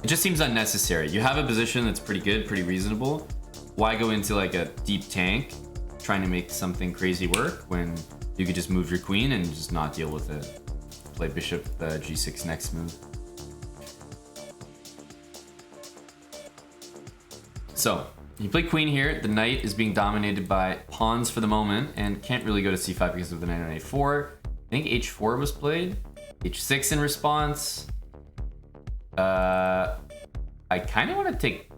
it just seems unnecessary. You have a position that's pretty good, pretty reasonable. Why go into like a deep tank trying to make something crazy work when you could just move your queen and just not deal with it? Play bishop g6 next move. So, you play queen here. The knight is being dominated by pawns for the moment and can't really go to c5 because of the knight on a4. I think h4 was played. h6 in response. I kind of want to take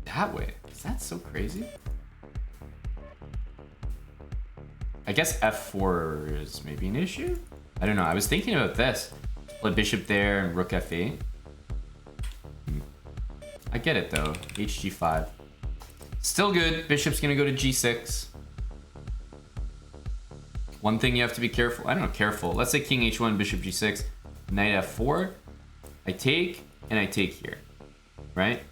that way. Is that so crazy? I guess f4 is maybe an issue? I don't know. I was thinking about this. Play bishop there and rook f8. I get it though. hg5. Still good. Bishop's gonna go to g6. One thing you have to be careful. I don't know, careful. Let's say king h1, bishop g6, knight f4. I take and I take here, right?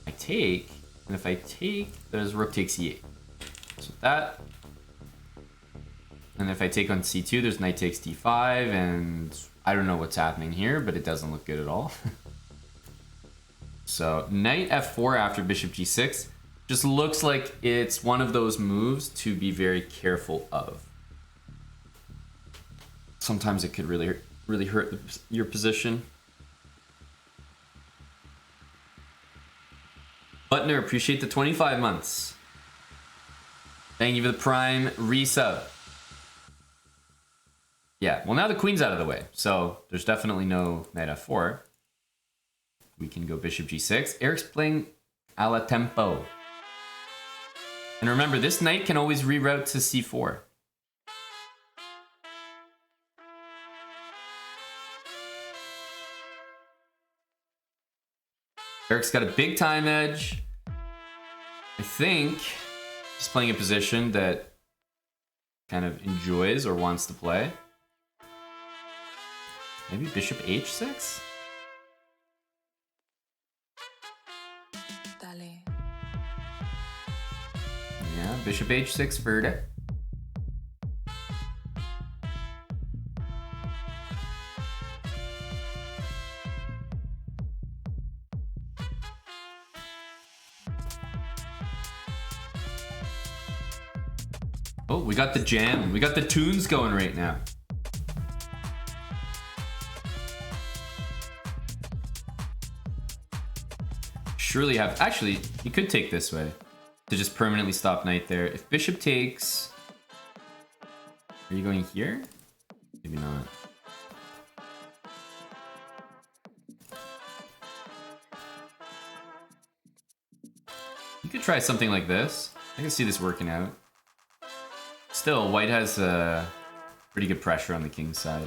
I take, and if I take, there's rook takes e8. So that. And if I take on c2, there's knight takes d5, and I don't know what's happening here, but it doesn't look good at all. So knight f4 after bishop g6 just looks like it's one of those moves to be very careful of. Sometimes it could really hurt your position. Butner, appreciate the 25 months. Thank you for the prime resub. Yeah, well now the queen's out of the way, so there's definitely no knight f4. We can go bishop g6. Eric's playing a la tempo. And remember, this knight can always reroute to c4. Eric's got a big time edge. I think he's playing a position that kind of enjoys or wants to play. Maybe bishop h6? Yeah, bishop h6 Verde. Oh, we got the jam. We got the tunes going right now. Surely have. Actually, you could take this way to just permanently stop knight there. If bishop takes, are you going here? Maybe not. You could try something like this. I can see this working out. Still, white has pretty good pressure on the king's side.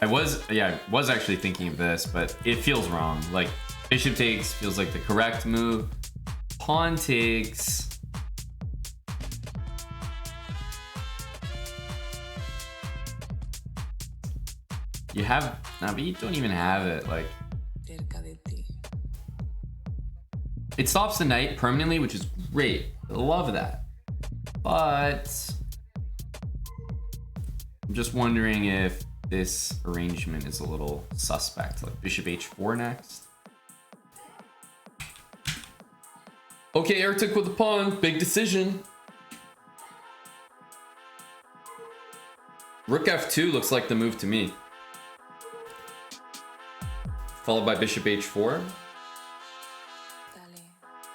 I was actually thinking of this, but it feels wrong. Like, bishop takes feels like the correct move. Pawn takes. You have, nah, but you don't even have it. Like, it stops the knight permanently, which is great. I love that. But I'm just wondering if this arrangement is a little suspect. Like bishop h4 next. Okay, Eric took with the pawn. Big decision. Rook f2 looks like the move to me. Followed by bishop h4.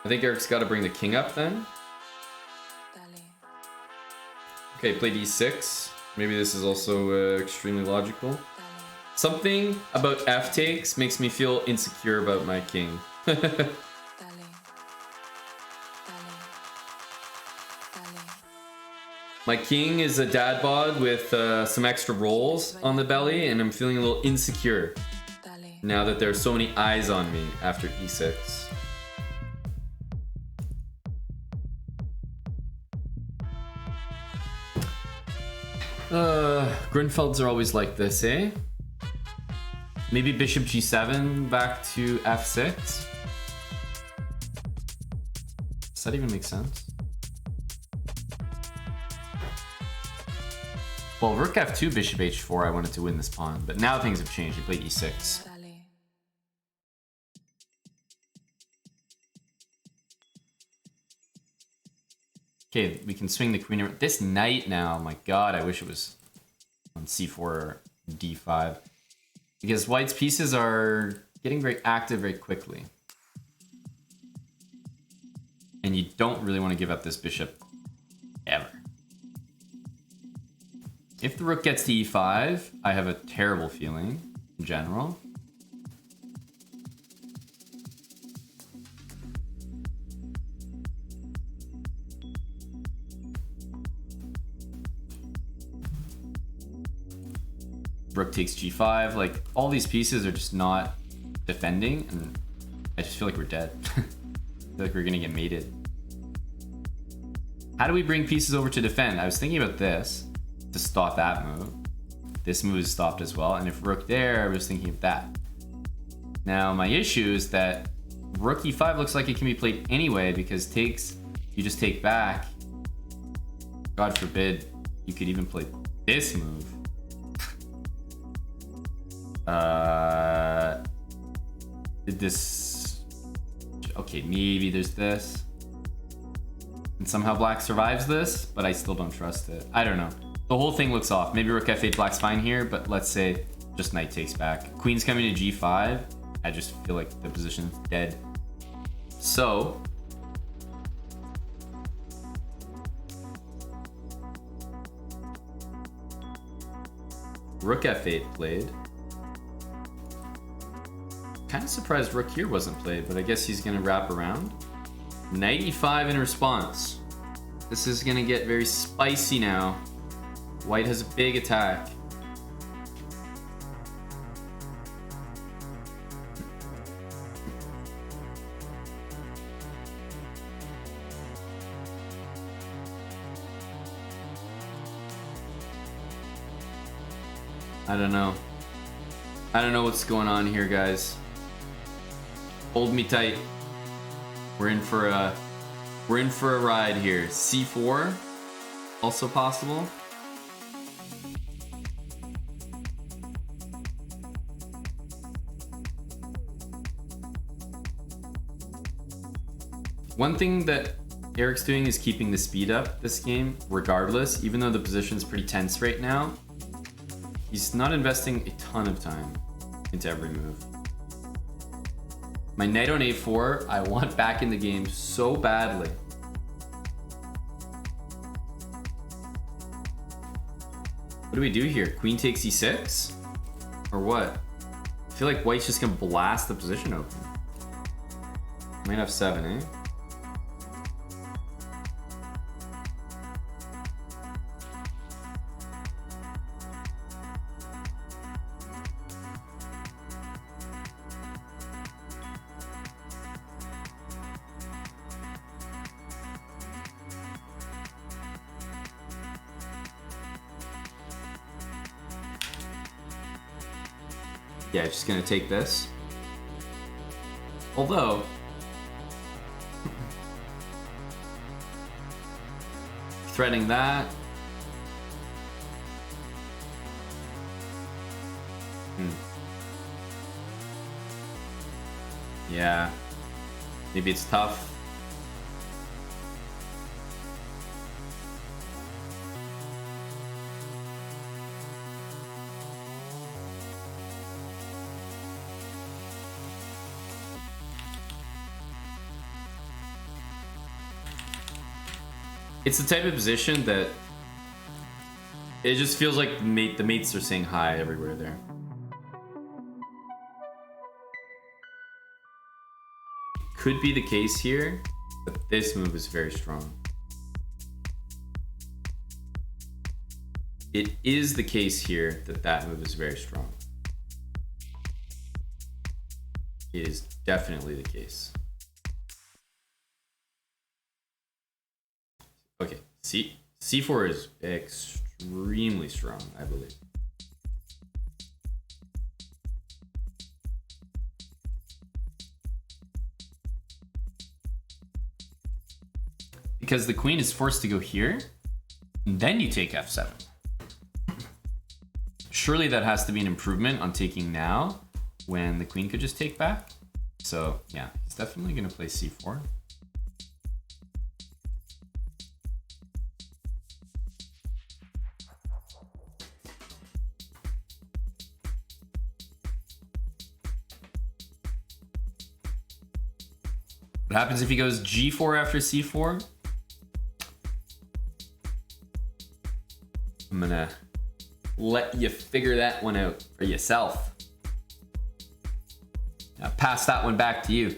I think Eric's got to bring the king up then. Okay, played e6. Maybe this is also extremely logical. Something about f takes makes me feel insecure about my king. My king is a dad bod with some extra rolls on the belly, and I'm feeling a little insecure now that there are so many eyes on me after e6. Grunfelds are always like this, eh? Maybe bishop g7 back to f6? Does that even make sense? Well, rook f2, bishop h4, I wanted to win this pawn, but now things have changed. He played e6. Okay, we can swing the queen around. This knight now, my god, I wish it was on c4 or d5. Because white's pieces are getting very active very quickly. And you don't really want to give up this bishop ever. If the rook gets to e5, I have a terrible feeling in general. Rook takes g5, like all these pieces are just not defending, and I just feel like we're dead. I feel like we're gonna get mated. How do we bring pieces over to defend? I was thinking about this to stop that move. This move is stopped as well, and if rook there, I was thinking of that. Now my issue is that rook e5 looks like it can be played anyway, because takes, you just take back. God forbid you could even play this move. Did this... Okay, maybe there's this. And somehow black survives this, but I still don't trust it. I don't know. The whole thing looks off. Maybe rook f8, black's fine here, but let's say just knight takes back. Queen's coming to g5. I just feel like the position's dead. So... rook f8 played. Kind of surprised rook here wasn't played, but I guess he's gonna wrap around. Knight e5 in response. This is gonna get very spicy now. White has a big attack. I don't know. I don't know what's going on here, guys. Hold me tight. We're in for a ride here. C4, also possible. One thing that Eric's doing is keeping the speed up this game, regardless, even though the position's pretty tense right now. He's not investing a ton of time into every move. My knight on a4, I want back in the game so badly. What do we do here? Queen takes e6? Or what? I feel like white's just gonna blast the position open. Might have 7, eh? Yeah, just gonna take this. Although, threading that. Yeah, maybe it's tough. It's the type of position that it just feels like the mates are saying hi everywhere there. Could be the case here, but this move is very strong. It is the case here that that move is very strong. It is definitely the case. Okay, C4 is extremely strong, I believe. Because the queen is forced to go here, and then you take f7. Surely that has to be an improvement on taking now, when the queen could just take back. So yeah, he's definitely gonna play c4. What happens if he goes g4 after c4? I'm gonna let you figure that one out for yourself. I'll pass that one back to you.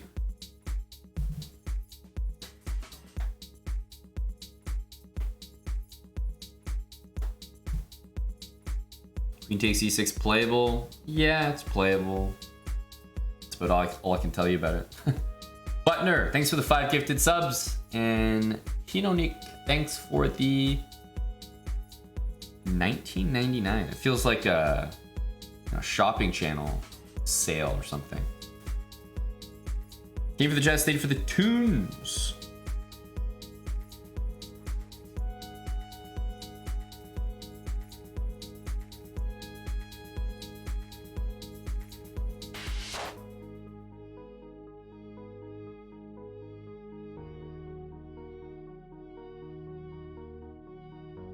Queen takes e6 playable. Yeah, it's playable. That's about all I can tell you about it. Butner, thanks for the 5 gifted subs. And Hinonik, thanks for the $19.99. It feels like a shopping channel sale or something. Game for the Jazz, stayed for the tunes.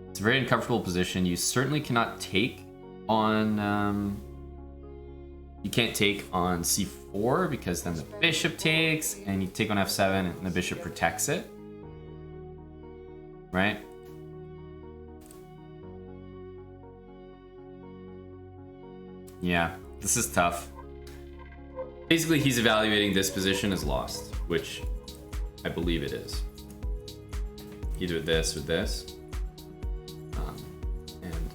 It's a very uncomfortable position. You certainly cannot take on you can't take on c4 because then the bishop takes, and you take on f7 and the bishop protects it, right? Yeah, this is tough. Basically, he's evaluating this position as lost, which I believe it is. Either this or this. And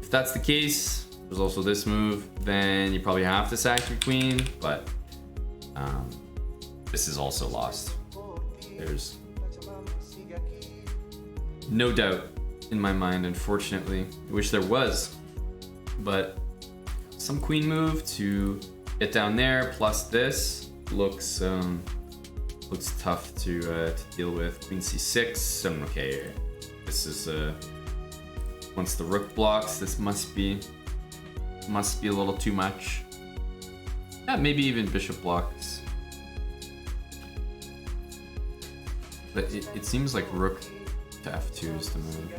if that's the case, there's also this move, then you probably have to sack your queen, but this is also lost. There's no doubt in my mind, unfortunately. I wish there was, but some queen move to get down there, plus this looks tough to deal with. Queen c6, okay, this is once the rook blocks, this must be a little too much. Yeah, maybe even bishop blocks. But it seems like rook to f2 is the move.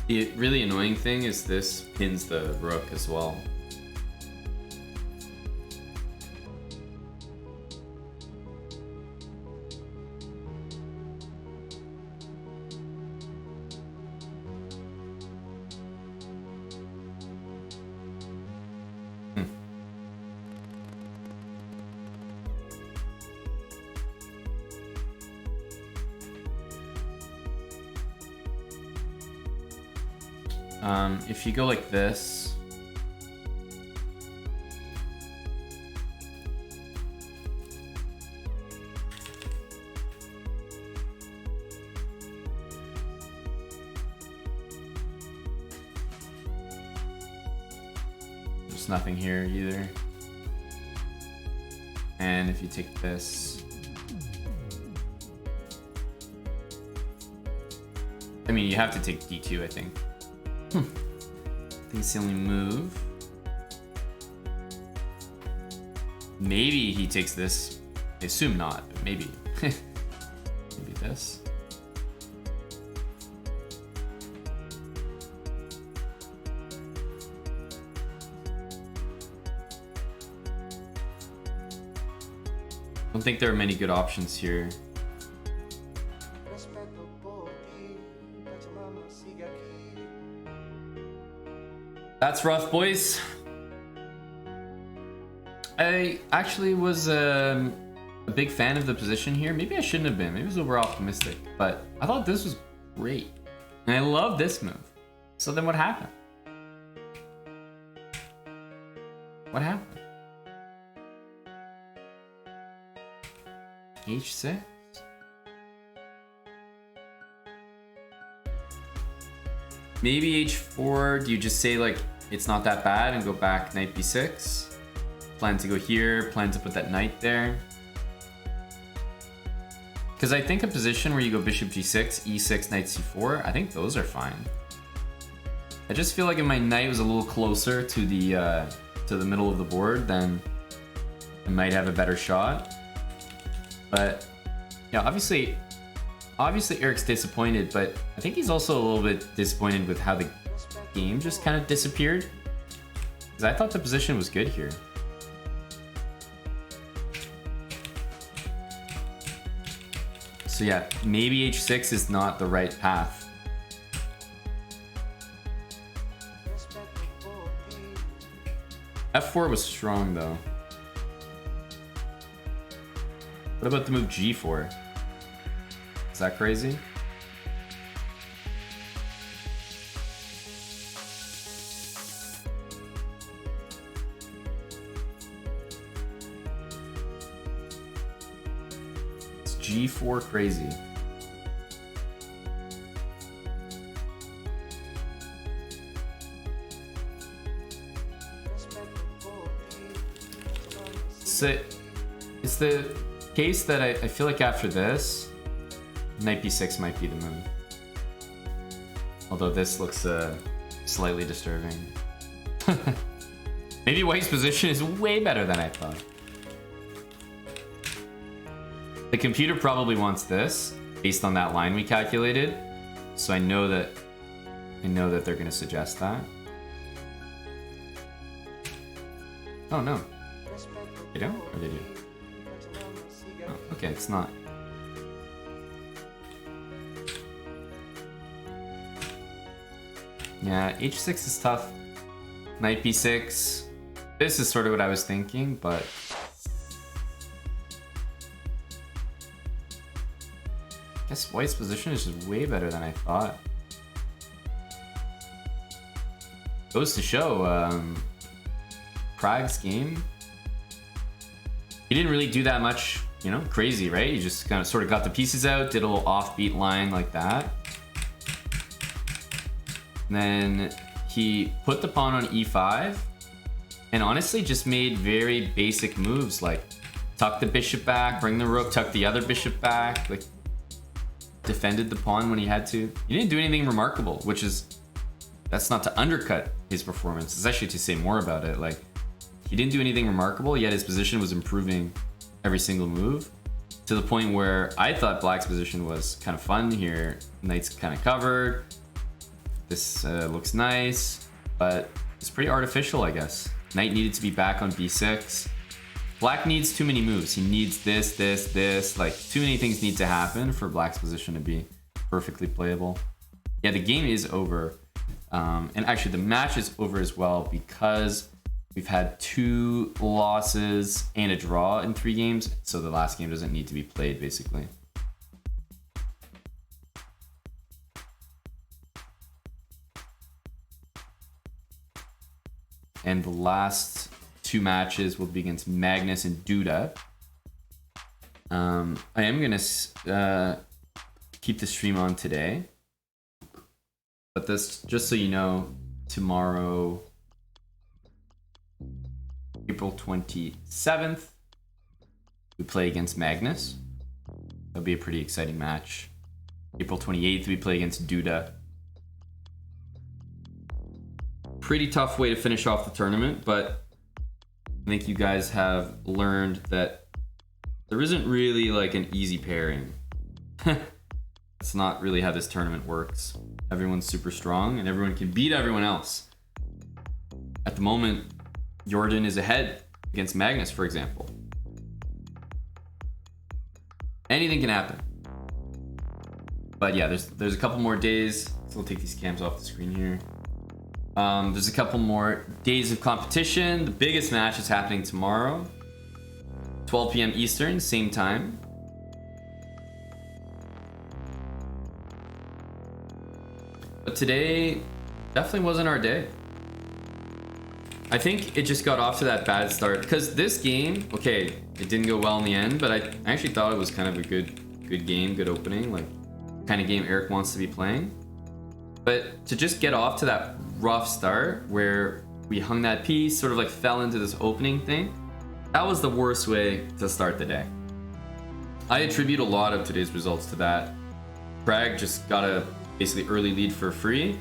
The really annoying thing is this pins the rook as well. If you go like this, nothing here either. And if you take this, I mean, you have to take d2, I think. I think it's the only move. Maybe he takes this. I assume not, but maybe. Maybe this. I don't think there are many good options here. That's rough, boys. I actually was a big fan of the position here. Maybe I shouldn't have been. Maybe I was over optimistic. But I thought this was great. And I love this move. So then what happened? What happened? H6? Maybe H4, do you just say like, it's not that bad and go back knight B6? Plan to go here, plan to put that knight there. Because I think a position where you go bishop G6, E6, knight C4, I think those are fine. I just feel like if my knight was a little closer to the middle of the board, then I might have a better shot. But yeah, obviously Eric's disappointed, but I think he's also a little bit disappointed with how the game just kind of disappeared. Because I thought the position was good here. So yeah, maybe H6 is not the right path. F4 was strong though. What about the move G4? Is that crazy? It's G4 crazy. So it's the case that I feel like after this, knight b6 might be the move. Although this looks slightly disturbing. Maybe white's position is way better than I thought. The computer probably wants this based on that line we calculated. So I know that they're gonna suggest that. Oh no. They don't? Or they do? Oh, okay, it's not. Yeah, h6 is tough. Knight b6. This is sort of what I was thinking, but I guess white's position is just way better than I thought. Goes to show, Prague's game, he didn't really do that much, you know, crazy, right? He just kind of sort of got the pieces out, did a little offbeat line like that. And then he put the pawn on e5 and honestly just made very basic moves like tuck the bishop back, bring the rook, tuck the other bishop back, like defended the pawn when he had to. He didn't do anything remarkable, which is, that's not to undercut his performance. It's actually to say more about it. Like, he didn't do anything remarkable, yet his position was improving every single move to the point where I thought black's position was kind of fun here. Knight's kind of covered. This looks nice, but it's pretty artificial, I guess. Knight needed to be back on b6. Black needs too many moves. He needs this, this, this. Like, too many things need to happen for black's position to be perfectly playable. Yeah, the game is over. And actually, the match is over as well because we've had 2 losses and a draw in 3 games. So the last game doesn't need to be played, basically. And the last 2 matches will be against Magnus and Duda. I am going to keep the stream on today. But this, just so you know, tomorrow April 27th, we play against Magnus. That'll be a pretty exciting match. April 28th, we play against Duda. Pretty tough way to finish off the tournament, but I think you guys have learned that there isn't really like an easy pairing. That's not really how this tournament works. Everyone's super strong and everyone can beat everyone else. At the moment, Jordan is ahead against Magnus, for example. Anything can happen. But yeah, there's a couple more days. So we'll take these cams off the screen here. There's a couple more days of competition. The biggest match is happening tomorrow. 12 p.m. Eastern, same time. But today definitely wasn't our day. I think it just got off to that bad start because this game, okay, it didn't go well in the end, but I actually thought it was kind of a good game, good opening, like kind of game Eric wants to be playing. But to just get off to that rough start where we hung that piece, sort of like fell into this opening thing, that was the worst way to start the day. I attribute a lot of today's results to that. Prague just got a basically early lead for free,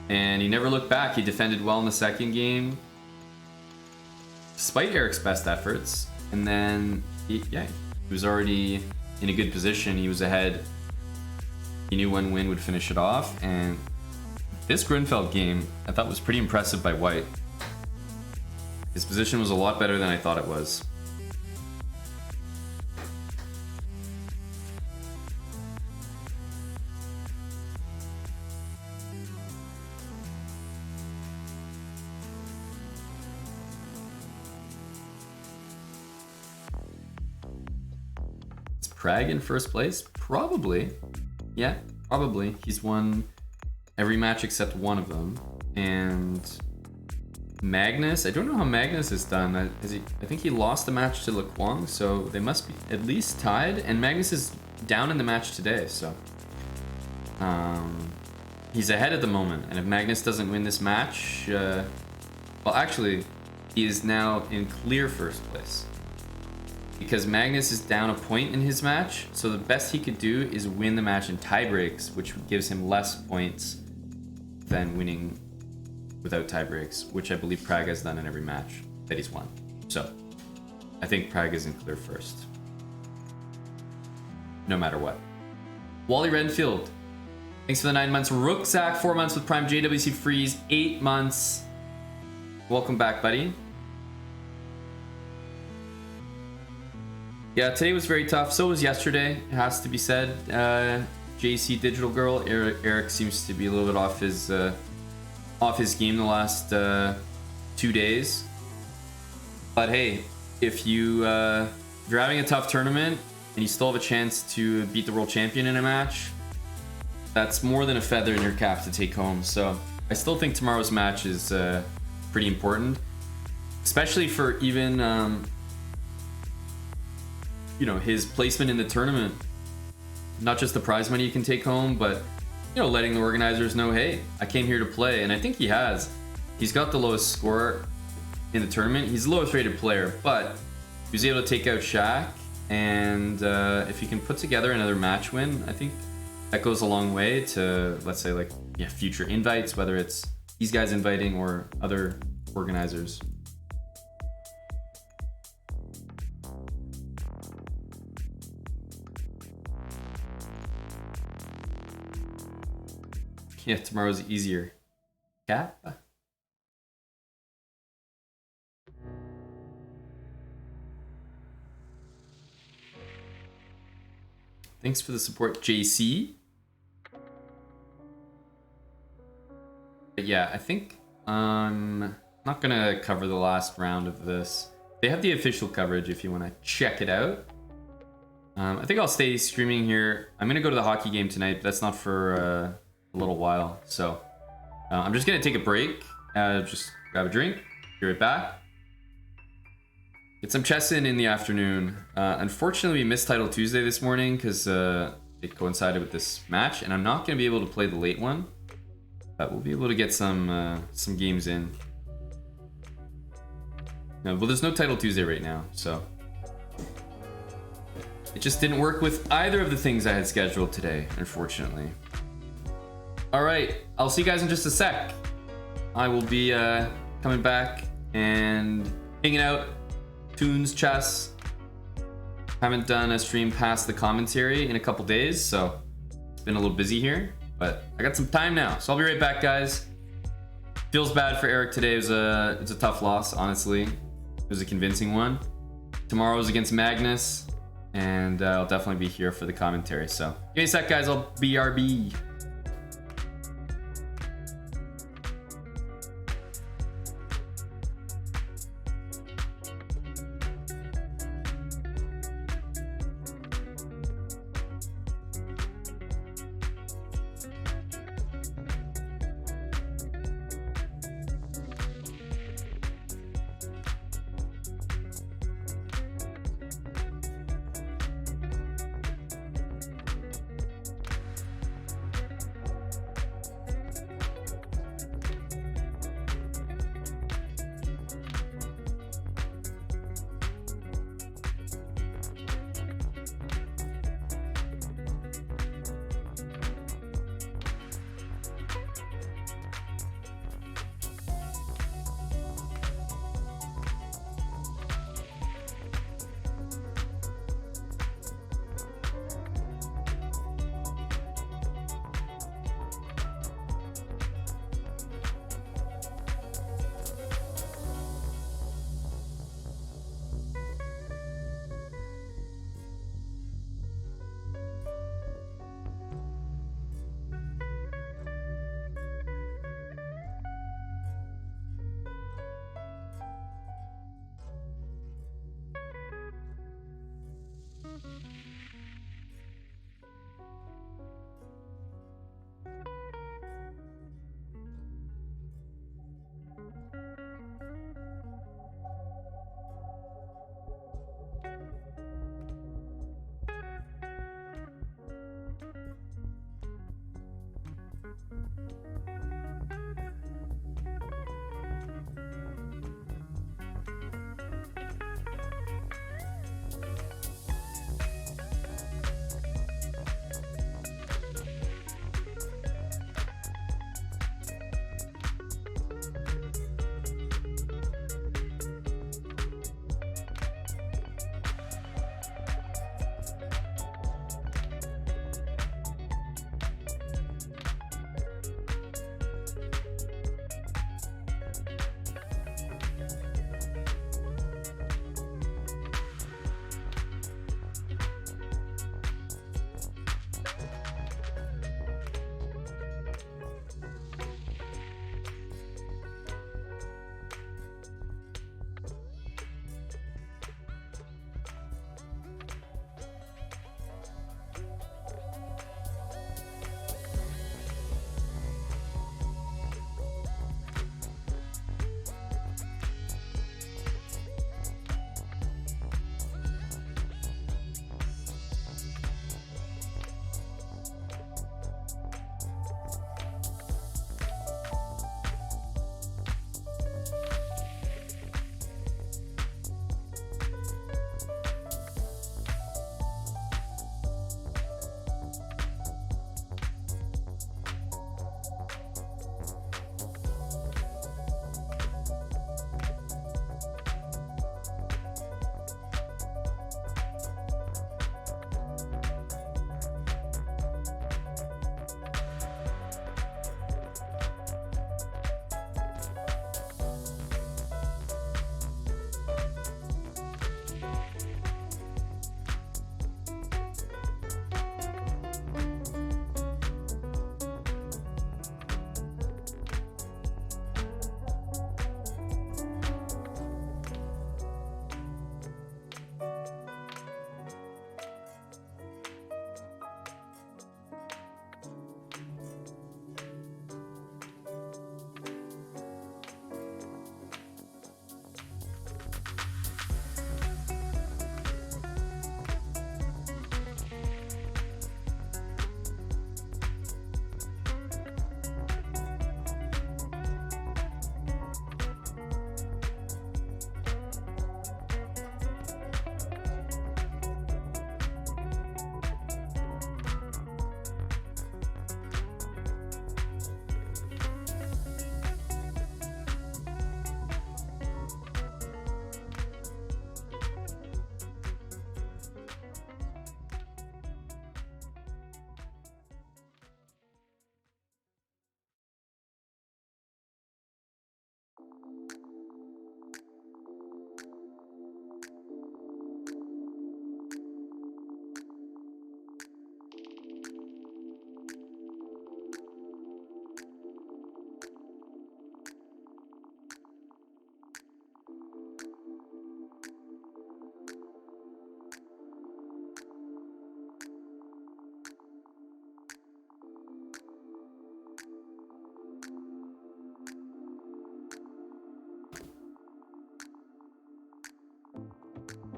and he never looked back. He defended well in the second game, despite Eric's best efforts, and then he was already in a good position. He was ahead. He knew one win would finish it off, and this Grunfeld game I thought was pretty impressive by White. His position was a lot better than I thought it was. Is Prague in first place? Probably. Yeah, probably. He's won every match except one of them. And Magnus, I don't know how Magnus has done. I think he lost the match to Lequang, so they must be at least tied. And Magnus is down in the match today, so he's ahead at the moment. And if Magnus doesn't win this match, well, actually, he is now in clear first place. Because Magnus is down a point in his match, so the best he could do is win the match in tiebreaks, which gives him less points than winning without tiebreaks, which I believe Prague has done in every match that he's won. So I think Prague is in clear first, no matter what. Wally Renfield, thanks for the 9 months. Rucksack, 4 months with Prime. JWC Freeze, 8 months. Welcome back, buddy. Yeah, today was very tough. So was yesterday, it has to be said. JC Digital Girl, Eric seems to be a little bit off his game the last 2 days. But hey, if you're having a tough tournament and you still have a chance to beat the world champion in a match, that's more than a feather in your cap to take home. So I still think tomorrow's match is pretty important, especially for even you know, his placement in the tournament. Not just the prize money you can take home, but you know, letting the organizers know, hey, I came here to play. And I think he has. He's got the lowest score in the tournament. He's the lowest rated player, but he was able to take out Shaq. And if he can put together another match win, I think that goes a long way to, let's say, like, yeah, future invites, whether it's these guys inviting or other organizers. Yeah, tomorrow's easier. Cap? Thanks for the support, JC. But yeah, I think I'm not gonna cover the last round of this. They have the official coverage if you want to check it out. I think I'll stay streaming here. I'm gonna go to the hockey game tonight, but that's not for a little while. So I'm just gonna take a break, just grab a drink, be right back. Get some chess in the afternoon. Unfortunately, we missed Title Tuesday this morning because it coincided with this match, and I'm not going to be able to play the late one, but we'll be able to get some games in. No, well, there's no Title Tuesday right now, so it just didn't work with either of the things I had scheduled today, unfortunately. All right, I'll see you guys in just a sec. I will be coming back and hanging out, tunes, chess. Haven't done a stream past the commentary in a couple days, so it's been a little busy here, but I got some time now, so I'll be right back, guys. Feels bad for Eric today. It's a tough loss, honestly. It was a convincing one. Tomorrow's against Magnus, and I'll definitely be here for the commentary. So give me a sec, guys. I'll BRB.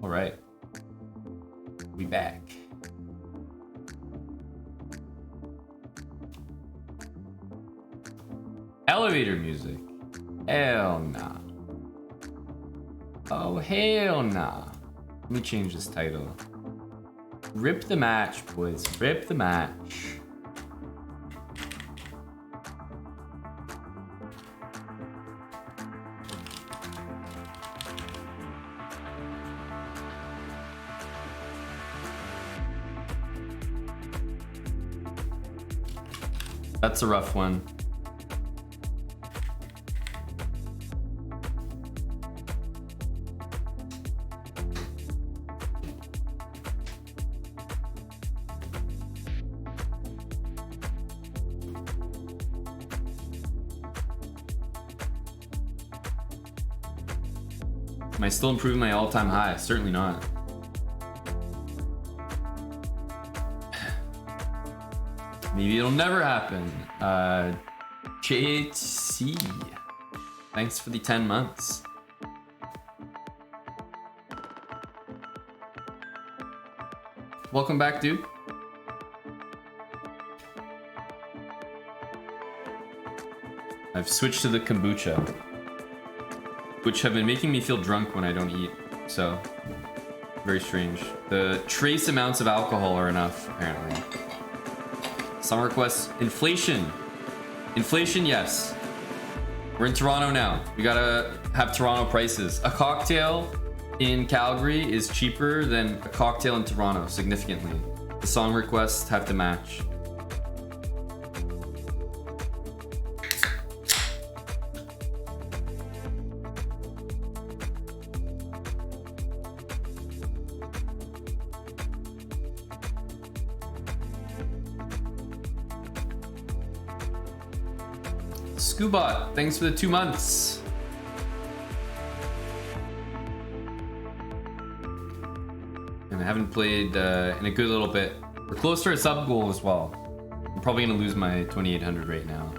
All right. We back. Elevator music. Hell nah. Oh, hell nah. Let me change this title. Rip the match, boys. Rip the match. That's a rough one. Am I still improving my all-time high? Certainly not. Maybe it'll never happen. JHC. Thanks for the 10 months. Welcome back, dude. I've switched to the kombucha, which have been making me feel drunk when I don't eat. So, very strange. The trace amounts of alcohol are enough, apparently. Some requests. Inflation. Inflation, yes. We're in Toronto now. We gotta have Toronto prices. A cocktail in Calgary is cheaper than a cocktail in Toronto, significantly. The song requests have to match. Scubot, thanks for the 2 months. And I haven't played in a good little bit. We're close to our sub goal as well. I'm probably gonna lose my 2800 right now.